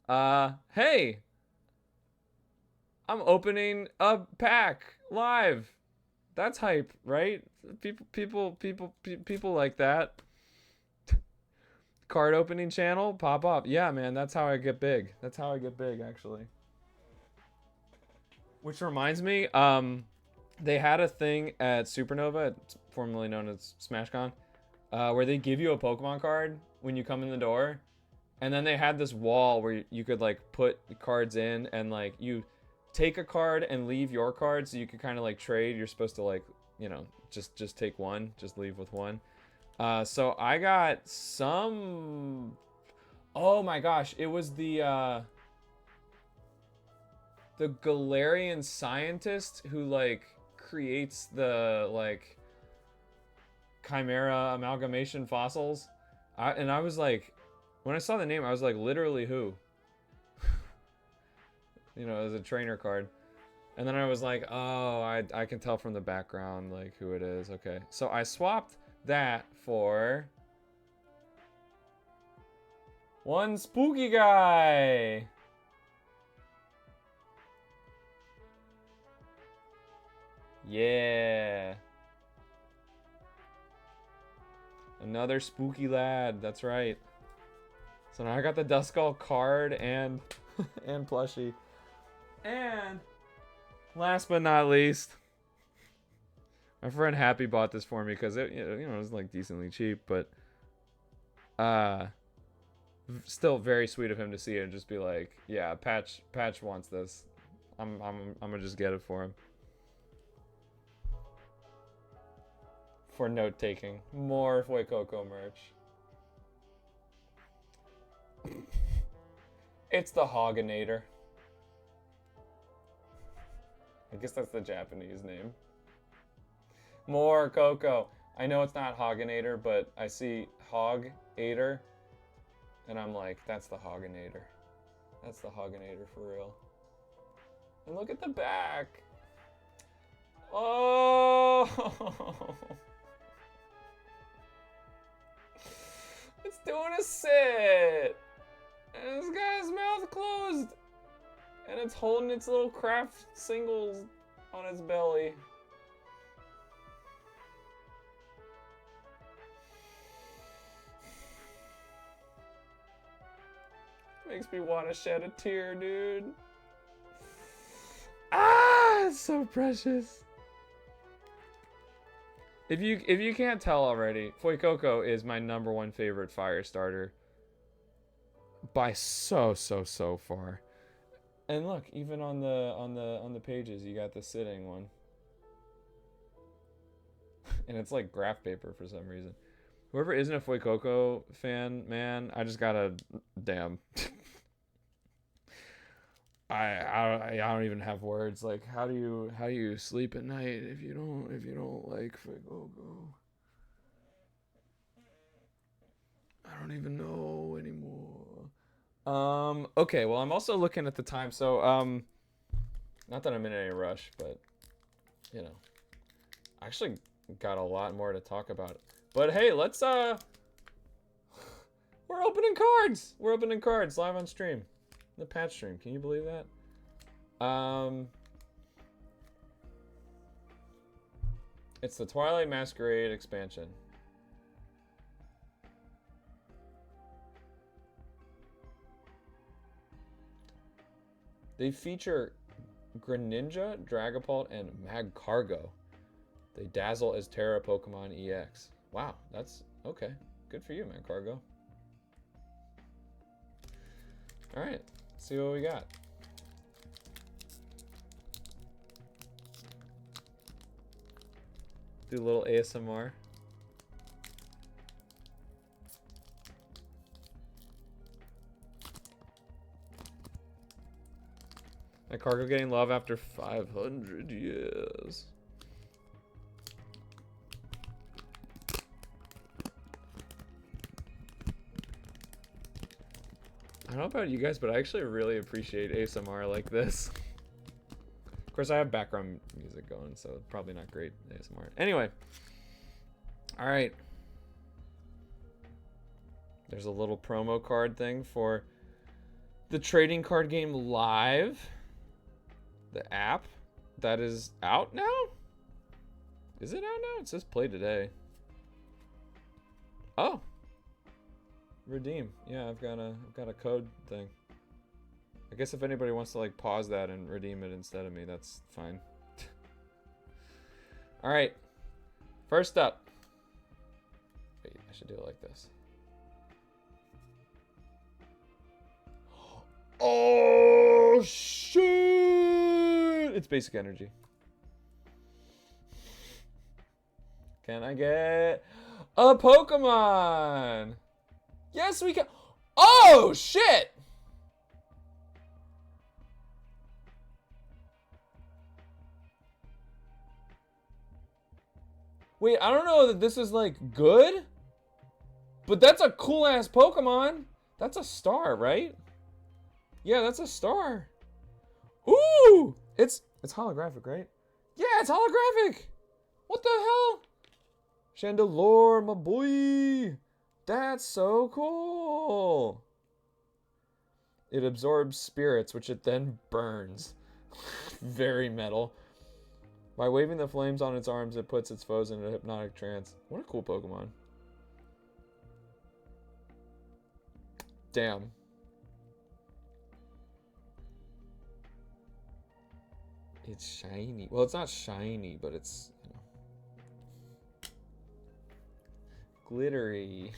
hey, I'm opening a pack live. That's hype, right? People like that. Card opening channel, pop up. Yeah, man, that's how I get big. That's how I get big, actually. Which reminds me, they had a thing at Supernova, formerly known as SmashCon, where they give you a Pokemon card when you come in the door, and then they had this wall where you could like put cards in, and like you take a card and leave your card, so you can kind of like trade. You're supposed to like, you know, just take one, just leave with one. So I got some. Oh my gosh, it was the Galarian scientist who like creates the like Chimera amalgamation fossils. And I was like, when I saw the name, I was like, literally who? You know, as a trainer card. And then I was like, oh, I can tell from the background like who it is. Okay, so I swapped that for one spooky guy. Yeah. Another spooky lad, that's right. So now I got the Duskull card and and plushie. And last but not least, my friend Happy bought this for me because it, you know, it was like decently cheap, but still very sweet of him to see it and just be like, yeah, Patch wants this. I'm gonna just get it for him. For note taking. More Fuecoco merch. It's the Hogginator. I guess that's the Japanese name. More Coco. I know it's not Hogginator, but I see Hog-ator, and I'm like, that's the Hogginator. That's the Hogginator for real. And look at the back. Oh! It's doing a sit! And it's got its mouth closed! And it's holding its little craft singles on its belly. Makes me want to shed a tear, dude. Ah, it's so precious. If you can't tell already, Fuecoco is my #1 favorite fire starter by so far. And look, even on the pages, you got the sitting one, and it's like graph paper for some reason. Whoever isn't a Fuecoco fan, man, I just gotta damn. I don't even have words. Like, how do you sleep at night if you don't like Fuecoco? I don't even know anymore. Okay, well, I'm also looking at the time, so not that I'm in any rush, but you know, I actually got a lot more to talk about. But hey, let's we're opening cards. We're opening cards live on stream. The patch stream. Can you believe that? It's the Twilight Masquerade expansion. They feature Greninja, Dragapult, and Magcargo. They dazzle as Terra Pokemon EX. Wow, that's okay. Good for you, Magcargo. Alright, let's see what we got. Do a little ASMR. Magcargo getting love after 500 years. I don't know about you guys, but I actually really appreciate ASMR like this. Of course, I have background music going, so probably not great ASMR. Anyway. Alright. There's a little promo card thing for the trading card game Live. The app that is out now? Is it out now? It says play today. Oh. Redeem. Yeah, I've got a code thing. I guess if anybody wants to like pause that and redeem it instead of me, that's fine. All right. First up. Wait, I should do it like this. Oh! Oh, shit! It's basic energy. Can I get a Pokemon? Yes, we can. Oh, shit! Wait, I don't know that this is, like, good. But that's a cool-ass Pokemon. That's a star, right? Yeah, that's a star. Ooh! It's holographic, right? Yeah, it's holographic! What the hell? Chandelure, my boy! That's so cool! It absorbs spirits, which it then burns. Very metal. By waving the flames on its arms, it puts its foes in a hypnotic trance. What a cool Pokemon. Damn. It's shiny. Well, it's not shiny, but it's, you know, glittery.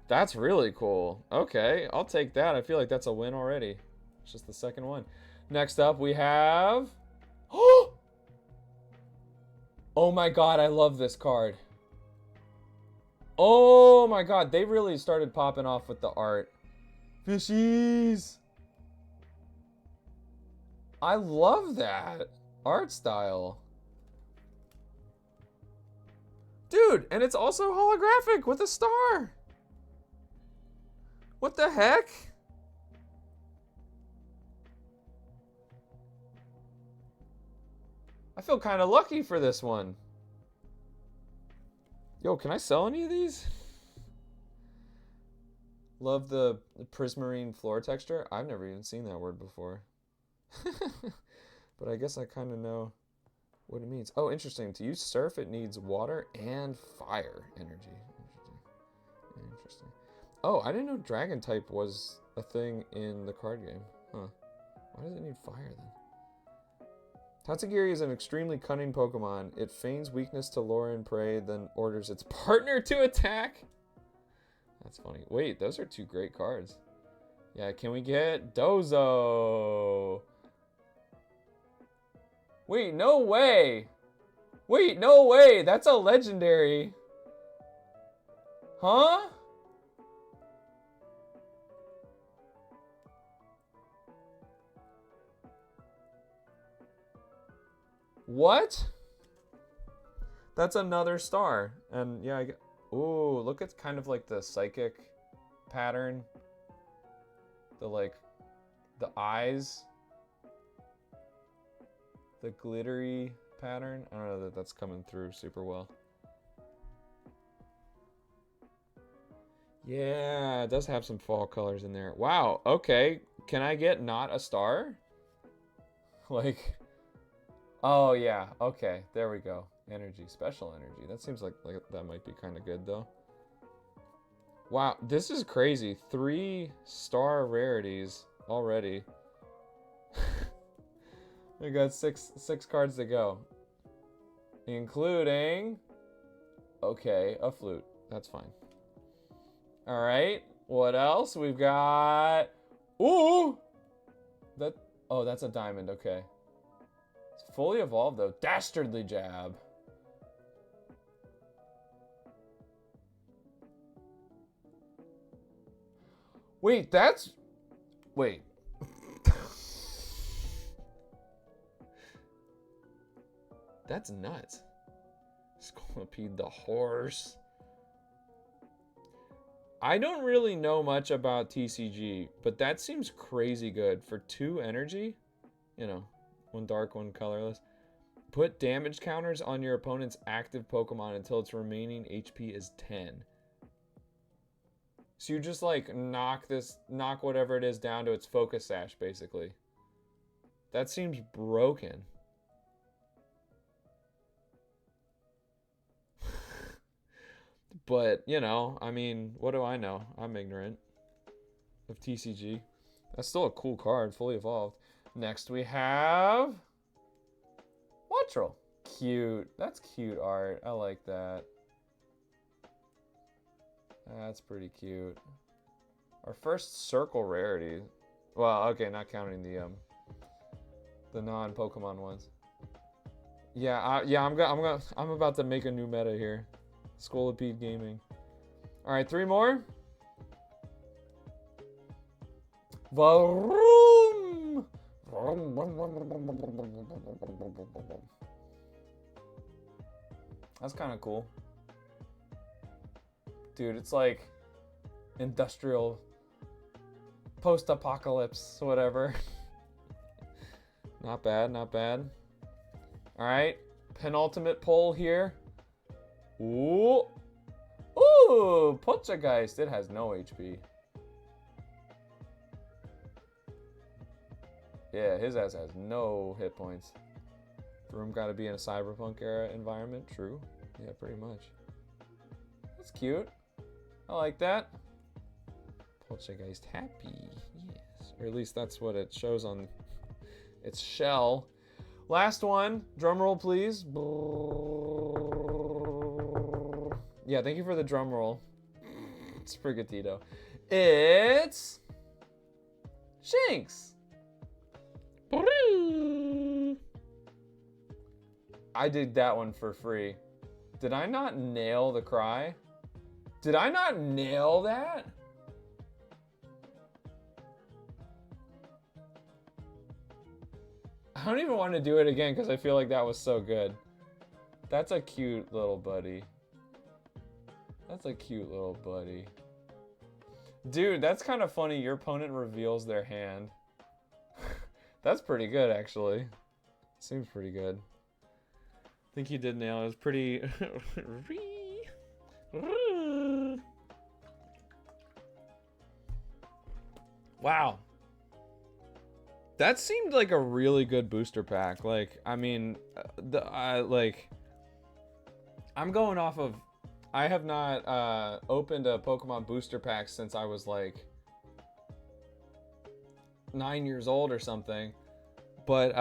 That's really cool. Okay, I'll take that. I feel like that's a win already. It's just the second one. Next up, we have... Oh my god, I love this card. Oh my god, they really started popping off with the art. Fishies! I love that art style. Dude, and it's also holographic with a star. What the heck? I feel kind of lucky for this one. Yo, can I sell any of these? Love the prismarine floor texture. I've never even seen that word before. But I guess I kind of know what it means. Oh, interesting. To use surf, it needs water and fire energy. Interesting. Oh, I didn't know dragon type was a thing in the card game. Huh. Why does it need fire then? Tatsugiri is an extremely cunning Pokemon. It feigns weakness to lure and prey, then orders its partner to attack. That's funny. Wait, those are two great cards. Yeah, can we get Dozo? Wait, no way! Wait, no way! That's a legendary. Huh? What? That's another star. And yeah, I get... Ooh, look at kind of like the psychic pattern. The like, the eyes. The glittery pattern. I don't know that that's coming through super well. Yeah, it does have some fall colors in there. Wow, okay. Can I get not a star? Like... Oh, yeah. Okay, there we go. Energy. Special energy. That seems like that might be kind of good, though. Wow, this is crazy. 3-star rarities already. We got six cards to go. Including... Okay, a flute. That's fine. Alright, what else? We've got... Ooh! Oh, that's a diamond, okay. Fully evolved though. Dastardly Jab. Wait, that's... Wait. That's nuts. Scolipede the horse. I don't really know much about TCG, but that seems crazy good. For 2 energy, you know, 1 dark, 1 colorless. Put damage counters on your opponent's active Pokemon until its remaining HP is 10. So you just like knock whatever it is down to its focus sash, basically. That seems broken. But, you know, I mean, what do I know? I'm ignorant of TCG. That's still a cool card, fully evolved. Next we have... Wattrel. Cute. That's cute art. I like that. That's pretty cute. Our first circle rarity. Well, okay, not counting the non-Pokemon ones. Yeah, I'm about to make a new meta here. Scolipede Gaming. All right, 3 more. Vroom. That's kind of cool. Dude, it's like industrial post-apocalypse, whatever. Not bad, not bad. All right, penultimate pull here. Ooh. Ooh, Poltergeist. It has no HP. Yeah, his ass has no hit points. Room got to be in a cyberpunk era environment. True. Yeah, pretty much. That's cute. I like that. Poltergeist happy. Yes. Or at least that's what it shows on its shell. Last one. Drum roll, please. Yeah, thank you for the drum roll. Sprigatito. It's Shinx. I did that one for free. Did I not nail the cry? Did I not nail that? I don't even want to do it again because I feel like that was so good. That's a cute little buddy. That's a cute little buddy. Dude, that's kind of funny. Your opponent reveals their hand. That's pretty good, actually. Seems pretty good. I think you did nail it. It was pretty... Wow. That seemed like a really good booster pack. Like, I mean, I'm going off of... I have not opened a Pokemon booster pack since I was like 9 years old or something. But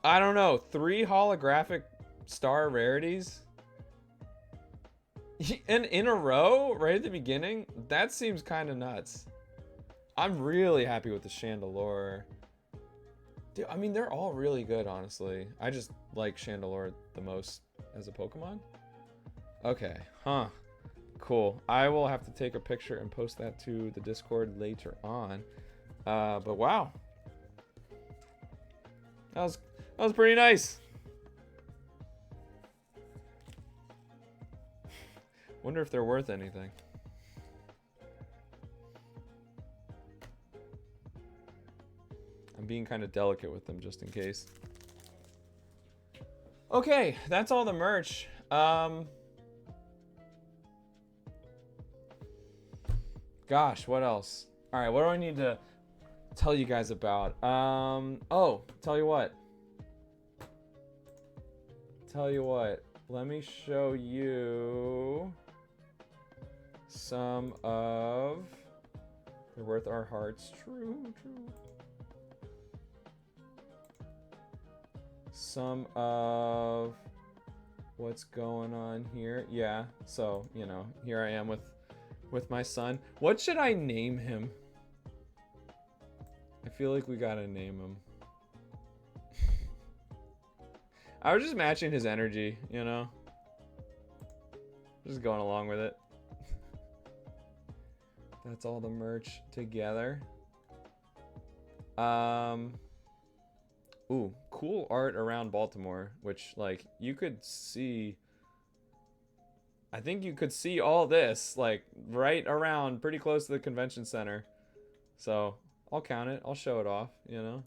I don't know, 3 holographic star rarities and in a row right at the beginning. That seems kind of nuts. I'm really happy with the Chandelure. Dude, I mean, they're all really good, honestly. I just like Chandelure the most as a Pokemon. Okay, huh. Cool. I will have to take a picture and post that to the Discord later on. But wow. That was pretty nice. Wonder if they're worth anything. I'm being kind of delicate with them just in case. Okay, that's all the merch. Gosh, what else? All right, what do I need to tell you guys about? Oh, tell you what. Let me show you some of... They're worth our hearts. True. Some of what's going on here. Yeah, so, you know, here I am with my son. What should I name him? I feel like we gotta name him. I was just matching his energy, you know? Just going along with it. That's all the merch together. Ooh, cool art around Baltimore, which, like, you could see... I think you could see all this, like, right around, pretty close to the convention center. So, I'll count it. I'll show it off, you know?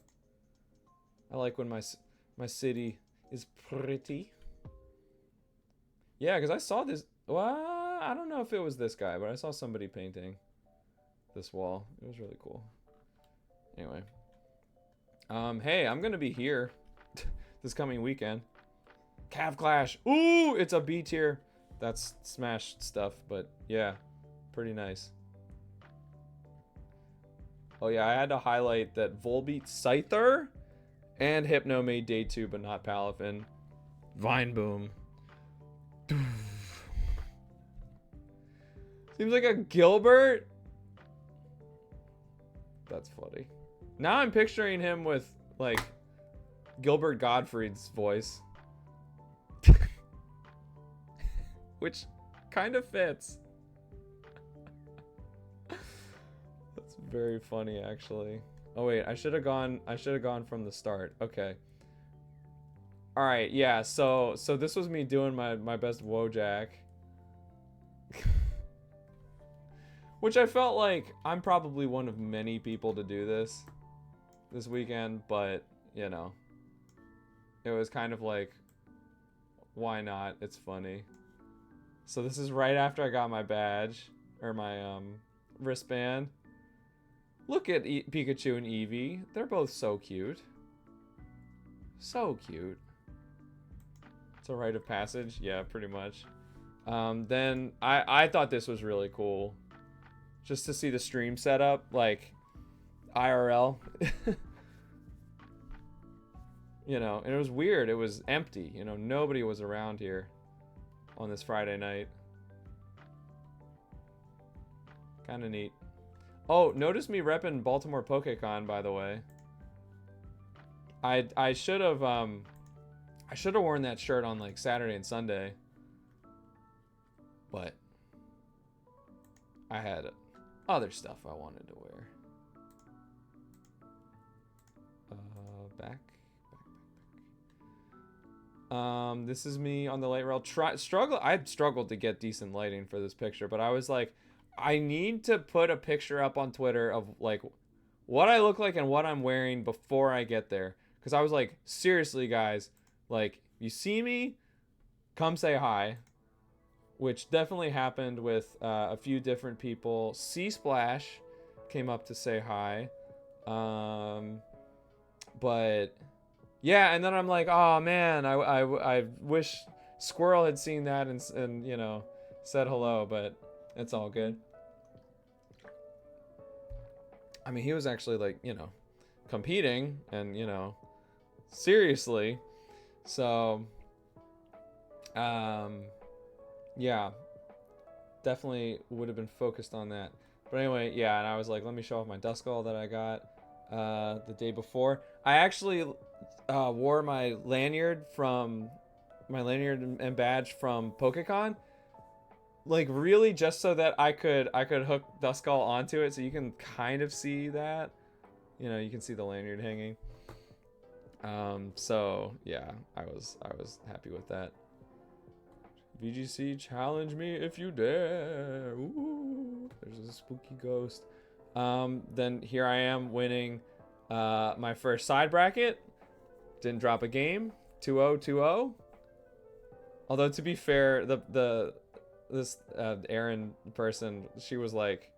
I like when my city is pretty. Yeah, because I saw this... Well, I don't know if it was this guy, but I saw somebody painting this wall. It was really cool. Anyway. Hey, I'm gonna be here this coming weekend. Cav Clash. Ooh, it's a B tier. That's Smash stuff, but yeah, pretty nice. Oh yeah, I had to highlight that Volbeat Scyther and Hypno made day 2, but not Palafin. Vine Boom. Seems like a Gilbert That's funny. Now I'm picturing him with, like, Gilbert Gottfried's voice. Which kind of fits. That's very funny, actually. Oh wait, I should have gone from the start. Okay. All right, yeah. So this was me doing my best Wojak. Which I felt like I'm probably one of many people to do this weekend, but, you know, it was kind of like, why not? It's funny. So this is right after I got my badge, or my wristband. Look at Pikachu and Eevee. They're both so cute. So cute. It's a rite of passage. Yeah, pretty much. Then I thought this was really cool. Just to see the stream setup, like, IRL. You know, and it was weird. It was empty. You know, nobody was around here on this Friday night. Kind of neat. Oh, notice me repping Baltimore PokeCon, by the way. I should have worn that shirt on, like, Saturday and Sunday, but I had other stuff I wanted to wear. Back. This is me on the light rail. I struggled to get decent lighting for this picture, but I was like, I need to put a picture up on Twitter of, like, what I look like and what I'm wearing before I get there. Because I was like, seriously, guys, like, you see me, come say hi. Which definitely happened with a few different people. C-Splash came up to say hi. But yeah, and then I'm like, oh man, I wish Squirrel had seen that and you know, said hello, but it's all good. I mean, he was actually, like, you know, competing and, you know, seriously. So yeah, definitely would have been focused on that. But anyway, yeah, and I was like, let me show off my Duskull that I got the day before. I actually wore my lanyard and badge from PokeCon, like, really just so that I could hook Duskull onto it, so you can kind of see that. You know, you can see the lanyard hanging. So yeah, I was happy with that. VGC, challenge me if you dare. Ooh, there's a spooky ghost. Then here I am winning my first side bracket. Didn't drop a game. 2-0, 2-0. Although, to be fair, this Aaron person, she was like,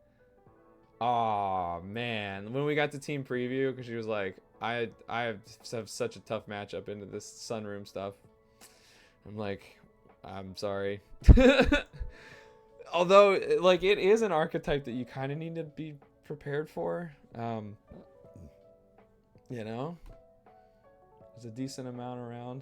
"Aw, man." When we got to team preview, because she was like, I have such a tough matchup into this sunroom stuff. I'm like, I'm sorry. Although, like, it is an archetype that you kind of need to be prepared for. You know? There's a decent amount around.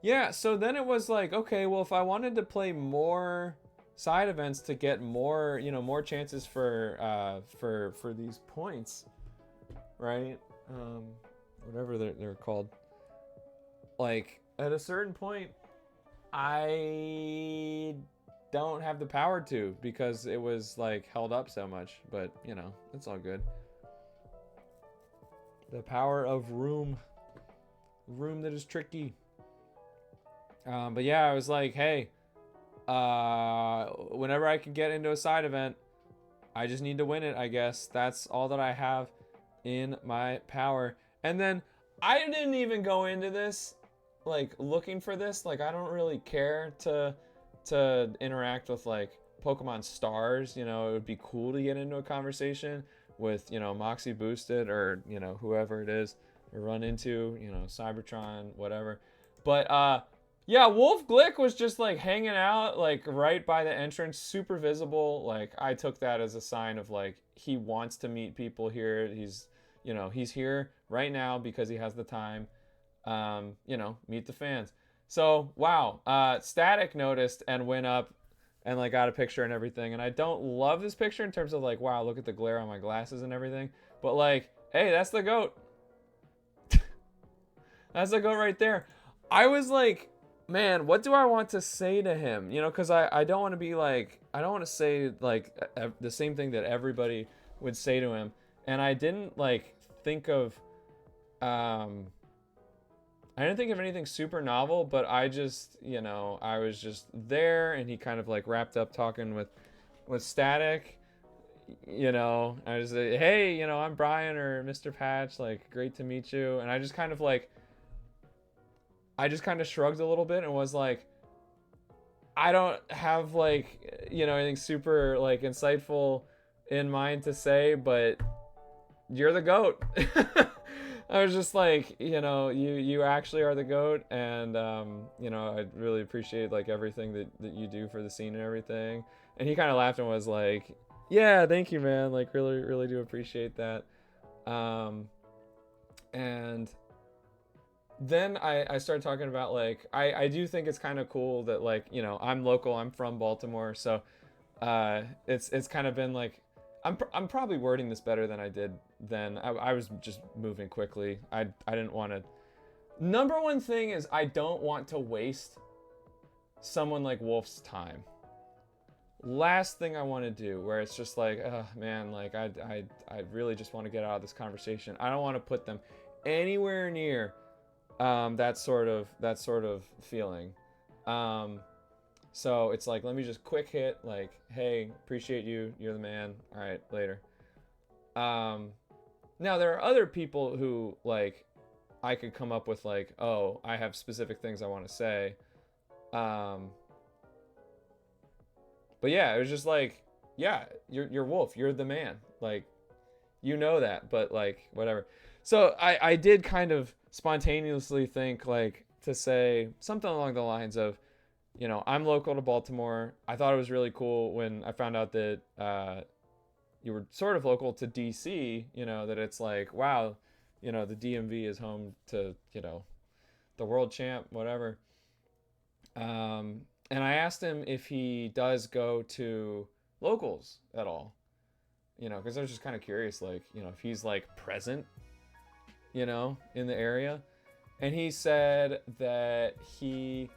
Yeah, so then it was like, okay, well, if I wanted to play more side events to get more, you know, more chances for these points, right? Whatever they're called. Like, at a certain point, I don't have the power to, because it was, like, held up so much. But, you know, it's all good. The power of room that is tricky. But yeah, I was like, hey, whenever I can get into a side event, I just need to win it, I guess. That's all that I have in my power. And then I didn't even go into this, like, looking for this. Like, I don't really care to interact with, like, Pokemon stars. You know, it would be cool to get into a conversation with, you know, Moxie Boosted, or, you know, whoever it is, or run into, you know, Cybertron, whatever. But yeah, Wolf Glick was just, like, hanging out, like, right by the entrance, super visible. Like, I took that as a sign of, like, he wants to meet people here. He's, you know, he's here right now because he has the time. You know, meet the fans. So, wow. Static noticed and went up and like got a picture and everything. And I don't love this picture in terms of like, wow, look at the glare on my glasses and everything. But like, hey, that's the GOAT. That's the GOAT right there. I was like, man, what do I want to say to him? You know, because I don't want to be like, I don't want to say like the same thing that everybody would say to him. And I didn't like think of, I didn't think of anything super novel, but I just, you know, I was just there, and he kind of like wrapped up talking with Static. You know, I was like, hey, you know, I'm Brian or Mr. Patch, like, great to meet you. And I just kind of like, I just kind of shrugged a little bit and was like, I don't have like, you know, anything super like insightful in mind to say, but you're the GOAT. I was just like, you know, you actually are the GOAT, and you know, I really appreciate like everything that you do for the scene and everything. And he kind of laughed and was like, yeah, thank you, man. Like, really do appreciate that. And then I started talking about like, I do think it's kind of cool that like, you know, I'm local, I'm from Baltimore, so it's kind of been like, I'm probably wording this better than I did then. I was just moving quickly. I didn't want to. Number one thing is I don't want to waste someone like Wolf's time. Last thing I want to do, where it's just like, oh man, like I really just want to get out of this conversation. I don't want to put them anywhere near that sort of feeling. So it's like, let me just quick hit, like, hey, appreciate you, you're the man, all right, later. Now there are other people who like I could come up with like, oh, I have specific things I want to say. But yeah, it was just like, yeah, you're Wolf, you're the man, like, you know that, but like whatever. So I did kind of spontaneously think like to say something along the lines of, you know, I'm local to Baltimore. I thought it was really cool when I found out that you were sort of local to DC, you know, that it's like, wow, you know, the DMV is home to, you know, the world champ, whatever. And I asked him if he does go to locals at all, you know, because I was just kind of curious, like, you know, if he's like present, you know, in the area. And he said that he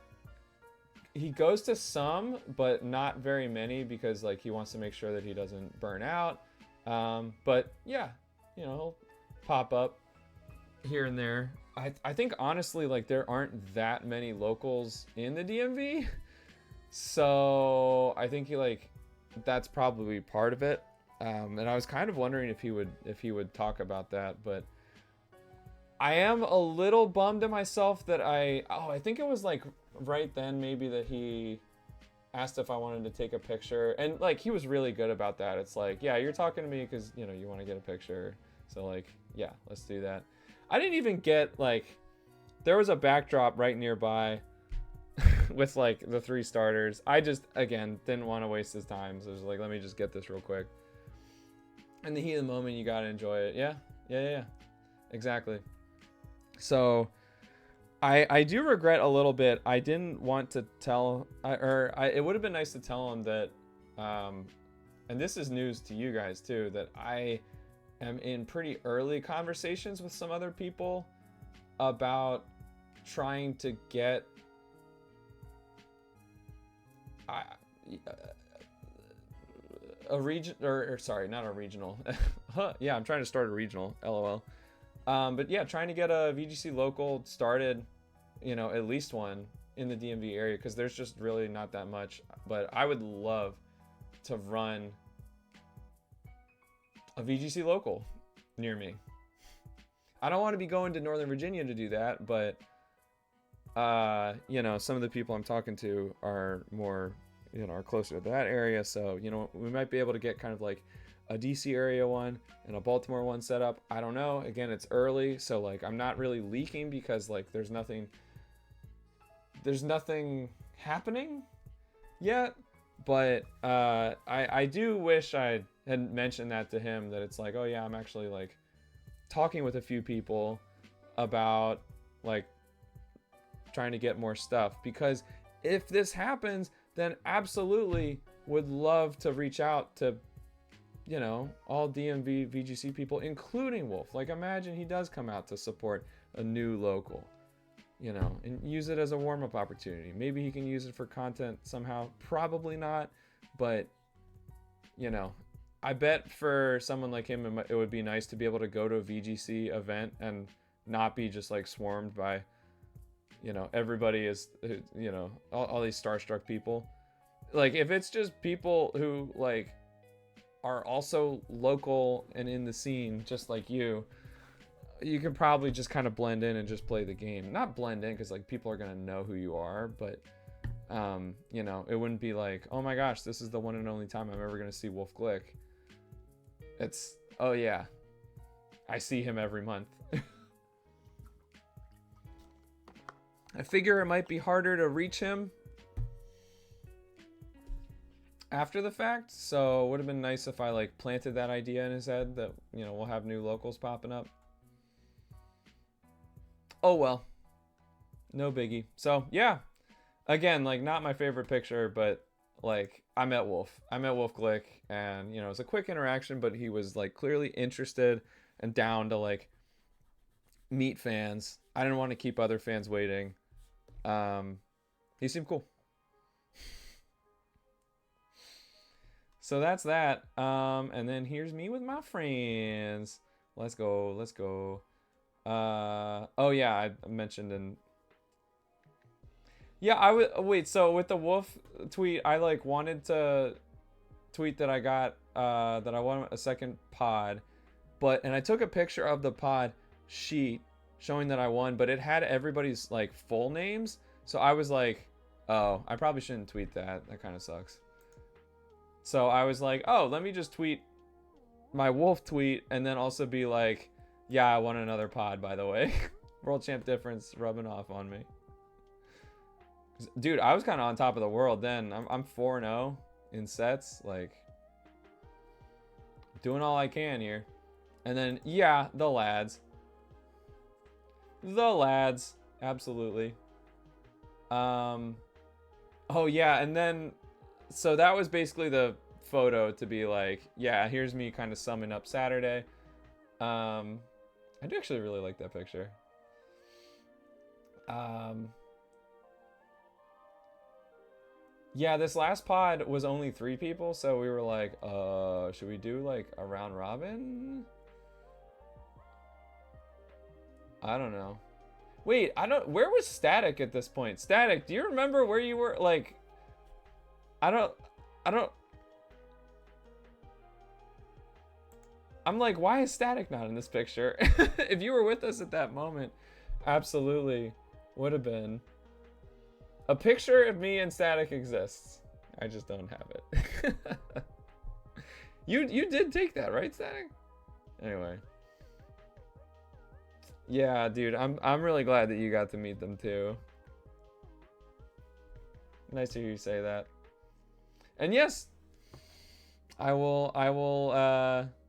goes to some, but not very many, because like he wants to make sure that he doesn't burn out. But yeah, you know, he'll pop up here and there. I think honestly, like, there aren't that many locals in the DMV. So I think that's probably part of it. And I was kind of wondering if he would talk about that, but I am a little bummed at myself that I think it was like right then maybe that he asked if I wanted to take a picture, and like he was really good about that. It's like, yeah, you're talking to me because, you know, you want to get a picture, so like, yeah, let's do that. I didn't even get like, there was a backdrop right nearby with like the 3 starters. I just, again, didn't want to waste his time, so I was like, let me just get this real quick. In the heat of the moment, you gotta enjoy it. Yeah, exactly. So I do regret a little bit. I didn't want to tell, it would have been nice to tell him that, and this is news to you guys too, that I am in pretty early conversations with some other people about trying to get a region, or sorry, not a regional. Yeah, I'm trying to start a regional, LOL. But yeah, trying to get a VGC local started, you know, at least one in the DMV area, because there's just really not that much. But I would love to run a VGC local near me. I don't want to be going to Northern Virginia to do that, but you know, some of the people I'm talking to are more, you know, are closer to that area, so, you know, we might be able to get kind of like a DC area one and a Baltimore one set up. I don't know. Again, it's early, so like I'm not really leaking because like there's nothing happening yet. But I do wish I had mentioned that to him, that it's like, oh yeah, I'm actually like talking with a few people about like trying to get more stuff, because if this happens, then absolutely would love to reach out to, you know, all DMV VGC people, including Wolf. Like, imagine he does come out to support a new local, you know, and use it as a warm-up opportunity. Maybe he can use it for content somehow. Probably not, but, you know, I bet for someone like him, it would be nice to be able to go to a VGC event and not be just like swarmed by, you know, everybody is, you know, all these starstruck people. Like, if it's just people who like are also local and in the scene just like you can probably just kind of blend in and just play the game. Not blend in because like people are gonna know who you are, but you know, it wouldn't be like, oh my gosh, this is the one and only time I'm ever gonna see Wolf Glick. It's, oh yeah, I see him every month. I figure it might be harder to reach him after the fact, so it would have been nice if I like planted that idea in his head that, you know, we'll have new locals popping up. Oh well, no biggie. So yeah, again, like, not my favorite picture, but like, I met Wolf Glick, and, you know, it was a quick interaction, but he was like clearly interested and down to like meet fans. I didn't want to keep other fans waiting. He seemed cool. So that's that. And then here's me with my friends. Let's go. Oh yeah, I mentioned in. Yeah, I would wait. So with the Wolf tweet, I like wanted to tweet that I got that I want a second pod, and I took a picture of the pod sheet showing that I won, but it had everybody's like full names. So I was like, oh, I probably shouldn't tweet that. That kind of sucks. So I was like, oh, let me just tweet my Wolf tweet and then also be like, yeah, I won another pod, by the way. World champ difference rubbing off on me. Dude, I was kind of on top of the world then. I'm 4-0 in sets, like doing all I can here. And then, yeah, the lads, absolutely. Oh yeah, and then so that was basically the photo to be like, yeah, here's me kind of summing up Saturday. I do actually really like that picture. Yeah, this last pod was only 3 people, so we were like, should we do like a round robin? I don't know. Wait, where was Static at this point? Static, do you remember where you were? Like, I don't, I'm like, why is Static not in this picture? If you were with us at that moment, absolutely would have been. A picture of me and Static exists. I just don't have it. You did take that, right, Static? Anyway. Yeah, dude, I'm really glad that you got to meet them too. Nice to hear you say that. And yes, I will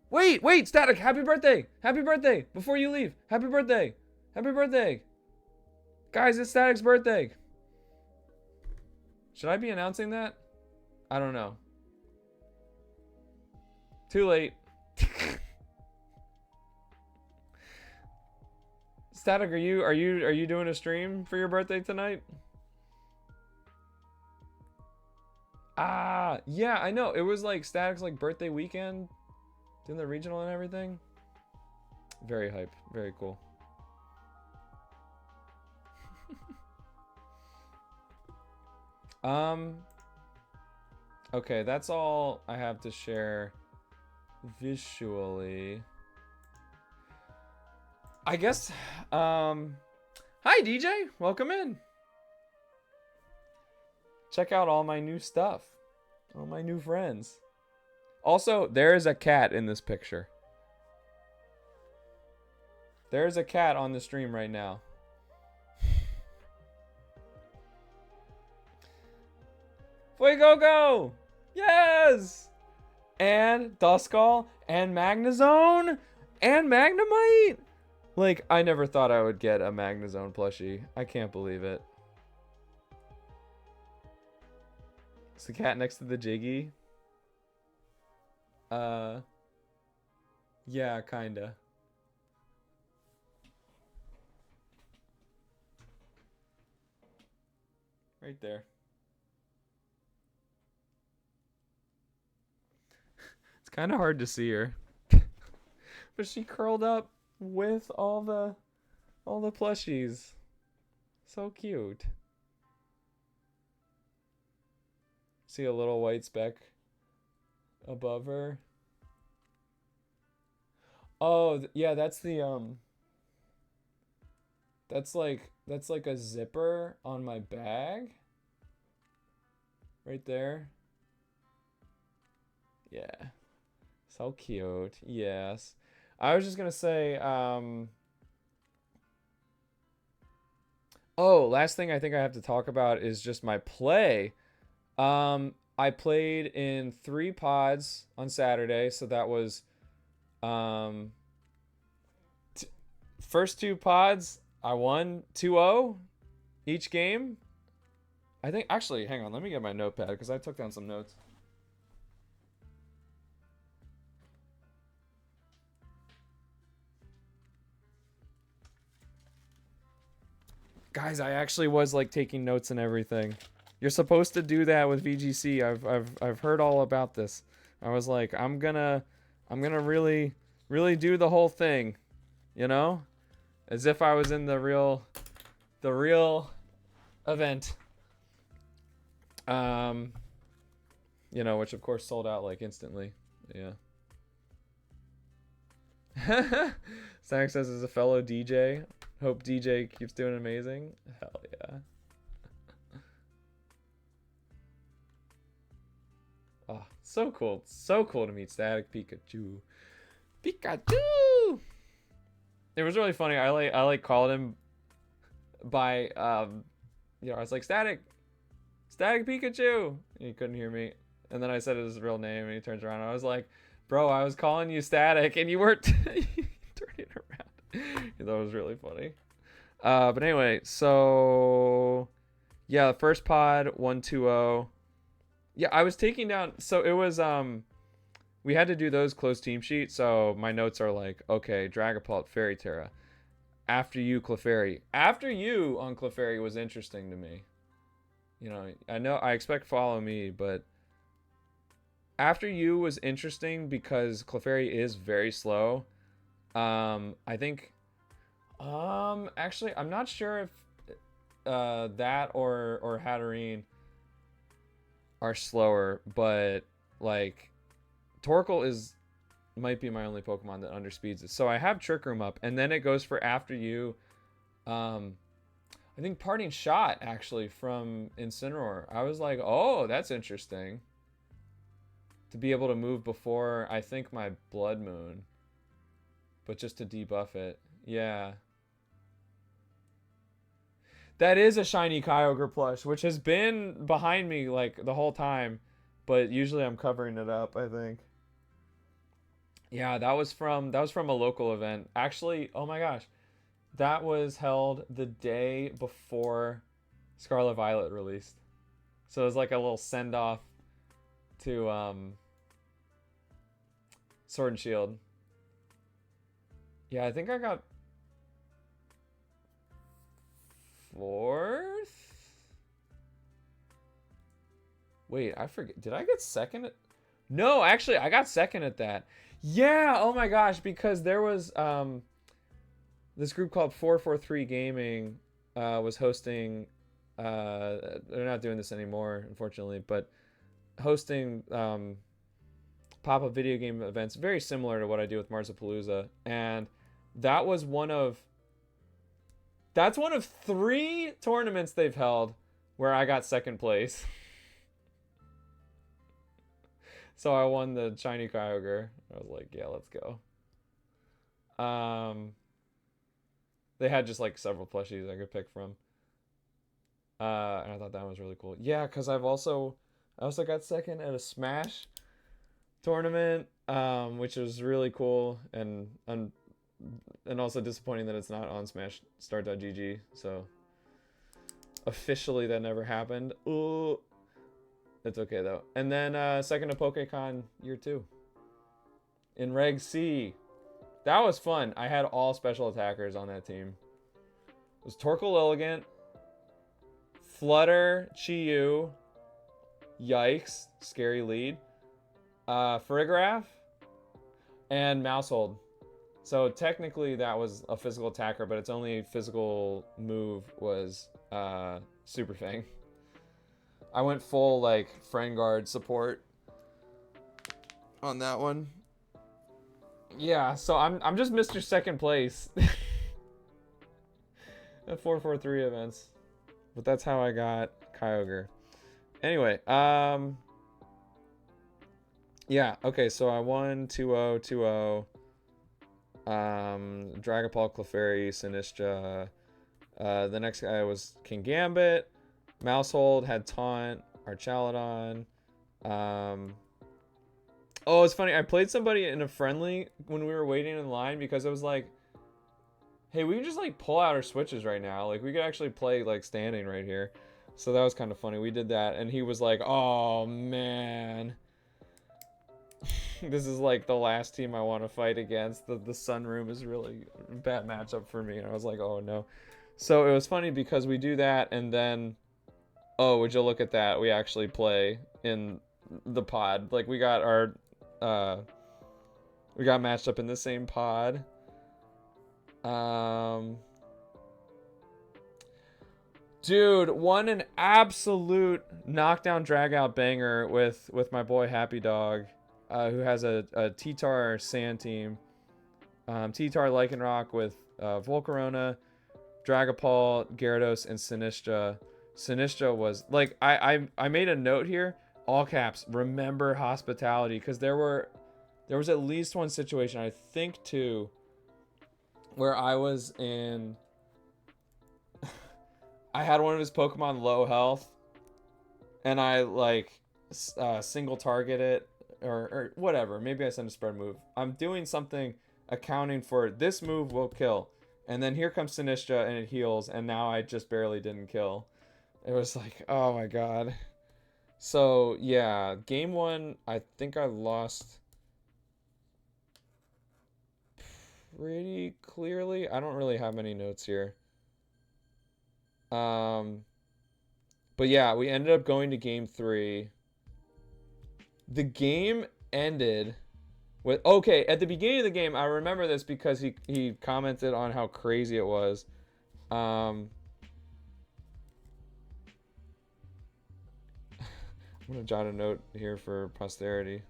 wait, Static, happy birthday! Happy birthday! Before you leave, happy birthday! Happy birthday! Guys, it's Static's birthday. Should I be announcing that? I don't know. Too late. Static, are you doing a stream for your birthday tonight? Ah, yeah, I know. It was like Static's like birthday weekend, doing the regional and everything. Very hype. Very cool. Okay, that's all I have to share visually. I guess, hi DJ, welcome in. Check out all my new stuff, all my new friends. Also, there is a cat in this picture. There's a cat on the stream right now. Fuegogo! Yes! And Duskull, and Magnezone, and Magnemite! Like, I never thought I would get a Magnezone plushie. I can't believe it. Is the cat next to the Jiggy? Yeah, kinda. Right there. It's kind of hard to see her. But she curled up with all the plushies. So cute. See a little white speck above her. Oh, yeah, that's the that's like a zipper on my bag. Right there. Yeah. So cute. Yes. I was just gonna say, oh, last thing I think I have to talk about is just my play. I played in 3 pods on Saturday, so that was um first 2 pods I won 2-0 each game. I think actually, hang on, let me get my notepad because I took down some notes. Guys, I actually was like taking notes and everything. You're supposed to do that with VGC. I've heard all about this. I was like, I'm gonna really do the whole thing, you know, as if I was in the real event. You know, which of course sold out like instantly. Yeah. Stanek says as a fellow DJ, hope DJ keeps doing amazing. Hell yeah. Oh, so cool. So cool to meet Static Pikachu. Pikachu! It was really funny. I like called him by you know, I was like Static Pikachu. And he couldn't hear me. And then I said his real name and he turns around and I was like, "Bro, I was calling you Static and you weren't turning around." That was really funny. But anyway, so yeah, the first pod 1-2-0. Yeah, I was taking down, so it was we had to do those closed team sheets, so my notes are like, okay, Dragapult, Fairy Terra. After you, Clefairy. After you on Clefairy was interesting to me. You know, I expect Follow Me, but after you was interesting because Clefairy is very slow. I think actually I'm not sure if that or Hatterene are slower, but like Torkoal might be my only Pokemon that underspeeds it. So I have Trick Room up, and then it goes for After You. I think Parting Shot actually from Incineroar. I was like, oh, that's interesting. To be able to move before I think my Blood Moon, but just to debuff it. Yeah. That is a shiny Kyogre plush, which has been behind me like the whole time, but usually I'm covering it up, I think. Yeah, that was from a local event. Actually, oh my gosh. That was held the day before Scarlet Violet released. So it was like a little send off to Sword and Shield. Yeah, I think I got 4th? Wait, I forget. Did I get 2nd? No, actually, I got 2nd at that. Yeah, oh my gosh, because there was this group called 443 Gaming was hosting they're not doing this anymore, unfortunately, but hosting pop-up video game events very similar to what I do with Marzapalooza, and that was that's one of 3 tournaments they've held where I got 2nd place. So I won the shiny Kyogre. I was like, yeah, let's go. They had just like several plushies I could pick from. And I thought that was really cool. Yeah, because I also got 2nd at a Smash tournament, which was really cool and also disappointing that it's not on Smash Start.gg. So officially that never happened. Ooh. It's okay though. And then second to PokeCon year 2 in Reg C. That was fun. I had all special attackers on that team. It was Torkoal Elegant, Flutter, Chi-Yu, Yikes, scary lead, Farigiraf, and Mousehold. So technically that was a physical attacker, but its only physical move was Super Fang. I went full like friend guard support on that one. Yeah, so I'm just Mr. Second Place at 443 events. But that's how I got Kyogre. Anyway, yeah, okay, so I won 2-0, 2-0. Dragapult, Clefairy, Sinistra. The next guy was King Gambit. Mousehold had Taunt, Archaludon. Oh, it's funny. I played somebody in a friendly when we were waiting in line because it was like, hey, we can just like pull out our switches right now. Like we could actually play like standing right here. So that was kind of funny. We did that and he was like, oh man. This is like the last team I want to fight against. The Sunroom is really a bad matchup for me. And I was like, oh no. So it was funny because we do that and then, oh, would you look at that? We actually play in the pod. Like we got our, we got matched up in the same pod. Dude, won an absolute knockdown drag out banger with my boy Happy Dog, who has a T-Tar Sand team. T-Tar Lycanroc with Volcarona, Dragapult, Gyarados, and Sinistra. Sinistra was like I made a note here, all caps, remember hospitality, because there was at least one situation, I think two, where I was in I had one of his Pokemon low health and I like single target it or whatever, maybe I send a spread move. I'm doing something accounting for this move will kill, and then here comes Sinistra and it heals, and now I just barely didn't kill. It was like, oh my god. So yeah, game 1 I think I lost pretty clearly. I don't really have many notes here. But yeah, we ended up going to game 3. The game ended with, okay, at the beginning of the game, I remember this because he commented on how crazy it was. I'm gonna jot a note here for posterity.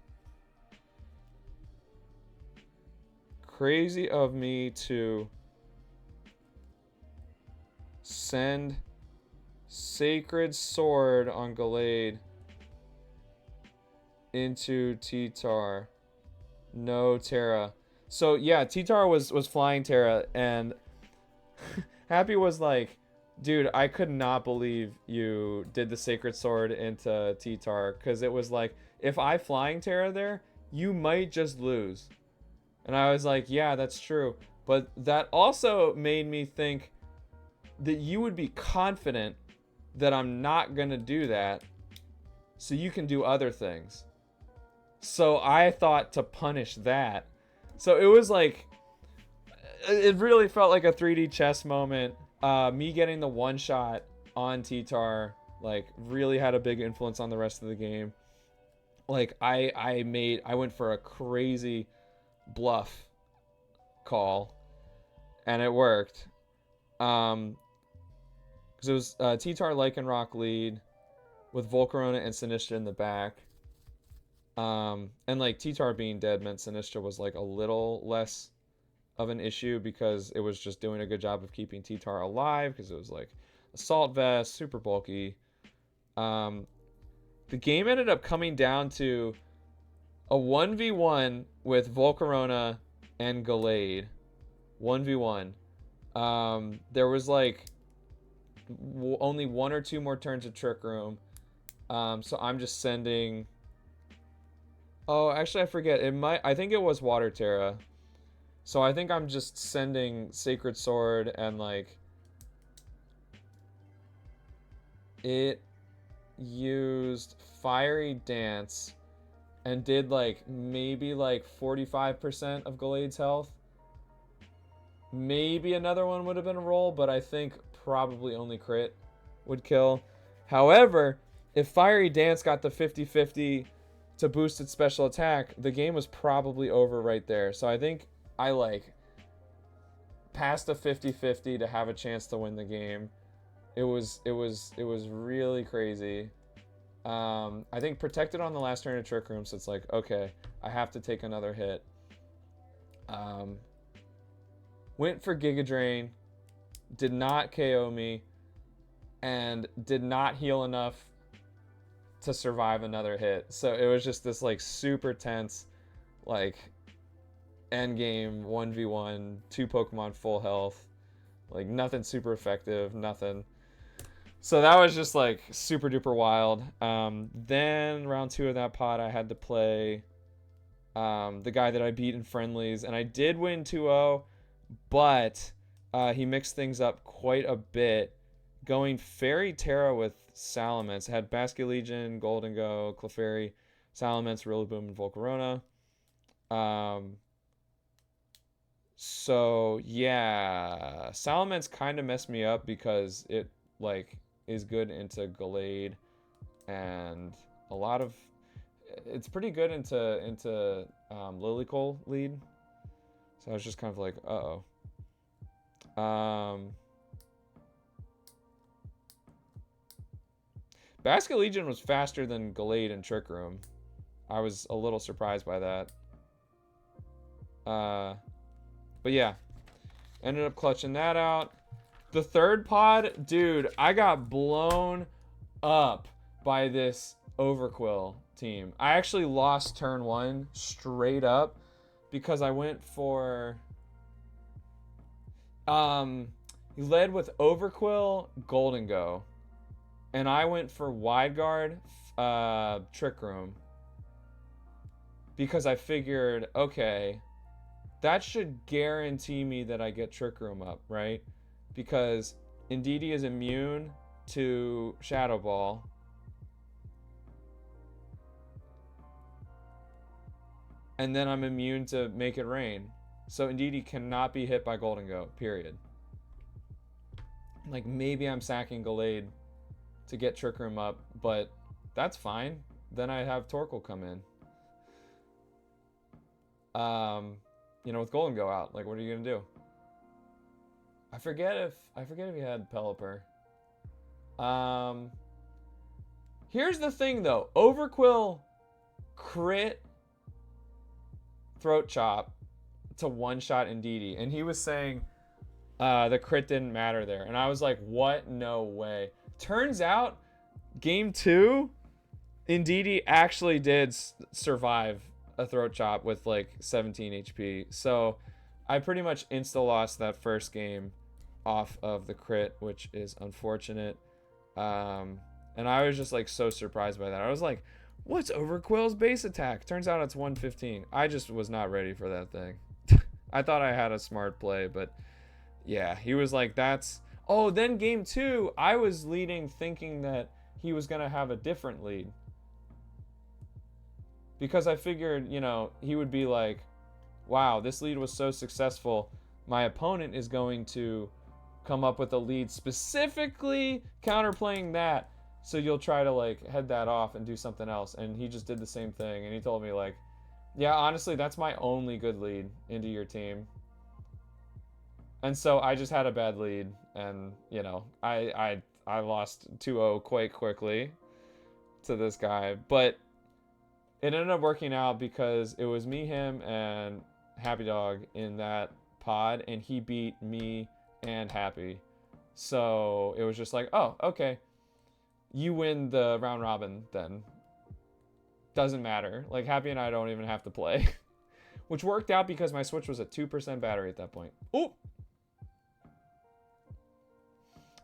Crazy of me to send Sacred Sword on Gallade into T-Tar. No Terra. So yeah, T-Tar was flying Terra, and Happy was like, dude, I could not believe you did the Sacred Sword into T-Tar, because it was like, if I flying Terra there, you might just lose. And I was like, yeah, that's true. But that also made me think that you would be confident that I'm not going to do that, so you can do other things. So I thought to punish that. So it was like, it really felt like a 3D chess moment. Me getting the one shot on T-Tar like really had a big influence on the rest of the game. Like I went for a crazy bluff call and it worked. Because it was T-Tar Lycanroc lead with Volcarona and Sinistra in the back. And like T-Tar being dead meant Sinistra was like a little less of an issue because it was just doing a good job of keeping T-Tar alive because it was like assault vest, super bulky. The game ended up coming down to a 1v1 with Volcarona and Gallade. 1v1. There was like only 1 or 2 more turns of Trick Room. So I'm just sending... Oh, actually, I forget. I think it was Water Terra. So I think I'm just sending Sacred Sword and like... It used Fiery Dance and did like maybe like 45% of Galade's health, maybe another one would have been a roll, but I think probably only crit would kill. However, if Fiery Dance got the 50-50 to boost its special attack, the game was probably over right there. So I think I like passed a 50-50 to have a chance to win the game. It was really crazy. I think protected on the last turn of Trick Room, so it's like, okay, I have to take another hit. Went for Giga Drain, did not KO me, and did not heal enough to survive another hit. So it was just this like super tense, like end game 1v1, 2 Pokemon full health, like nothing super effective, nothing. So that was just like super duper wild. Then round 2 of that pot, I had to play the guy that I beat in friendlies, and I did win 2-0, but he mixed things up quite a bit, going Fairy Terra with Salamence. Had Basculegion, Golden Go, Clefairy, Salamence, Rillaboom, and Volcarona. So yeah, Salamence kind of messed me up because it like is good into Gallade, and a lot of it's pretty good into Lilycole lead. So I was just kind of like, uh-oh. Basculegion was faster than Gallade in Trick Room. I was a little surprised by that. But yeah, ended up clutching that out. The third pod, dude, I got blown up by this Overquill team. I actually lost turn 1 straight up because I went for... he led with Overquill, Golden Go. And I went for Wide Guard, Trick Room. Because I figured, okay, that should guarantee me that I get Trick Room up, right? Because Indeedee is immune to Shadow Ball. And then I'm immune to Make It Rain. So Indeedee cannot be hit by Golden Go, period. Like, maybe I'm sacking Gallade to get Trick Room up, but that's fine. Then I have Torkoal come in. You know, with Golden Go out, like, what are you gonna do? I forget if he had Pelipper. Here's the thing though, Overquill crit Throat Chop to one-shot Indeedee, and he was saying the crit didn't matter there, and I was like, what? No way. Turns out, game 2, Indeedee actually did survive a Throat Chop with like 17 HP. So I pretty much insta-lost that first game off of the crit, which is unfortunate. And I was just like so surprised by that. I was like, what's Overquill's base attack? Turns out it's 115. I just was not ready for that thing. I thought I had a smart play, but yeah, he was like, that's... Oh, then game 2, I was leading thinking that he was going to have a different lead. Because I figured, you know, he would be like, wow, this lead was so successful. My opponent is going to come up with a lead specifically counterplaying that. So you'll try to like head that off and do something else. And he just did the same thing. And he told me like, yeah, honestly, that's my only good lead into your team. And so I just had a bad lead. And, you know, I lost 2-0 quite quickly to this guy. But it ended up working out because it was me, him, and Happy Dog in that pod, and he beat me and Happy. So it was just like, oh, okay. You win the round robin then. Doesn't matter. Like, Happy and I don't even have to play. Which worked out because my Switch was at 2% battery at that point. Ooh!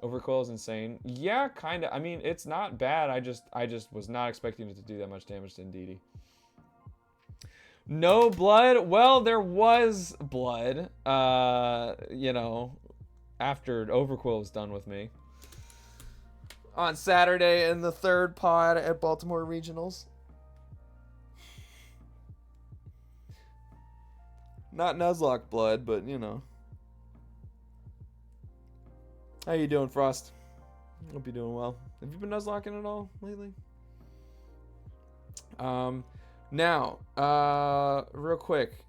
Overcoil is insane. Yeah, kind of. I mean, it's not bad. I just was not expecting it to do that much damage to Indeedee. No blood? Well, there was blood. You know, after Overcoil was done with me. on Saturday in the third pod at Baltimore Regionals. Not Nuzlocke blood, but you know. How you doing, Frost? Hope you're doing well. Have you been Nuzlocking at all lately? Now, real quick,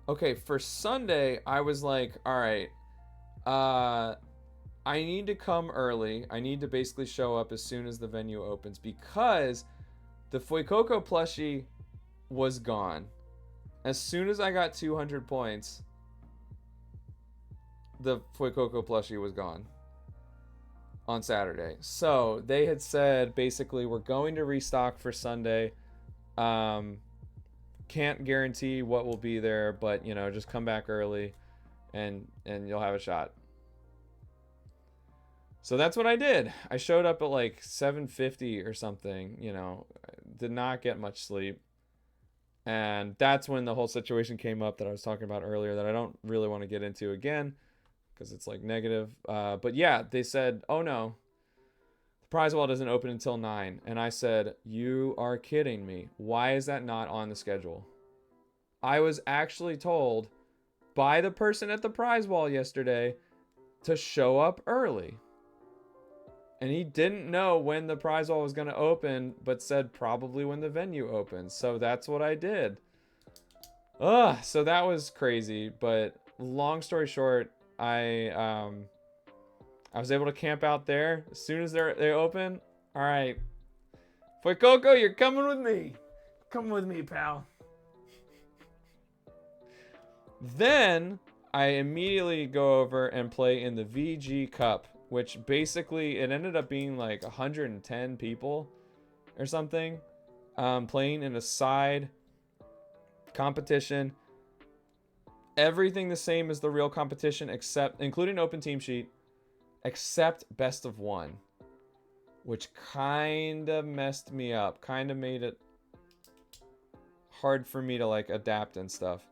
okay, for Sunday, I was like, all right, I need to come early. I need to basically show up as soon as the venue opens because the Fuecoco plushie was gone. As soon as I got 200 points, the Fuecoco plushie was gone on Saturday. So they had said basically we're going to restock for Sunday. Can't guarantee what will be there, but you know, just come back early and you'll have a shot. So that's what I did. I showed up at like 7:50 or something, you know, did not get much sleep. And that's when the whole situation came up that I was talking about earlier that I don't really want to get into again because it's like negative. But yeah, they said, oh no, the prize wall doesn't open until 9. And I said, you are kidding me. Why is that not on the schedule? I was actually told by the person at the prize wall yesterday to show up early. And he didn't know when the prize wall was going to open, but said probably when the venue opens. So that's what I did. So that was crazy. But long story short, I was able to camp out there as soon as they open. All right, Fuecoco, you're coming with me. Come with me, pal. Then I immediately go over and play in the VG Cup, which basically it ended up being like 110 people or something, playing in a side competition. Everything the same as the real competition, except including open team sheet, except best of 1, which kind of messed me up, kind of made it hard for me to like adapt and stuff.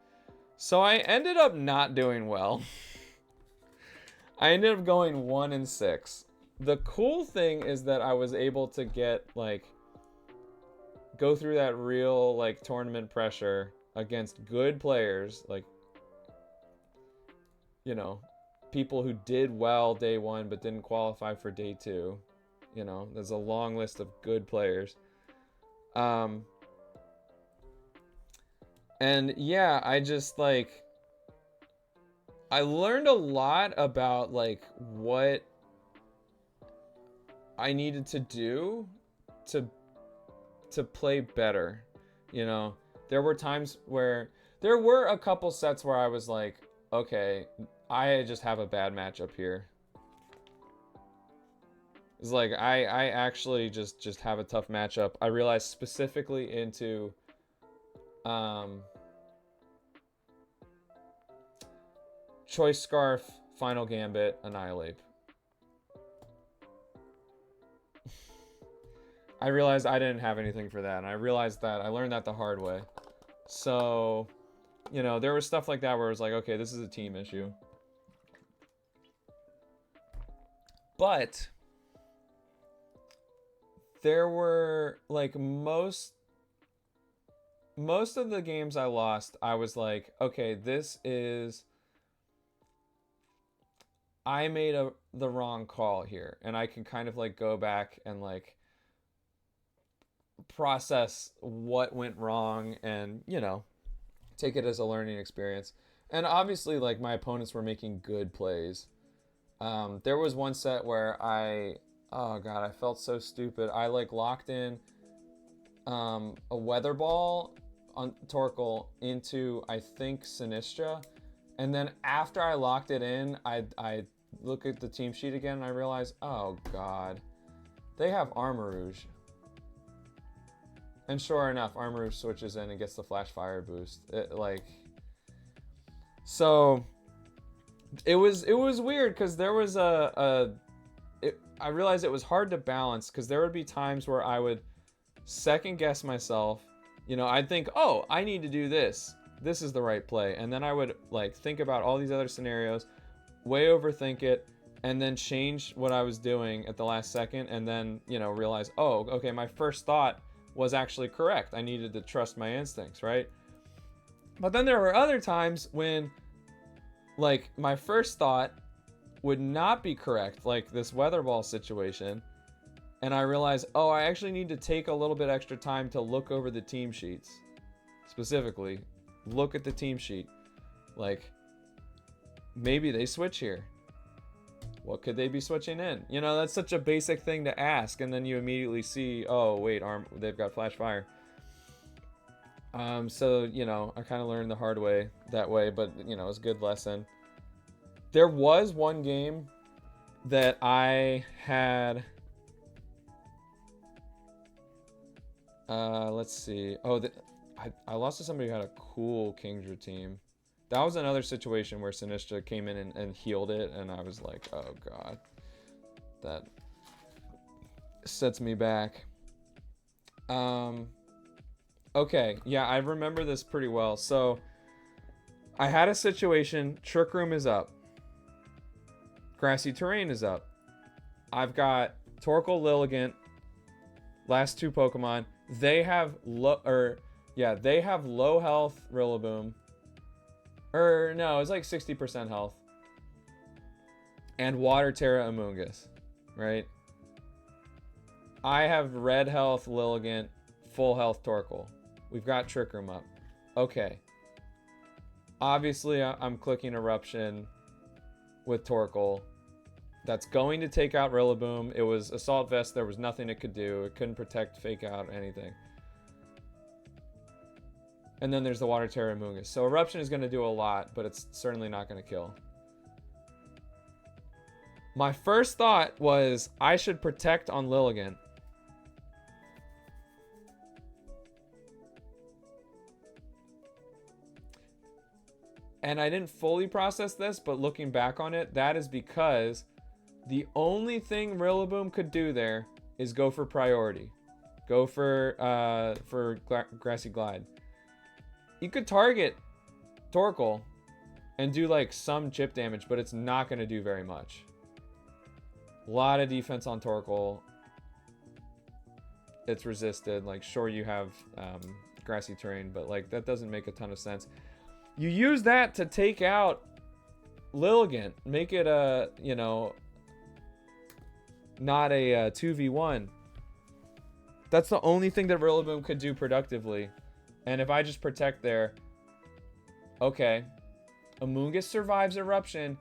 So I ended up not doing well. I ended up going 1-6. The cool thing is that I was able to get like go through that real like tournament pressure against good players, like, you know, people who did well day 1 but didn't qualify for day 2. You know, there's a long list of good players. And yeah, I just like I learned a lot about like what I needed to do to play better. You know, there were times where there were a couple sets where I was like, okay, I just have a bad matchup here. It's like I actually just have a tough matchup. I realized specifically into Choice Scarf, Final Gambit, Annihilate. I realized I didn't have anything for that, and I realized that I learned that the hard way. So, you know, there was stuff like that where it was like, okay, this is a team issue. But there were like most of the games I lost, I was like, okay, this is I made the wrong call here, and I can kind of like go back and like process what went wrong and, you know, take it as a learning experience. And obviously like my opponents were making good plays. There was one set where oh god, I felt so stupid. I like locked in a weather ball on Torkoal into I think Sinistra. And then after I locked it in, I look at the team sheet again and I realize, oh god, they have Armarouge. And sure enough, Armarouge switches in and gets the Flash Fire boost. So it was weird because there was I realized it was hard to balance because there would be times where I would second guess myself. You know, I'd think, oh, I need to do this. This is the right play. And then I would like think about all these other scenarios, way overthink it, and then change what I was doing at the last second, and then, you know, realize, oh, okay, my first thought was actually correct. I needed to trust my instincts, right? But then there were other times when, like, my first thought would not be correct, like this weather ball situation, and I realized, oh, I actually need to take a little bit extra time to look over the team sheets. Specifically, look at the team sheet. Like, maybe they switch here. What could they be switching in? You know, that's such a basic thing to ask, and then you immediately see, oh, wait, they've got flash fire. So, you know, I kind of learned the hard way that way, but, you know, it was a good lesson. There was one game that I had, let's see. Oh, I lost to somebody who had a cool Kingdra team. That was another situation where Sinistcha came in and healed it, and I was like, oh god, that sets me back. Okay, yeah, I remember this pretty well. So I had a situation, Trick Room is up, Grassy Terrain is up. I've got Torkoal, Lilligant, last two Pokemon. They have low health Rillaboom. Or no, it's like 60% health. And Water Terra Amoonguss, right? I have red health Lilligant, full health Torkoal. We've got Trick Room up. Okay. Obviously, I'm clicking Eruption with Torkoal. That's going to take out Rillaboom. It was Assault Vest. There was nothing it could do. It couldn't protect, fake out, anything. And then there's the Water Terra Amoonguss. So Eruption is going to do a lot, but it's certainly not going to kill. My first thought was I should protect on Lilligant. And I didn't fully process this, but looking back on it, that is because the only thing Rillaboom could do there is go for priority. Go for Grassy Glide. You could target Torkoal and do like some chip damage, but it's not going to do very much. A lot of defense on Torkoal. It's resisted. Like, sure, you have Grassy Terrain, but like that doesn't make a ton of sense. You use that to take out Lilligant. Make it a, you know, not a 2v1. That's the only thing that Rillaboom could do productively. And if I just protect there, okay. Amoonguss survives Eruption,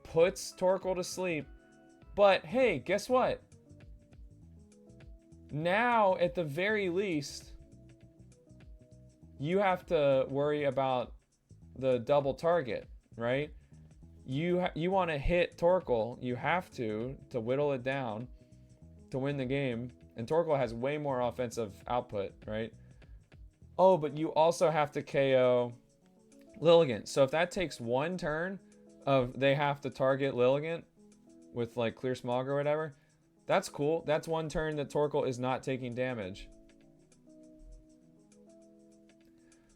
puts Torkoal to sleep. But hey, guess what? Now, at the very least, you have to worry about the double target, right? You want to hit Torkoal. You have to whittle it down to win the game. And Torkoal has way more offensive output, right? Oh, but you also have to KO Lilligant. So if that takes one turn of they have to target Lilligant with like Clear Smog or whatever, that's cool. That's one turn that Torkoal is not taking damage.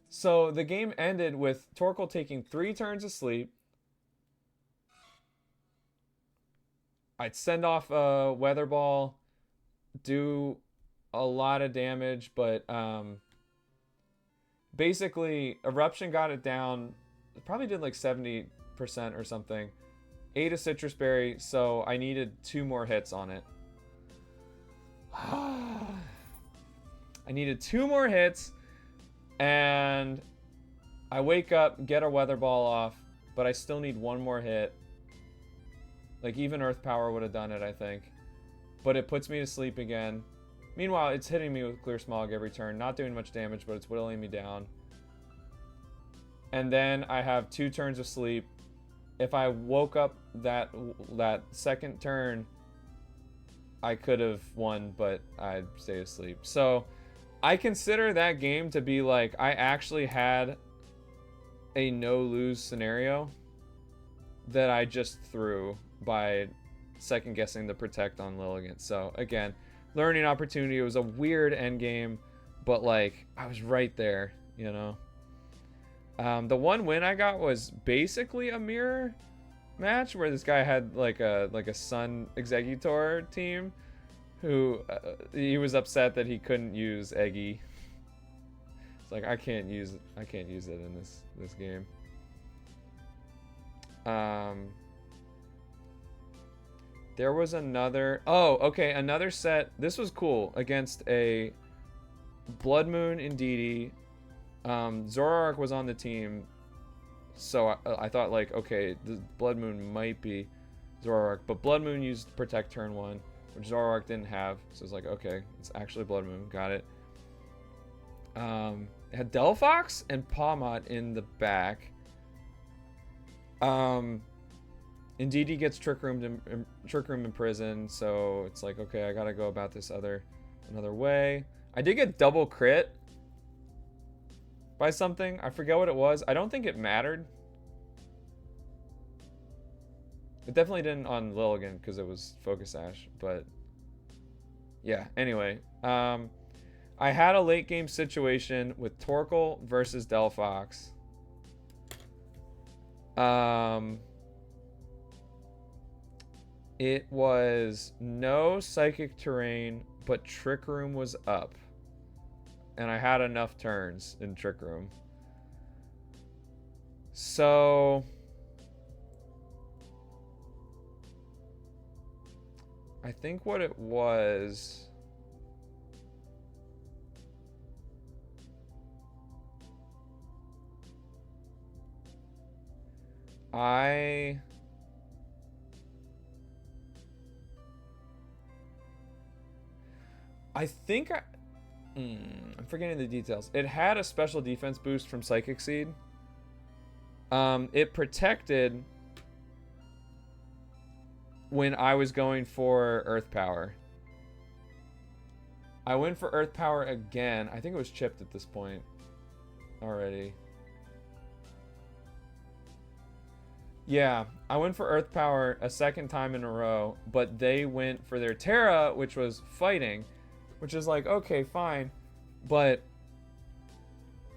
So the game ended with Torkoal taking 3 turns of sleep. I'd send off a Weather Ball, do a lot of damage, but basically Eruption got it down. It probably did like 70% or something. Ate a Citrus Berry, so I needed 2 more hits on it. I needed 2 more hits, and I wake up, get a Weather Ball off, but I still need 1 more hit. Like, even Earth Power would have done it, I think. But it puts me to sleep again. Meanwhile, it's hitting me with Clear Smog every turn. Not doing much damage, but it's whittling me down. And then I have 2 turns of sleep. If I woke up that second turn, I could have won, but I'd stay asleep. So I consider that game to be like, I actually had a no-lose scenario that I just threw by second guessing the protect on Lilligant. So again, learning opportunity. It was a weird end game, but like I was right there, you know. The one win I got was basically a mirror. match where this guy had like a Sun Executor team who he was upset that he couldn't use Eggy. It's like I can't use it in this game. There was another another set. This was cool against a Blood Moon Indeedee. Zoroark was on the team, so I thought like, okay, the Blood Moon might be Zoroark, but Blood Moon used Protect turn 1, which Zoroark didn't have, so it's like, okay, it's actually Blood Moon, got it. It had Delphox and Pawmot in the back. Indeedee gets Trick Room in prison, so it's like, okay, I gotta go about this another way. I did get double crit by something. I forget what it was. I don't think it mattered. It definitely didn't on Lilligant because it was Focus Sash, but yeah, anyway. I had a late game situation with Torkoal versus Delphox. It was no Psychic Terrain, but Trick Room was up. And I had enough turns in Trick Room. So I think what it was, I think I'm forgetting the details. It had a special defense boost from Psychic Seed. It protected when I was going for Earth Power. I went for Earth Power again. I think it was chipped at this point already. Yeah, I went for Earth Power a second time in a row, but they went for their Terra, which was fighting, which is like, okay, fine, but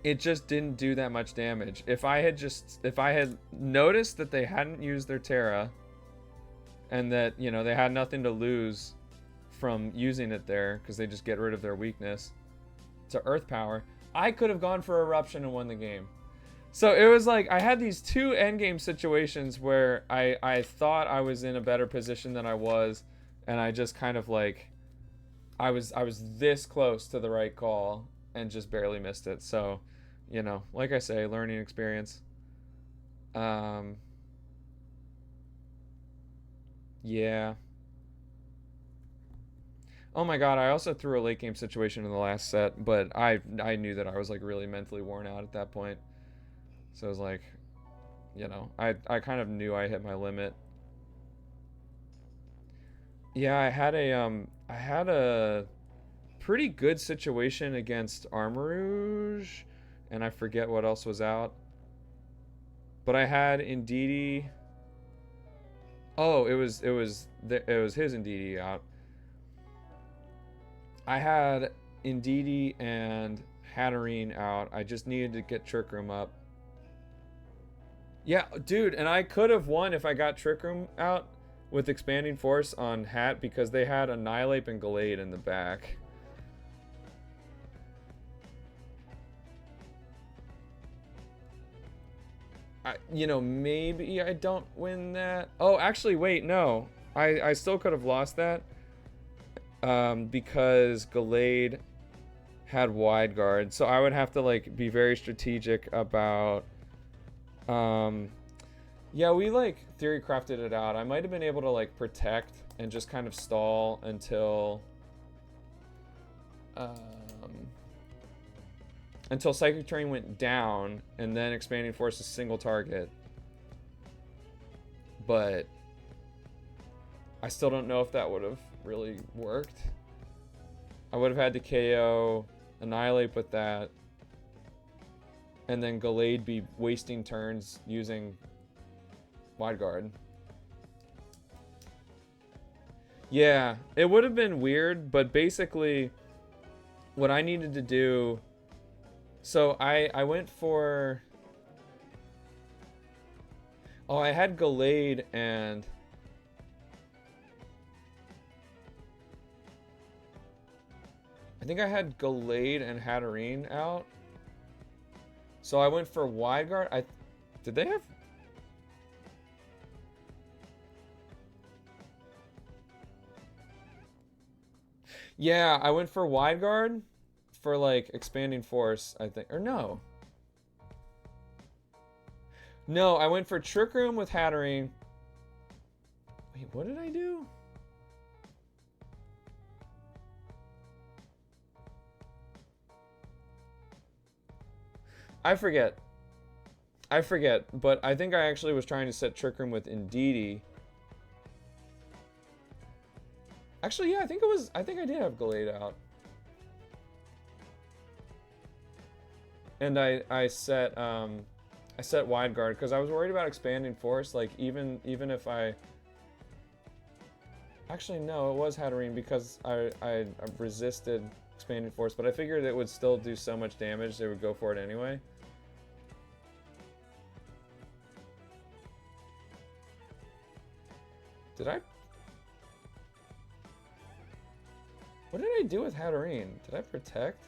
it just didn't do that much damage. If I had noticed that they hadn't used their Terra and that, you know, they had nothing to lose from using it there because they just get rid of their weakness to Earth Power, I could have gone for Eruption and won the game. So it was like I had these two endgame situations where I thought I was in a better position than I was, and I just kind of like I was this close to the right call and just barely missed it. So, you know, like I say, learning experience. Yeah. Oh my god, I also threw a late game situation in the last set, but I knew that I was like really mentally worn out at that point. So it was like, you know, I kind of knew I hit my limit. Yeah, I had a pretty good situation against Armarouge, and I forget what else was out. But I had Indeedee. Oh, it was his Indeedee out. I had Indeedee and Hatterene out. I just needed to get Trick Room up. Yeah, dude, and I could have won if I got Trick Room out with Expanding Force on Hat because they had Annihilate and Gallade in the back. You know, maybe I don't win that. Oh, actually, wait, no. I still could have lost that because Gallade had Wide Guard. So I would have to, like, be very strategic about... yeah, we like theory crafted it out. I might have been able to like protect and just kind of stall until Psychic Terrain went down and then Expanding Force is single target. But I still don't know if that would have really worked. I would have had to KO Annihilate with that. And then Gallade be wasting turns using Wide Guard. Yeah, it would have been weird, but basically what I needed to do... So I went for... Oh, I had Gallade and... I think I had Gallade and Hatterene out. So I went for Wide Guard. Did they have... Yeah, I went for Wide Guard for like Expanding Force, I think. Or no. No, I went for Trick Room with Hatterene. Wait, what did I do? I forget. But I think I actually was trying to set Trick Room with Indeedee. Actually, yeah, I think I did have Gallade out. And I set Wide Guard because I was worried about Expanding Force. Like even if I... Actually, no, it was Hatterene because I resisted Expanding Force, but I figured it would still do so much damage they would go for it anyway. Did I... What did I do with Hatterene? Did I protect?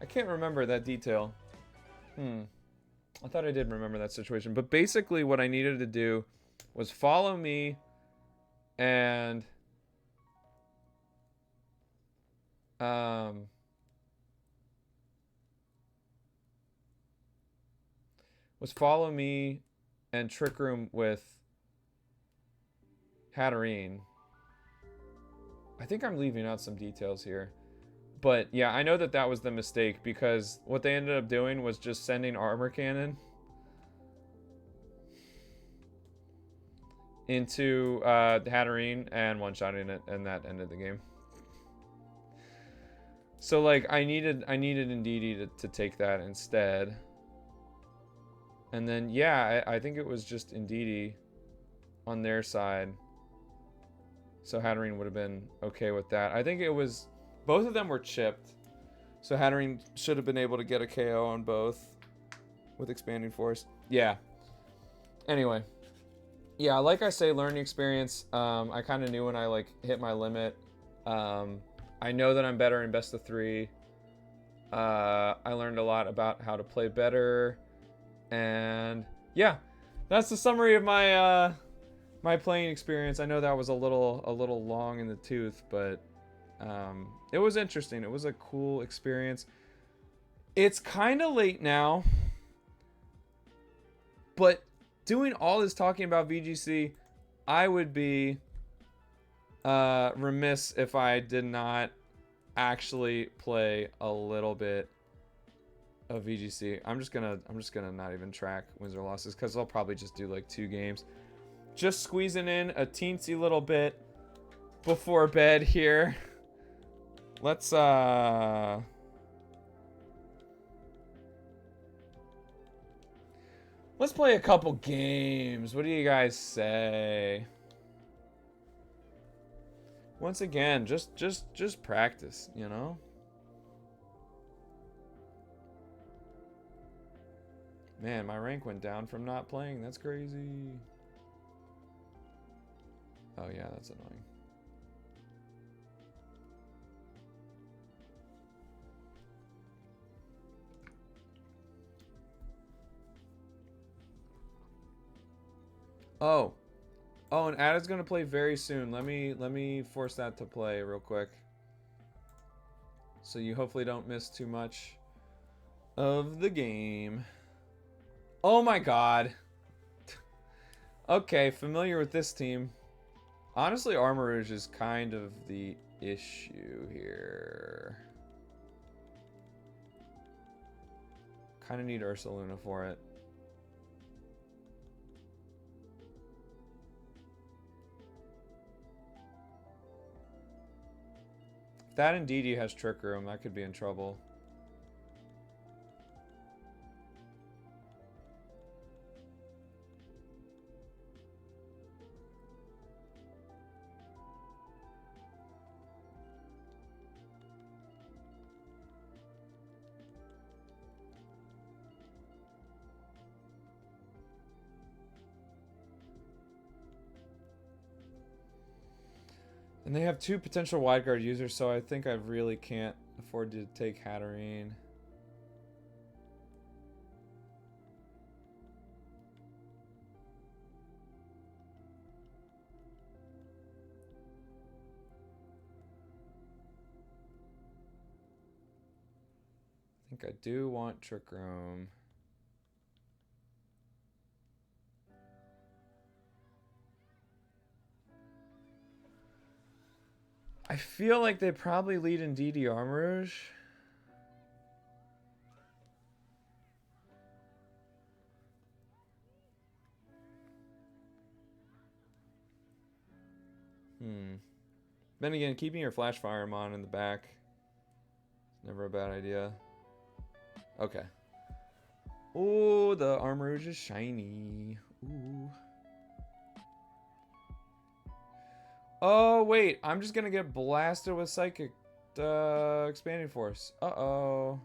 I can't remember that detail. I thought I did remember that situation. But basically what I needed to do was follow me and... was follow me and Trick Room with Hatterene. I think I'm leaving out some details here. But yeah, I know that was the mistake because what they ended up doing was just sending Armor Cannon into Hatterene and one-shotting it, and that ended the game. So like I needed Indeedee to take that instead. And then yeah, I think it was just Indeedee on their side. So Hatterene would have been okay with that. I think it was... Both of them were chipped. So Hatterene should have been able to get a KO on both with Expanding Force. Yeah. Anyway. Yeah, like I say, learning experience. I kind of knew when I like hit my limit. I know that I'm better in best of 3. I learned a lot about how to play better. And yeah, that's the summary of my my playing experience. I know that was a little long in the tooth, but it was interesting. It was a cool experience. It's kind of late now, but doing all this talking about VGC, I would be remiss if I did not actually play a little bit of VGC. I'm just gonna not even track wins or losses because I'll probably just do like 2 games. Just squeezing in a teensy little bit before bed here. Let's play a couple games. What do you guys say? Once again, just practice, you know? Man, my rank went down from not playing. That's crazy. Oh yeah, that's annoying. Oh, and Adam's gonna play very soon. Let me force that to play real quick, so you hopefully don't miss too much of the game. Oh my god. Okay, familiar with this team. Honestly, Armarouge is kind of the issue here. Kind of need Ursaluna for it. If that Indeedee has Trick Room, that could be in trouble. And they have 2 potential wide guard users, so I think I really can't afford to take Hatterene. I think I do want Trick Room. I feel like they probably lead in DD Armourouge. Then again, keeping your Flash Fireman in the back is never a bad idea. Okay. Ooh, the Armourouge is shiny. Ooh. Oh, wait. I'm just gonna get blasted with Psychic Expanding Force. Uh-oh.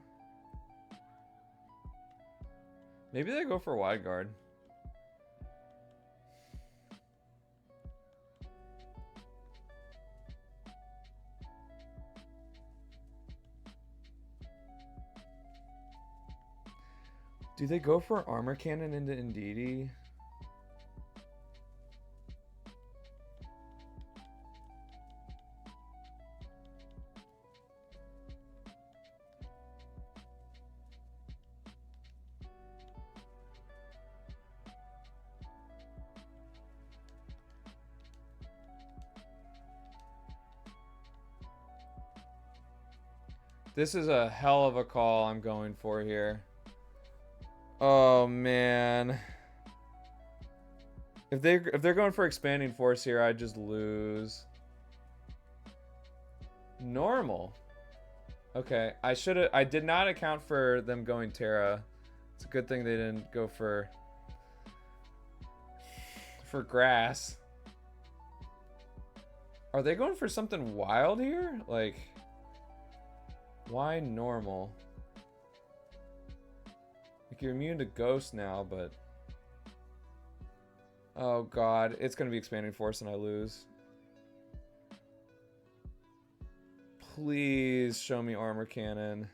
Maybe they go for Wide Guard. Do they go for Armor Cannon into Indeedee? This is a hell of a call I'm going for here. Oh man. If they're going for Expanding Force here, I just lose. Normal. Okay, I did not account for them going Terra. It's a good thing they didn't go for grass. Are they going for something wild here? Like, why normal? Like, you're immune to ghost now, but oh god, it's gonna be Expanding Force and I lose. Please show me Armor Cannon.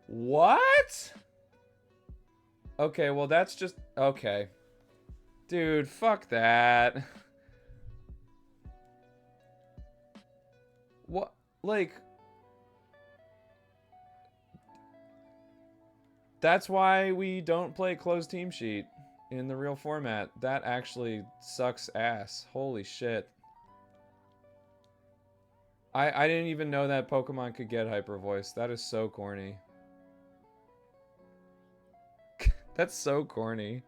What? Okay, well that's just okay. Dude, fuck that. What? Like, that's why we don't play closed team sheet in the real format. That actually sucks ass. Holy shit. I didn't even know that Pokemon could get Hyper Voice. That is so corny. That's so corny.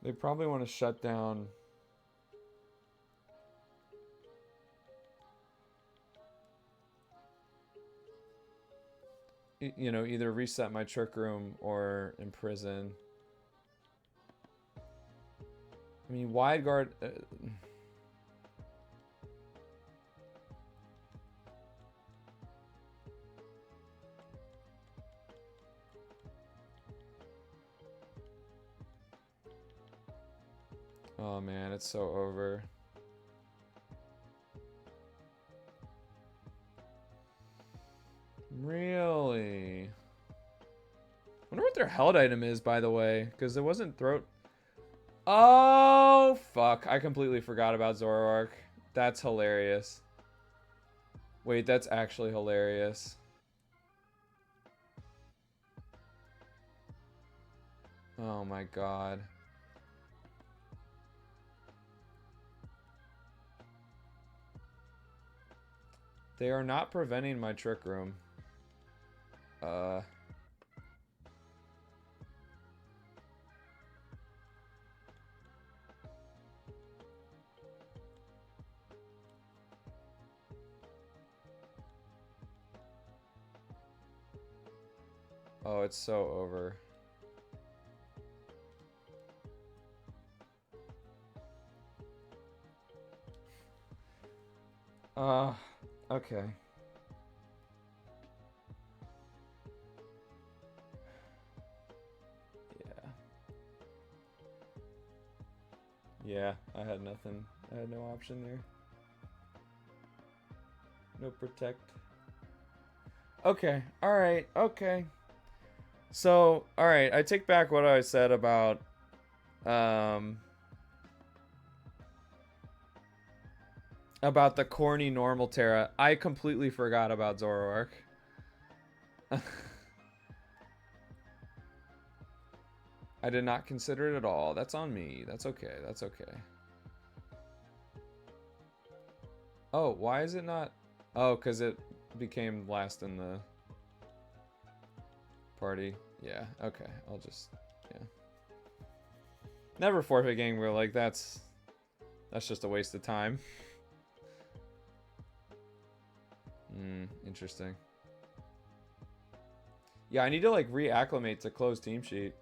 They probably want to shut down. You know, either reset my Trick Room or imprison. I mean, Wide Guard. Oh man, it's so over. Really? I wonder what their held item is, by the way, because it wasn't throat. Oh, fuck. I completely forgot about Zoroark. That's hilarious. Wait, that's actually hilarious. Oh my god. They are not preventing my Trick Room. Oh, it's so over. Okay. Yeah, I had nothing. I had no option there. No protect. Okay, alright, okay. So, alright, I take back what I said about the corny normal Terra. I completely forgot about Zoroark. I did not consider it at all. That's on me. That's okay. That's okay. Oh, why is it not? Oh, because it became last in the party. Yeah, okay. I'll just, yeah. Never forfeit game where, like, that's just a waste of time. Interesting. Yeah, I need to, like, reacclimate to closed team sheet.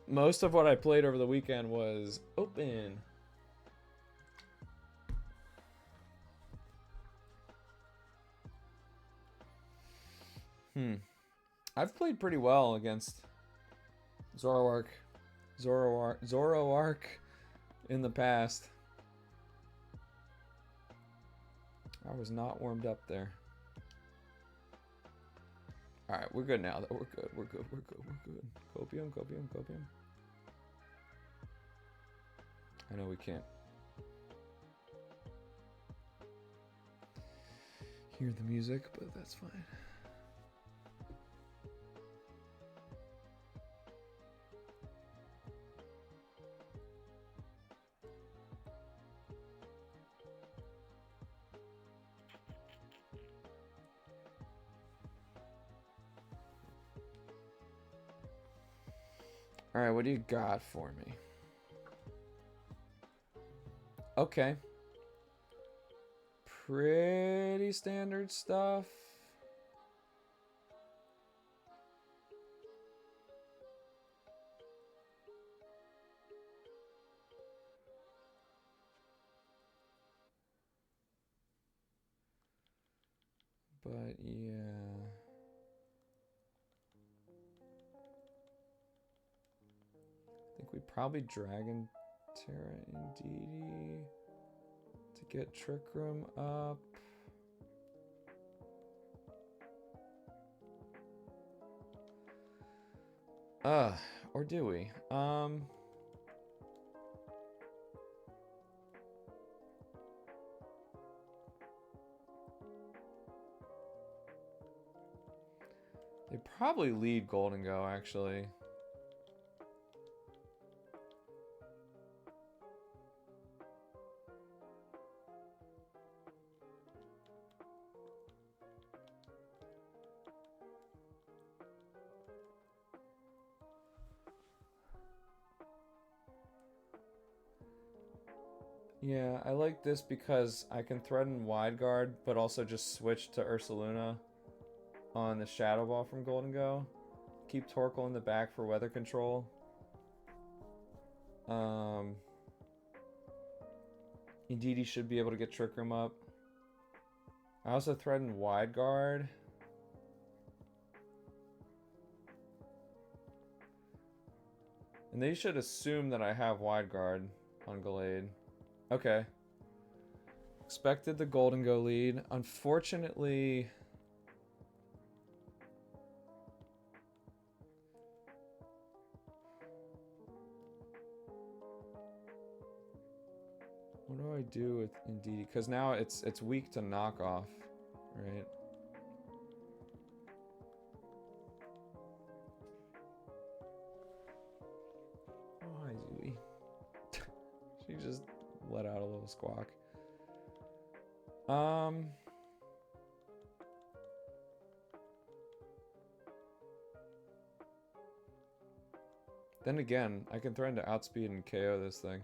Most of what I played over the weekend was open. I've played pretty well against Zoroark in the past. I was not warmed up there. Alright, we're good now. We're good. We're good. We're good. We're good. Copium, copium, copium. I know we can't hear the music, but that's fine. Alright, what do you got for me? Okay. Pretty standard stuff. But yeah. I think we probably Dragon Terra Indeedee to get Trick Room up. Or do we? They probably lead Golden Go, actually. Yeah, I like this because I can threaten Wide Guard, but also just switch to Ursaluna on the Shadow Ball from Golden Go. Keep Torkoal in the back for weather control. Indeedee should be able to get Trick Room up. I also threaten Wide Guard. And they should assume that I have Wide Guard on Gallade. Okay. Expected the Golden Go lead. Unfortunately... What do I do with Indeedee? Because now it's weak to knockoff, right? Oh, hi, Zooey. She just let out a little squawk. Then again, I can threaten to outspeed and KO this thing.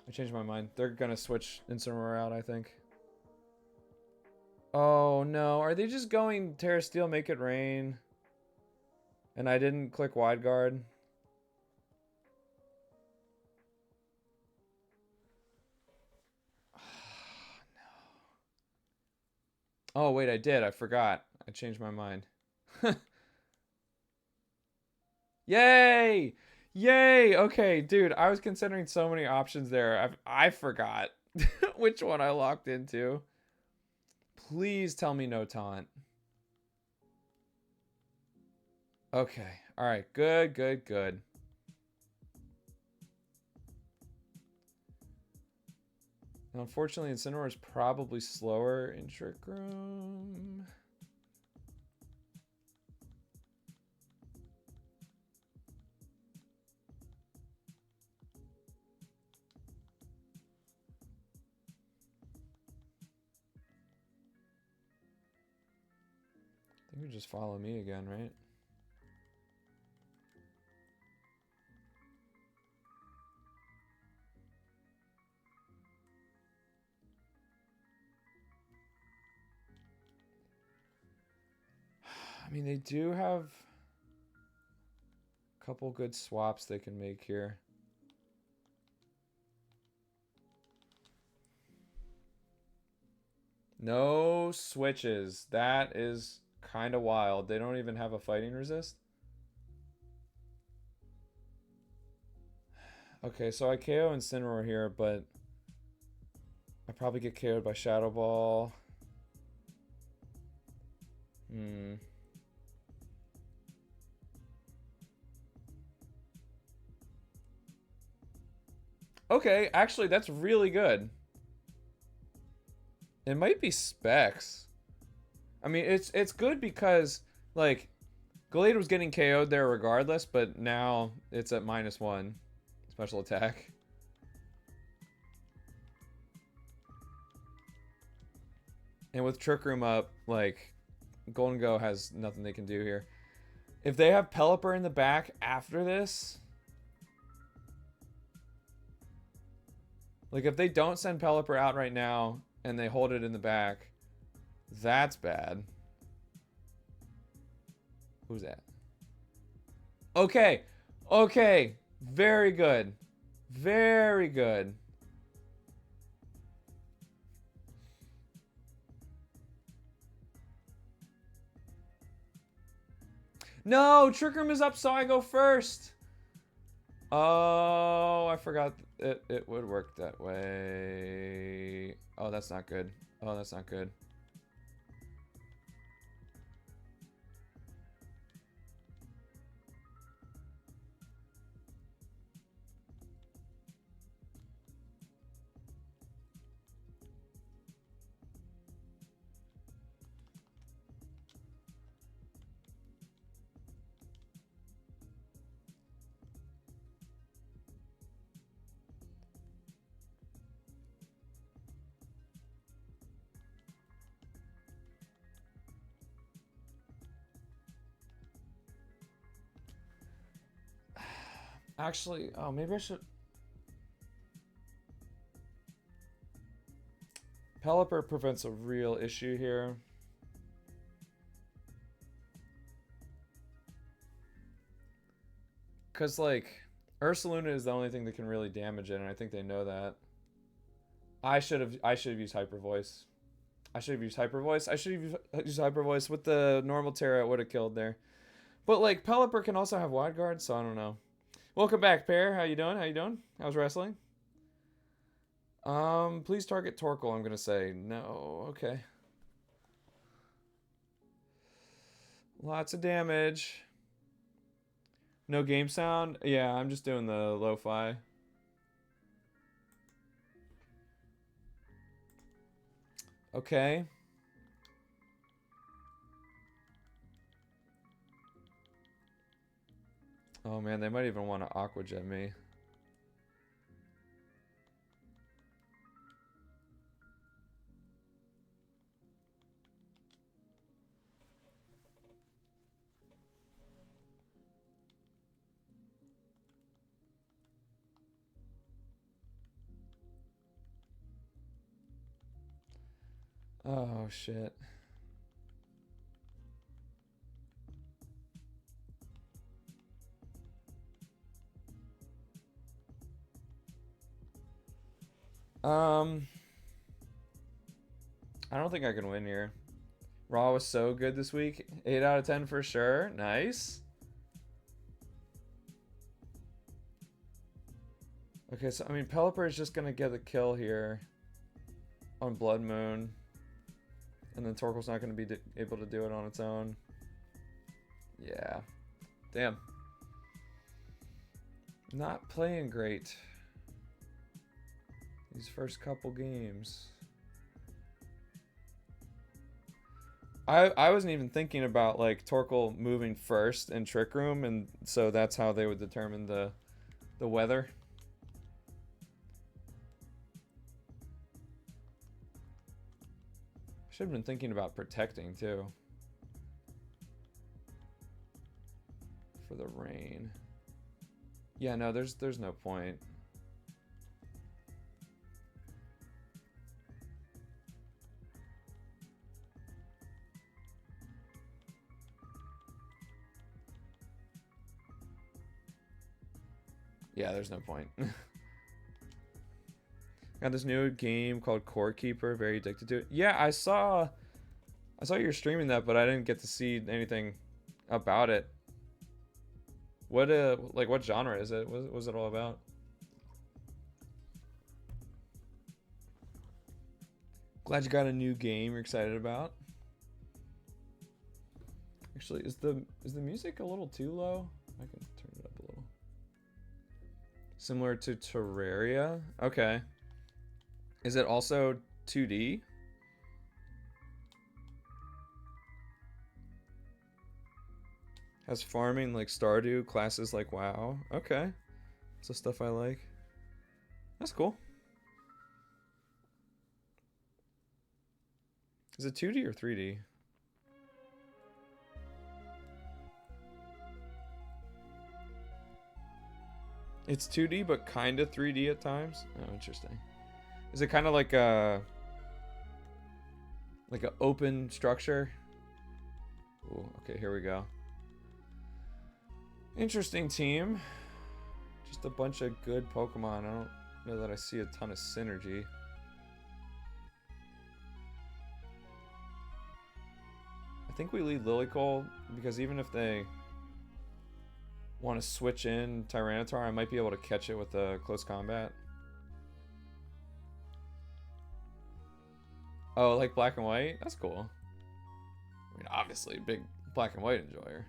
I changed my mind. They're gonna switch Incineroar out, I think. Oh no, are they just going Terra Steel, make it rain? And I didn't click Wide Guard. Oh, wait, I did. I forgot. I changed my mind. Yay! Yay! Okay, dude, I was considering so many options there. I forgot which one I locked into. Please tell me no taunt. Okay. All right. Good, good, good. Now, unfortunately, Incineroar is probably slower in Trick Room. I think you just follow me again, right? I mean, they do have a couple good swaps they can make here. No switches. That is kind of wild. They don't even have a fighting resist. Okay, so I KO Incineroar here, but I probably get KO'd by Shadow Ball. Hmm. Okay, actually, that's really good. It might be Specs. I mean, it's good because, like, Gallade was getting KO'd there regardless, but now it's at -1 special attack. And with Trick Room up, like, Golden Go has nothing they can do here. If they have Pelipper in the back after this, like, if they don't send Pelipper out right now and they hold it in the back, that's bad. Who's that? Okay. Okay. Very good. Very good. No, Trick Room is up, so I go first. Oh, I forgot it would work that way. Oh, that's not good. Oh, that's not good. Actually, oh, maybe I should. Pelipper prevents a real issue here. Because, like, Ursaluna is the only thing that can really damage it, and I think they know that. I should have used Hyper Voice. I should have used Hyper Voice. I should have used Hyper Voice. With the normal Terra, it would have killed there. But, like, Pelipper can also have Wide Guard, so I don't know. Welcome back, Pear. How you doing? How you doing? How's wrestling? Please target Torkoal, I'm gonna say. No, okay. Lots of damage. No game sound? Yeah, I'm just doing the lo-fi. Okay. Oh man, they might even want to Aqua Jet me. Oh shit. Um, I don't think I can win here. Raw was so good this week. 8 out of 10 for sure. Nice. Okay, so I mean, Pelipper is just gonna get a kill here on Blood Moon, and then Torkoal's not gonna be able to do it on its own. Yeah, damn. Not playing great these first couple games. I wasn't even thinking about like Torkoal moving first in Trick Room, and so that's how they would determine the weather. Should have been thinking about protecting too. For the rain. Yeah, no, there's no point. Yeah, there's no point. Got this new game called Core Keeper, very addicted to it. Yeah, I saw you were streaming that, but I didn't get to see anything about it. What like what genre is it? What was it all about? Glad you got a new game you're excited about. Actually, is the music a little too low? I can turn it up a little. Similar to Terraria? Okay. Is it also 2D? Has farming like Stardew, classes like WoW. Okay. That's the stuff I like. That's cool. Is it 2D or 3D? It's 2D but kind of 3D at times. Oh, interesting. Is it kind of like a open structure? Ooh, okay, here we go. Interesting team. Just a bunch of good Pokemon. I don't know that I see a ton of synergy. I think we lead Lilycole because even if they want to switch in Tyranitar, I might be able to catch it with a close combat. Oh, like black and white? That's cool. I mean, obviously, big black and white enjoyer.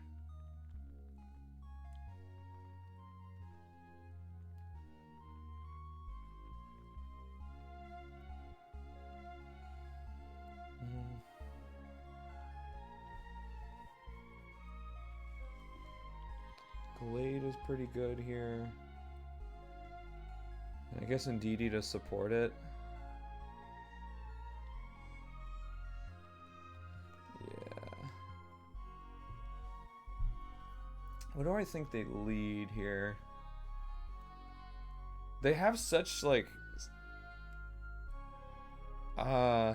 Glade is pretty good here. And I guess Indeedee to support it. Yeah. What do I think they lead here? They have such like I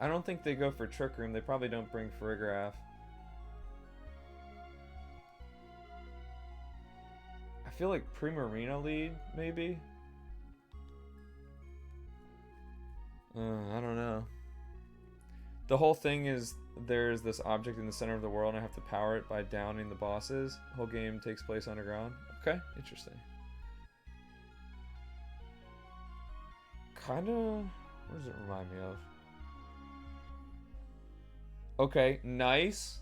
don't think they go for Trick Room. They probably don't bring Farigiraf. I feel like Primarina lead, maybe? I don't know. The whole thing is there's this object in the center of the world and I have to power it by downing the bosses. The whole game takes place underground. Okay, interesting. Kinda... what does it remind me of? Okay, nice.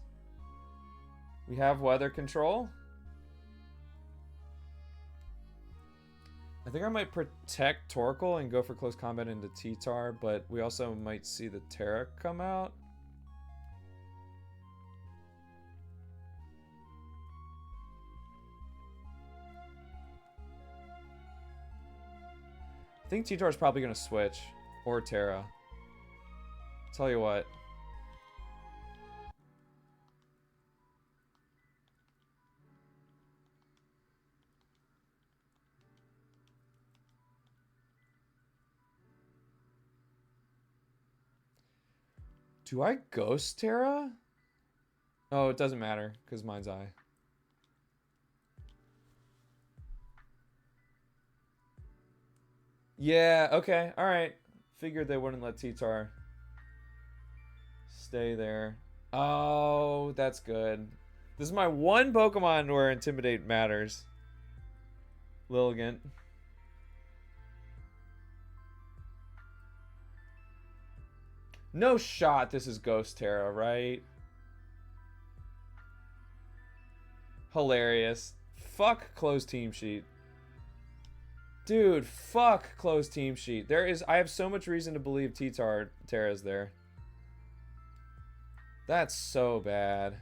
We have weather control. I think I might protect Torkoal and go for close combat into T-Tar, but we also might see the Terra come out. I think T-Tar is probably going to switch, or Terra. Tell you what. Do I Ghost Terra? Oh, it doesn't matter, because mine's Eye. Yeah, okay, alright. Figured they wouldn't let T-Tar stay there. Oh, that's good. This is my one Pokemon where Intimidate matters. Lilligant. No shot this is Ghost Terra, right? Hilarious. Fuck closed team sheet. Dude, fuck closed team sheet. I have so much reason to believe Terra's there. That's so bad.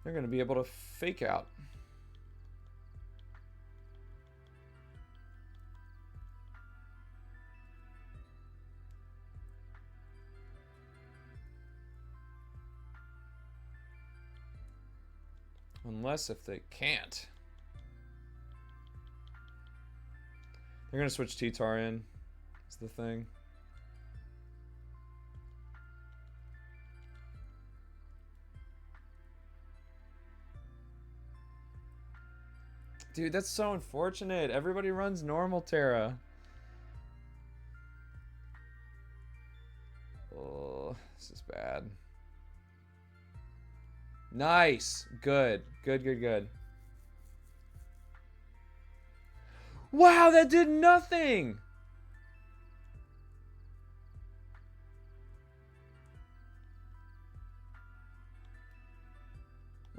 They're going to be able to fake out. Unless if they can't. They're going to switch T-Tar in. That's the thing. Dude, that's so unfortunate. Everybody runs normal Terra. Oh, this is bad. Nice. Good. Good, good, good. Wow, that did nothing!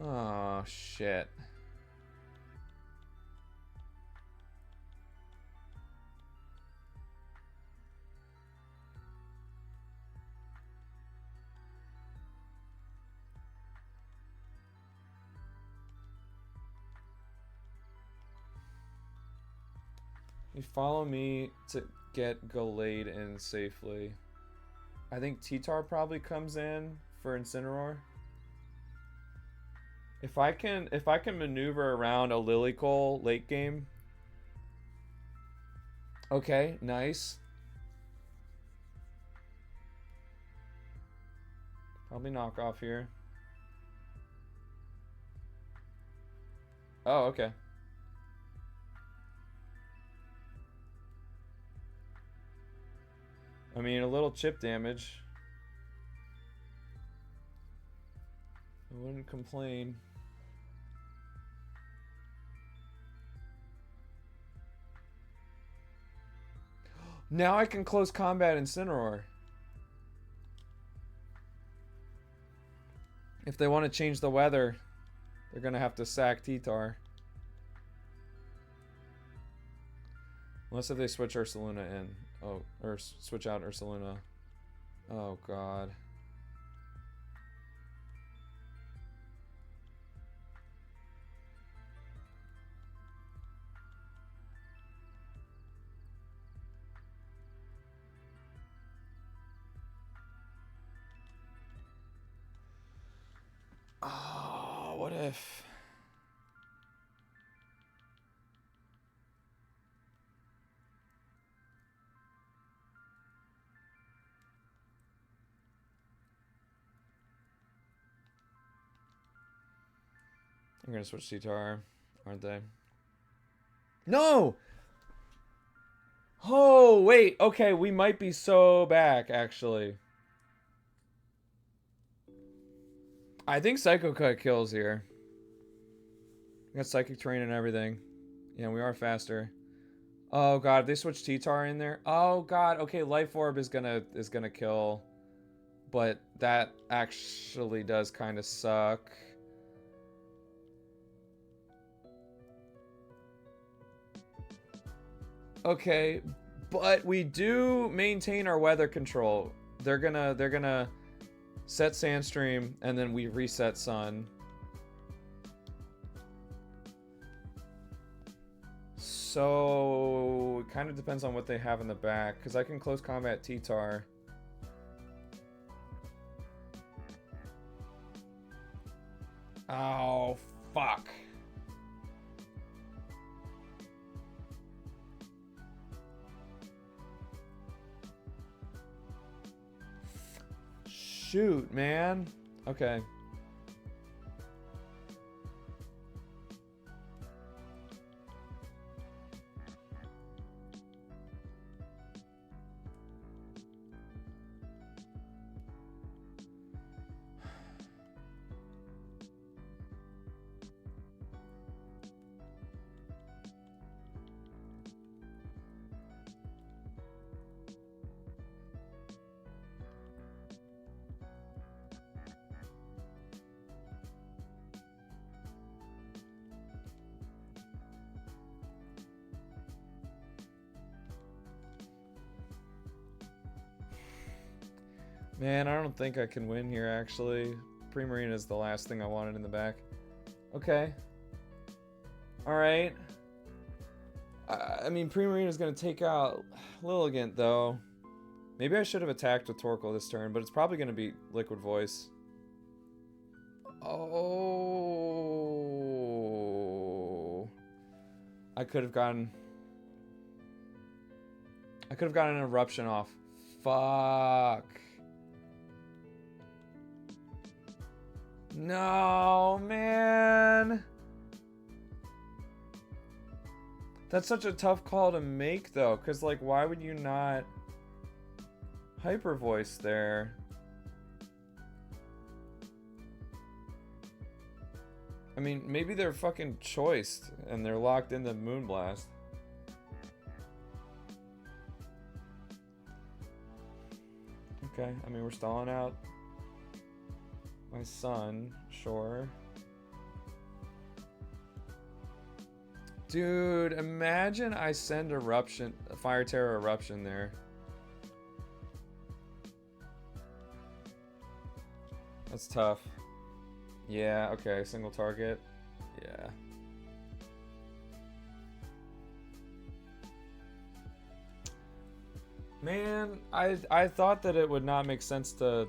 Oh, shit. You follow me to get Gallade in safely. I think T-Tar probably comes in for Incineroar. If I can maneuver around a Lilycole late game. Okay, nice. Probably knock off here. Oh, okay. I mean, a little chip damage. I wouldn't complain. Now I can close combat Incineroar. If they want to change the weather, they're going to have to sack T-Tar. Unless if they switch Ursaluna in. Oh, or switch out Ursaluna. Oh, God. Oh, what if... I'm gonna switch T-Tar, aren't they? No! Oh, wait. Okay, we might be so back, actually. I think Psycho Cut kills here. We got Psychic Terrain and everything. Yeah, we are faster. Oh god, if they switch T-Tar in there. Oh god, okay, Life Orb is gonna kill. But that actually does kind of suck. Okay, but we do maintain our weather control. They're gonna set Sandstream and then we reset Sun. So it kind of depends on what they have in the back, because I can close combat T-Tar. Oh, fuck. Shoot, man. Okay. Man, I don't think I can win here, actually. Pre-Marine is the last thing I wanted in the back. Okay. Alright. I mean, Pre-Marine is going to take out Lilligant, though. Maybe I should have attacked with Torkoal this turn, but it's probably going to be Liquid Voice. Oh. I could have gotten an Eruption off. Fuck. No, man. That's such a tough call to make, though, because, like, why would you not Hyper Voice there? I mean, maybe they're fucking choiced and they're locked into Moonblast. Okay, I mean, we're stalling out my son, sure. Dude, imagine I send Eruption, Fire Terror Eruption there. That's tough. Yeah, okay, single target. Yeah. Man, I thought that it would not make sense to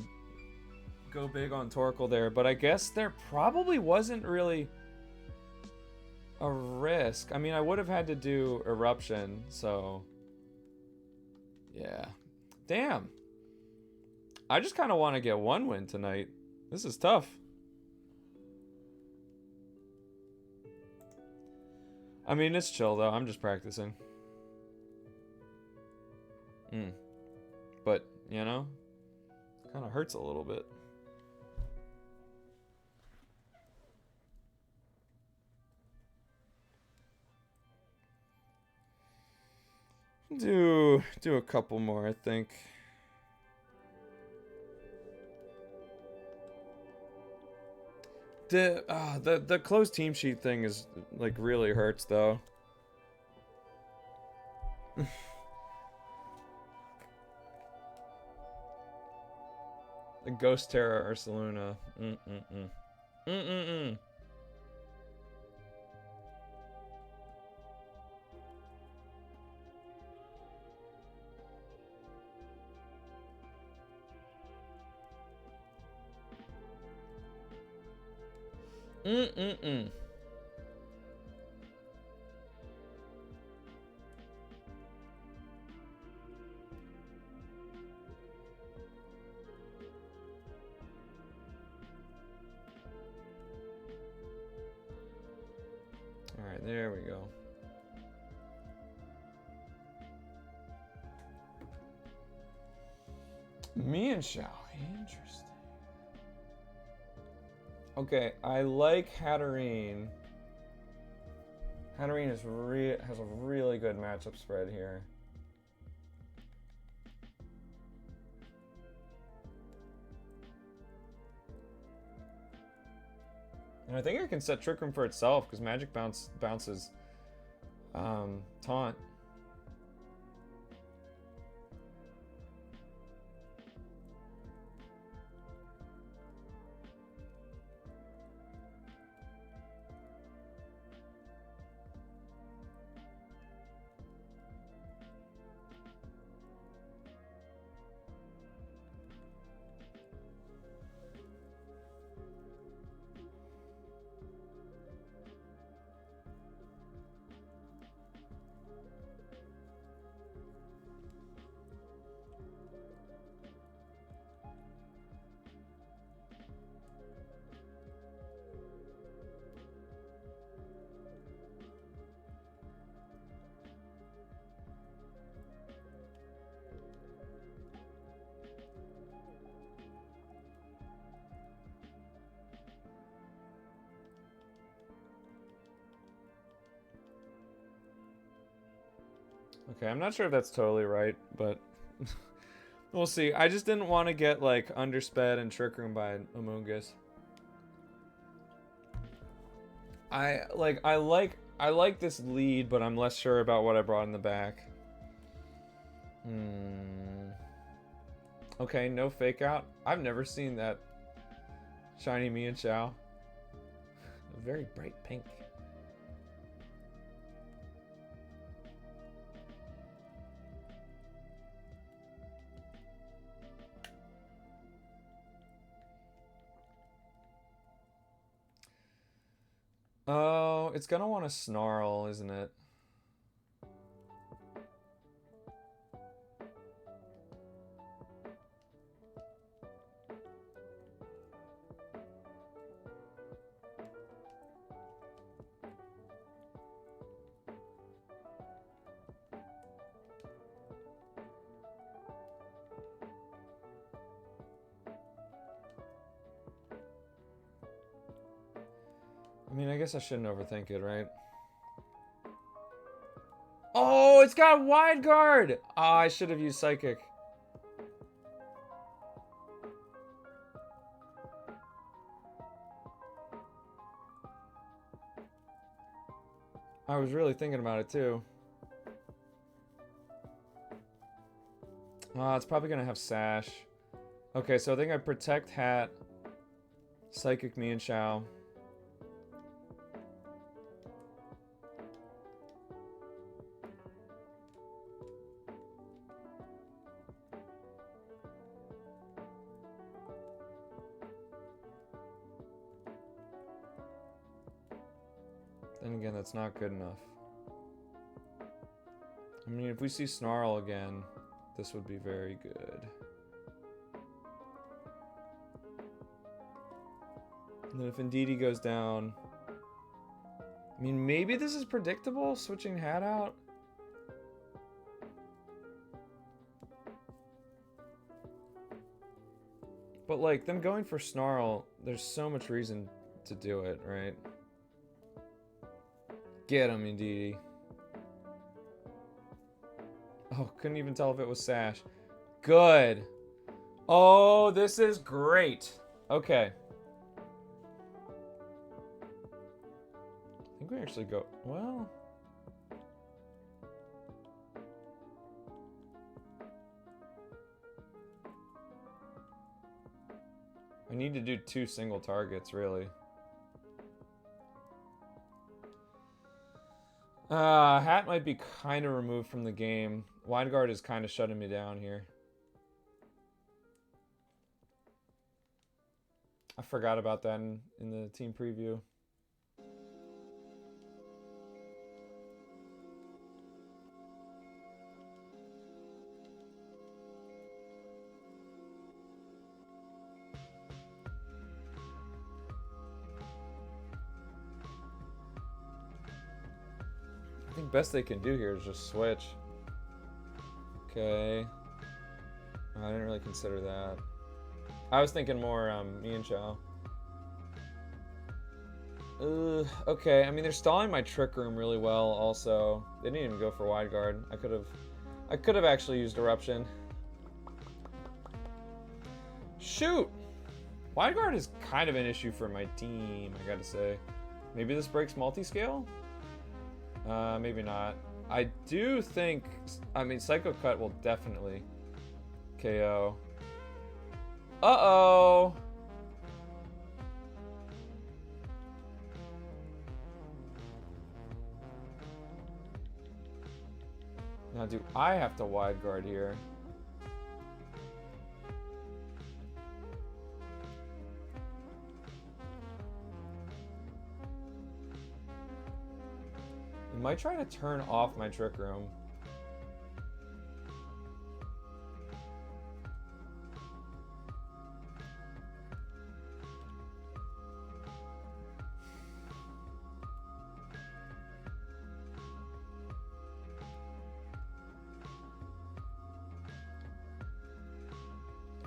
go big on Torkoal there, but I guess there probably wasn't really a risk. I mean, I would have had to do Eruption, so yeah. Damn. I just kind of want to get one win tonight. This is tough. I mean, it's chill though. I'm just practicing. But, you know, kind of hurts a little bit. Do a couple more, I think. The closed team sheet thing is like really hurts though. The Ghost Terra Ursaluna. Alright, there we go. Me and Shao. Interesting. Okay, I like Hatterene. Hatterene has a really good matchup spread here. And I think I can set Trick Room for itself because Magic bounces Taunt. Okay, I'm not sure if that's totally right, but we'll see. I just didn't want to get like undersped and trick room by Amoongus. I like this lead, but I'm less sure about what I brought in the back. Okay, no fake out. I've never seen that shiny me and Chow. A very bright pink. Oh, it's gonna want to snarl, isn't it? I mean, I guess I shouldn't overthink it, right? Oh, it's got wide guard! Ah, I should have used psychic. I was really thinking about it too. It's probably gonna have sash. Okay, so I think I protect hat, psychic me and Shao. Then again, that's not good enough. I mean, if we see Snarl again, this would be very good. And then if Indeedee goes down... I mean, maybe this is predictable, switching hat out? But, like, them going for Snarl, there's so much reason to do it, right? Get him, Indeedee. Oh, couldn't even tell if it was sash. Good. Oh, this is great. Okay. I think we actually go... Well... I need to do 2 single targets, really. Hat might be kind of removed from the game. Wide guard is kind of shutting me down here. I forgot about that in the team preview. I think best they can do here is just switch. Okay. I didn't really consider that. I was thinking more me and Chow. Okay. I mean, they're stalling my trick room really well. Also, they didn't even go for wide guard. I could have actually used eruption. Shoot! Wide guard is kind of an issue for my team, I gotta say. Maybe this breaks multi-scale? Maybe not. I do think... I mean, Psycho Cut will definitely KO. Uh-oh! Now, do I have to wide guard here? I might try to turn off my trick room.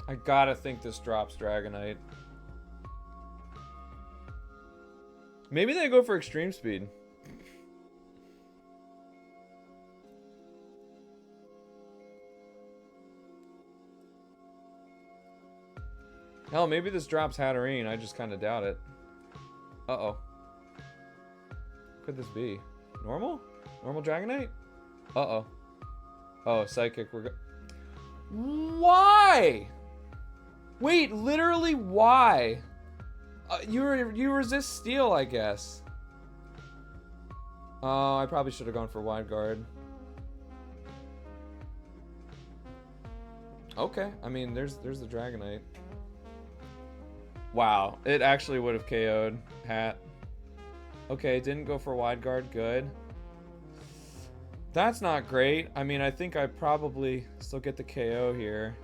I gotta think this drops Dragonite. Maybe they go for extreme speed. Hell, maybe this drops Hatterene. I just kind of doubt it. Uh-oh. What could this be? Normal? Normal Dragonite? Uh-oh. Oh, Psychic. Why? Wait, literally why? You resist Steel, I guess. Oh, I probably should have gone for Wide Guard. Okay, I mean, there's the Dragonite. Wow, it actually would have KO'd Hat. Okay, didn't go for Wide Guard, good. That's not great. I mean, I think I probably still get the KO here.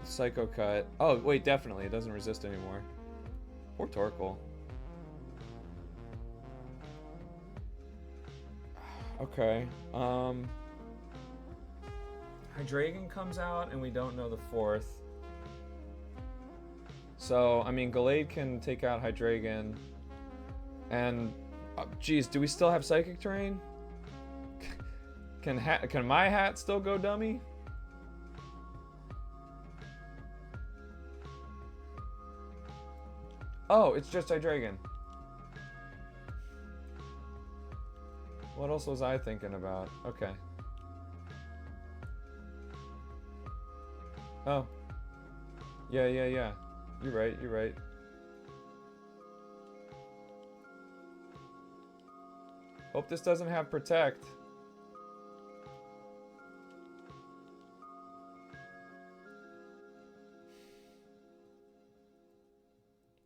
Psycho Cut. Oh, wait, definitely. It doesn't resist anymore. Poor Torkoal. Okay. Hydreigon comes out, and we don't know the fourth. So, I mean, Gallade can take out Hydreigon. And, geez, do we still have Psychic Terrain? Can my Hat still go dummy? Oh, it's just Hydreigon. What else was I thinking about? Okay. Oh. Yeah. You're right. Hope this doesn't have Protect.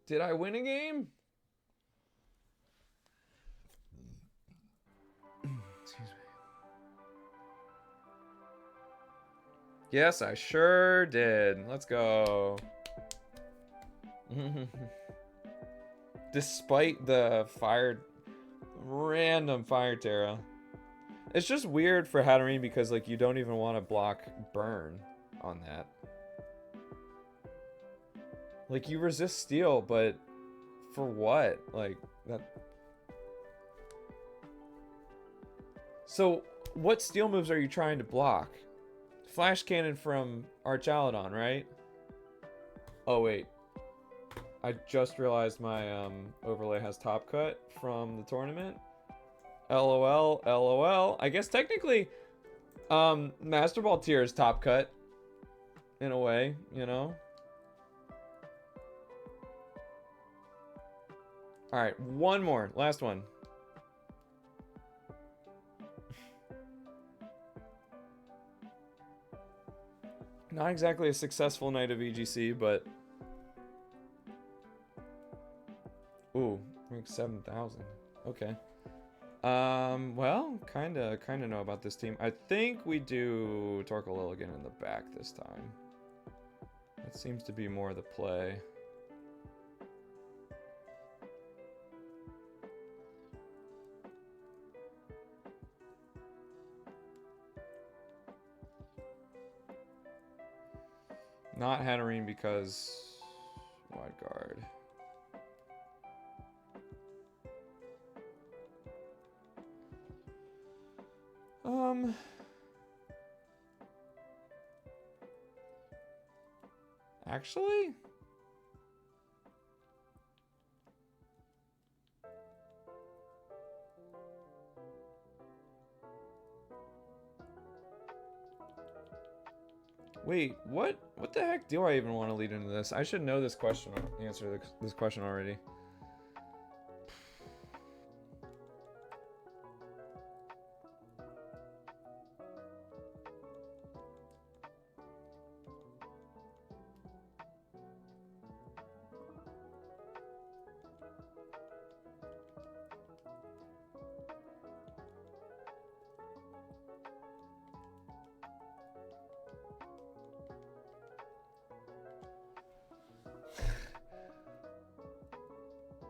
Did I win a game? Excuse me. Yes, I sure did. Let's go. Despite the random Fire Terra. It's just weird for Hatterene because, like, you don't even want to block Burn on that. Like, you resist Steel, but for what? Like, that... So, what Steel moves are you trying to block? Flash Cannon from Archaludon, right? Oh, wait. I just realized my overlay has Top Cut from the tournament. LOL. I guess technically, Master Ball tier is Top Cut. In a way, you know? Alright, one more. Last one. Not exactly a successful night of EGC, but... Ooh, rank 7,000. Okay. Well, kinda know about this team. I think we do Torkoal Lilligant in the back this time. That seems to be more the play. Not Hatterene because Wide Guard. Actually? Wait, what the heck do I even want to lead into this? I should know this question, answer this question already.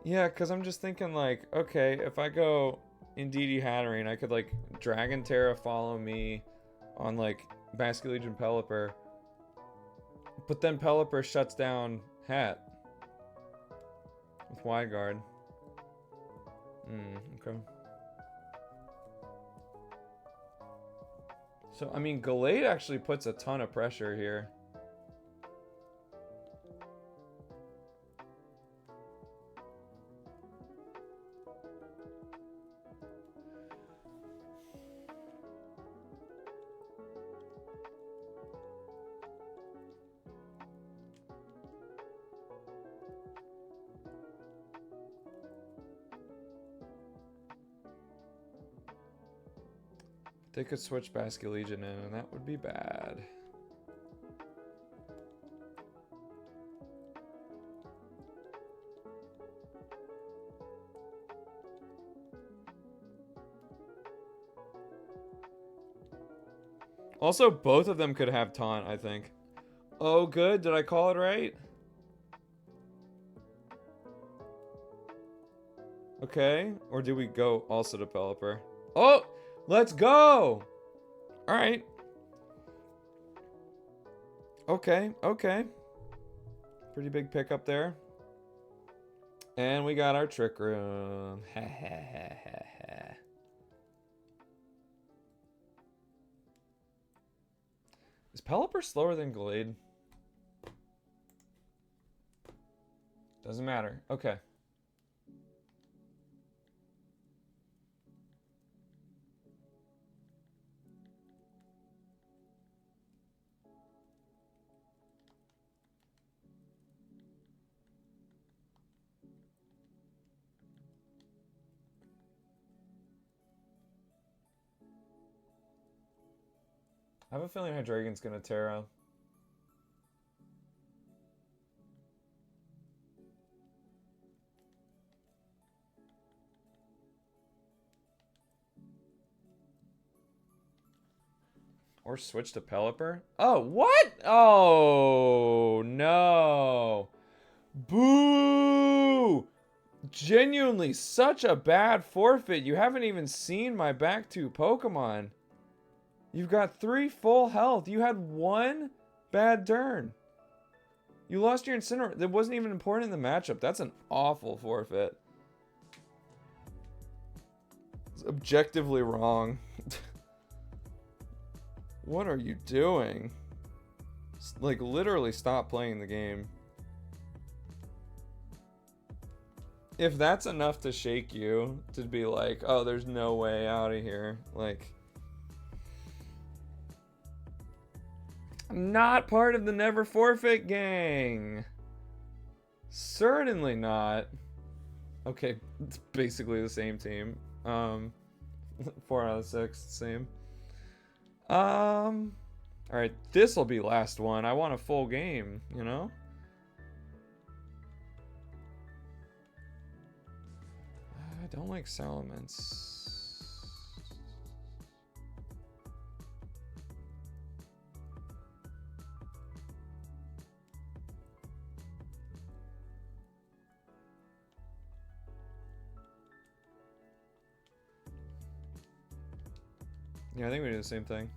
Yeah, because I'm just thinking, like, okay, if I go Indeedee Hatterene, I could, like, Dragon Terra follow me on, like, Basket Legion Pelipper. But then Pelipper shuts down Hat. With Wide Guard. Okay. So, I mean, Gallade actually puts a ton of pressure here. They could switch Basque Legion in, and that would be bad. Also, both of them could have taunt, I think. Oh, good. Did I call it right? Okay. Or do we go also developer? Oh, let's go. All right. Okay, okay. Pretty big pickup there. And we got our trick room. Is Pelipper slower than Glade? Doesn't matter. Okay. I have a feeling Hydreigon's gonna Terra. Or switch to Pelipper? Oh, what? Oh, no. Boo! Genuinely, such a bad forfeit. You haven't even seen my back two Pokemon. You've got 3 full health. You had 1 bad turn. You lost your Incineroar. That wasn't even important in the matchup. That's an awful forfeit. It's objectively wrong. What are you doing? Like, literally stop playing the game. If that's enough to shake you, to be like, oh, there's no way out of here. Like, I'm not part of the never forfeit gang. Certainly not. Okay, it's basically the same team. 4 out of 6, same. Alright, this'll be last one. I want a full game, you know? I don't like Salamence. Yeah, I think we do the same thing.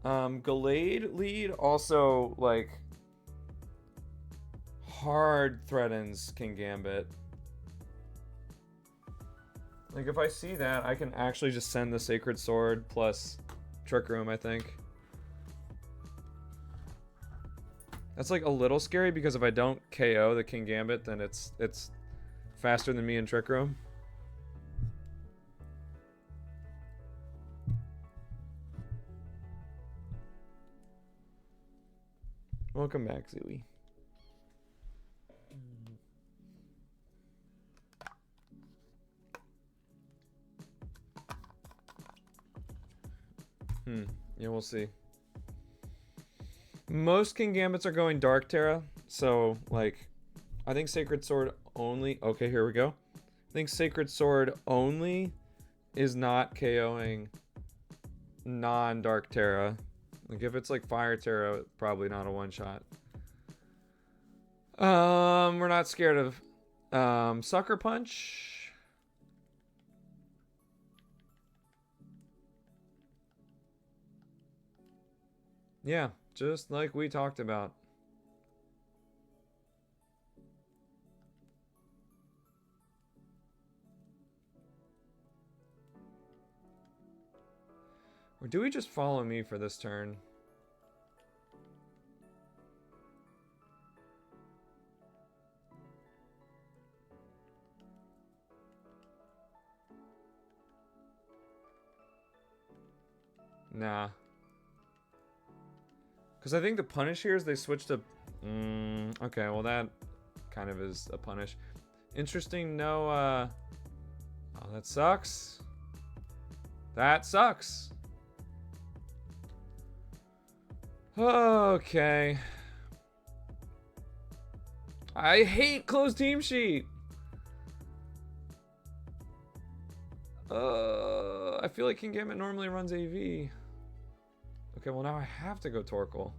Gallade lead also, like, hard threatens King Gambit. Like, if I see that, I can actually just send the Sacred Sword plus Trick Room, I think. That's, like, a little scary because if I don't KO the King Gambit, then it's faster than me in Trick Room. Welcome back, Zooey. Yeah, we'll see. Most King Gambits are going Dark Terra, so, like, I think Sacred Sword only... Okay, here we go. I think Sacred Sword only is not KOing non-Dark Terra. Like, if it's like Fire Terra, probably not a one-shot. We're not scared of Sucker Punch. Yeah, just like we talked about. Or do we just follow me for this turn? Nah. Because I think the punish here is they switch to... okay, well that kind of is a punish. Interesting, no, oh, that sucks. That sucks. Okay. I hate closed team sheet. I feel like Kingambit normally runs AV. Okay, well now I have to go Torkoal.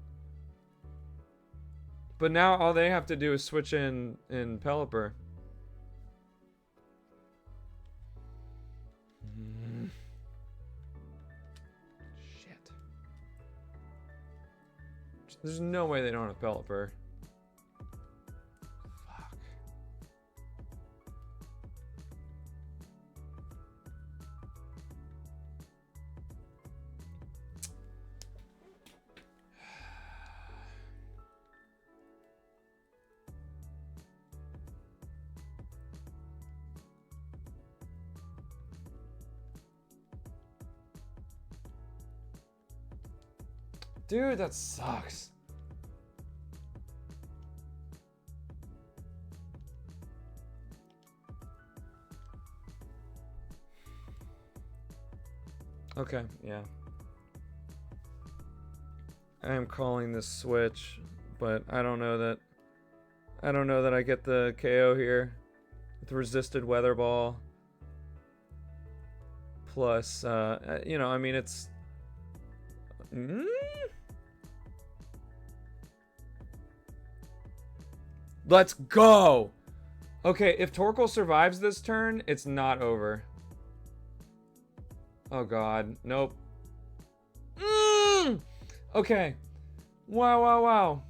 But now all they have to do is switch in Pelipper. Shit. There's no way they don't have Pelipper. Fuck. Dude, that sucks. Okay, yeah. I am calling this switch, but I don't know that I get the KO here with resisted weather ball. Plus, you know, I mean, it's Let's go! Okay, if Torkoal survives this turn, it's not over. Oh god, nope. Okay. Wow, wow, wow.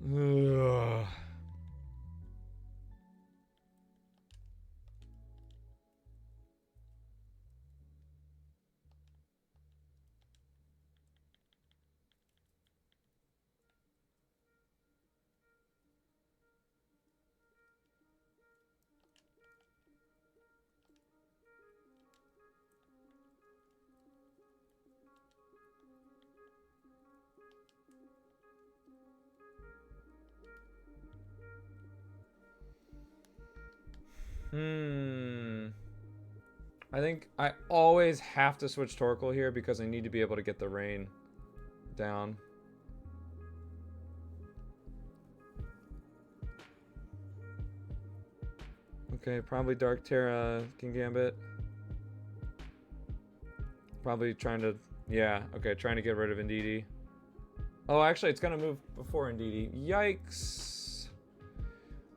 Ugh. I think I always have to switch Torkoal here because I need to be able to get the rain down. Okay, probably Dark Terra Kingambit. Probably trying to, yeah, okay, trying to get rid of Indeedee. Oh, actually, it's gonna move before Indeedee. Yikes.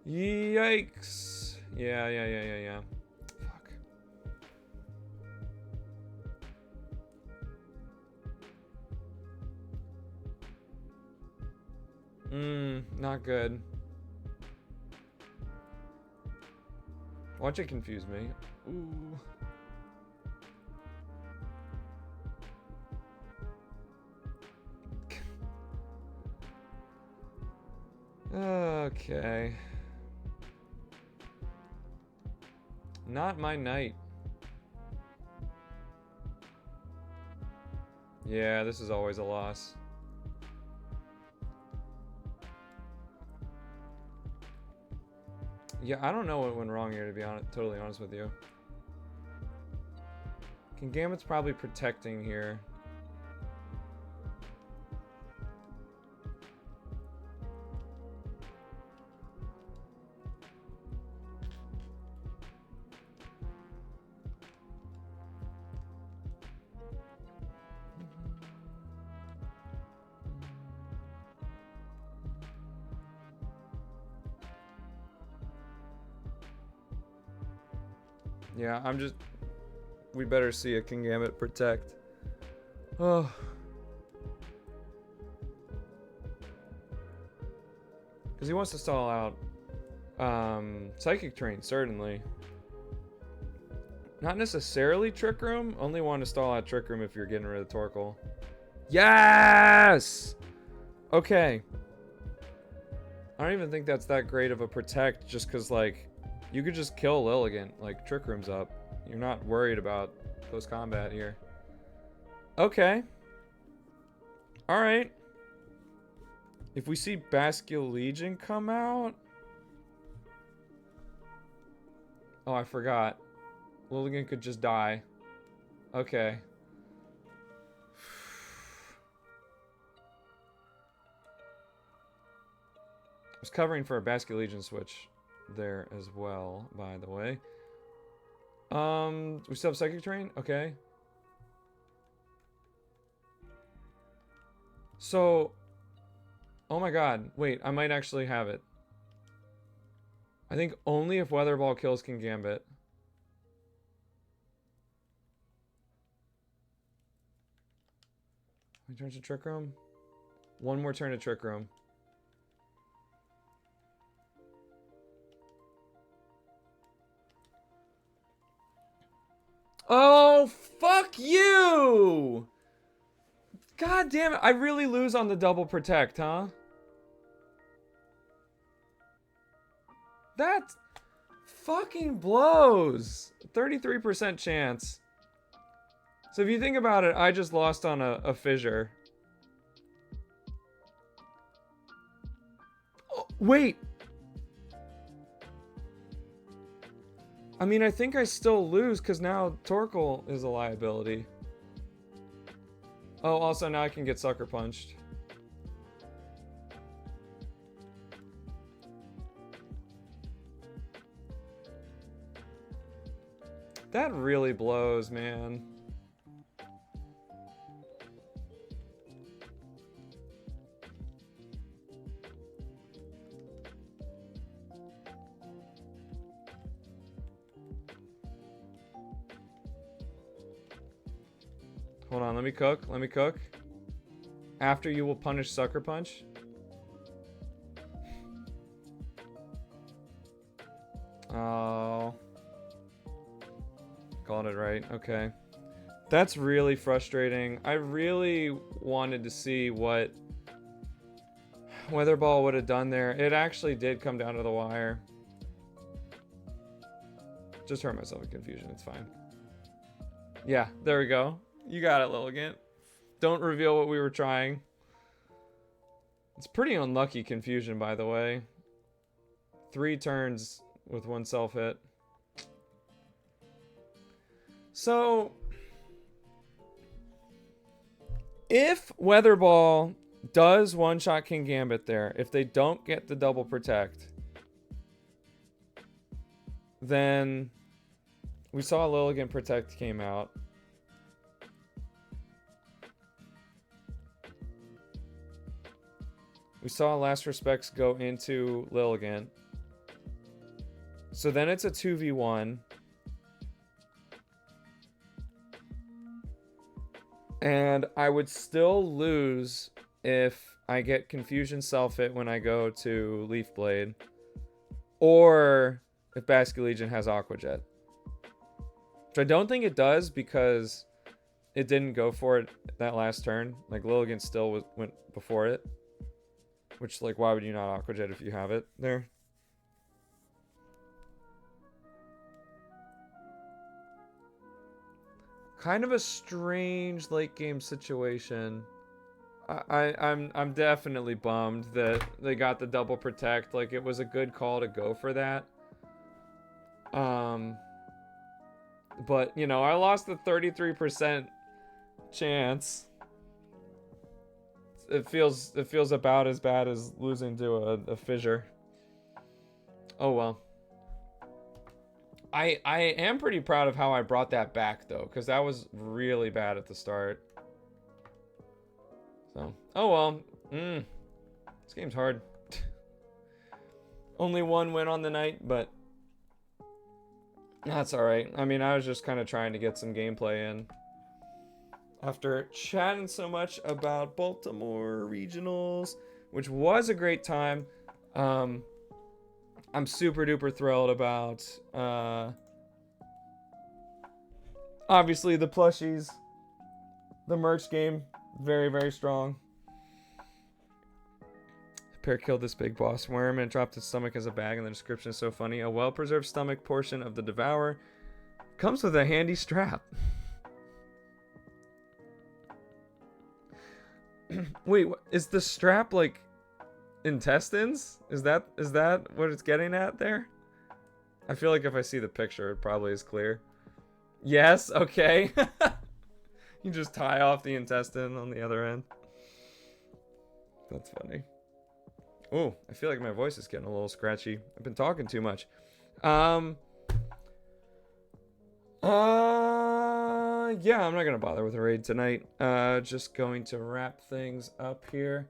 Yikes. Yeah. Fuck. Not good. Watch it confuse me. Ooh. Okay. Not my night. Yeah, this is always a loss. Yeah, I don't know what went wrong here, to be totally honest with you. Kingambit's probably protecting here. Yeah, we better see a Kingambit protect. Oh. Because he wants to stall out Psychic Terrain, certainly. Not necessarily Trick Room. Only want to stall out Trick Room if you're getting rid of Torkoal. Yes! Okay. I don't even think that's that great of a protect, just because, like, you could just kill Lilligant, like, Trick Room's up. You're not worried about close combat here. Okay. Alright. If we see Bascule Legion come out... Oh, I forgot. Lilligant could just die. Okay. I was covering for a Bascule Legion switch there as well, by the way. We still have Psychic Terrain? Okay. So... Oh my god. Wait, I might actually have it. I think only if Weather Ball kills can Gambit. We turn to Trick Room? One more turn to Trick Room. Oh, fuck you! God damn it. I really lose on the double protect, huh? That fucking blows. 33% chance. So if you think about it, I just lost on a fissure. Oh, wait. I mean, I think I still lose because now Torkoal is a liability. Oh, also now I can get Sucker Punched. That really blows, man. Hold on, let me cook. Let me cook. After you will punish Sucker Punch. Oh. Called it right. Okay. That's really frustrating. I really wanted to see what Weather Ball would have done there. It actually did come down to the wire. Just hurt myself with confusion. It's fine. Yeah, there we go. You got it, Lilligant. Don't reveal what we were trying. It's pretty unlucky confusion, by the way. 3 turns with 1 self-hit. So, if Weather Ball does one-shot King Gambit there, if they don't get the double protect, then we saw Lilligant Protect came out. We saw Last Respects go into Lilligant. So then it's a 2v1. And I would still lose if I get Confusion Self-Hit when I go to Leaf Blade. Or if Bascule Legion has Aqua Jet. Which I don't think it does because it didn't go for it that last turn. Like, Lilligant still went before it. Which, like, why would you not Aqua Jet if you have it there? Kind of a strange late game situation. I'm definitely bummed that they got the double protect. Like, it was a good call to go for that. But you know, I lost the 33% chance. It feels about as bad as losing to a fissure. Oh well. I am pretty proud of how I brought that back though, because that was really bad at the start. So, oh well. This game's hard. Only 1 win on the night, but that's alright. I mean, I was just kind of trying to get some gameplay in. After chatting so much about Baltimore Regionals, which was a great time. I'm super duper thrilled about obviously the plushies, the merch game Very, very strong. Pear killed this big boss worm and dropped its stomach as a bag, and the description is so funny. A well-preserved stomach portion of the devourer comes with a handy strap. Wait, is the strap like intestines? Is that what it's getting at there? I feel like if I see the picture, it probably is clear. Yes, okay. You just tie off the intestine on the other end. That's funny. Oh, I feel like my voice is getting a little scratchy. I've been talking too much. Yeah, I'm not gonna bother with a raid tonight. Just going to wrap things up here.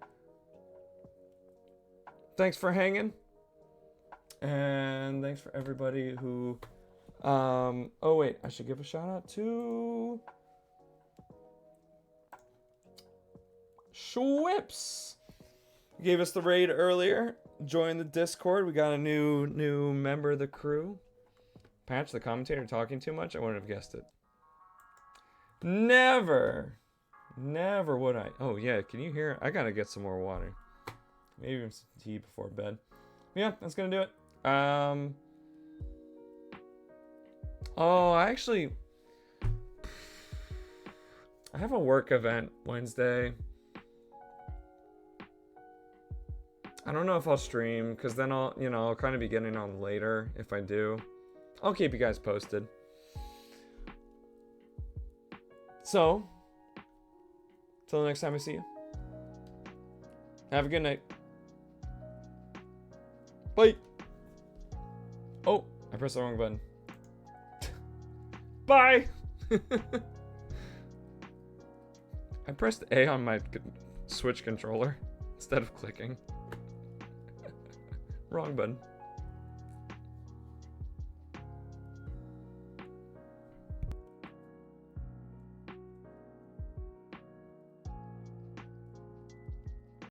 Thanks for hanging. And thanks for everybody who oh wait, I should give a shout out to Schwips. Gave us the raid earlier. Joined the Discord. We got a new member of the crew. Patch, the commentator, talking too much? I wouldn't have guessed it. Never would I. Oh yeah, can you hear? I gotta get some more water. Maybe even some tea before bed. Yeah, that's gonna do it. Oh, I have a work event Wednesday. I don't know if I'll stream, because then I'll kind of be getting on later if I do. I'll keep you guys posted. So, till the next time I see you. Have a good night. Bye. Oh, I pressed the wrong button. Bye. I pressed A on my Switch controller instead of clicking. Wrong button.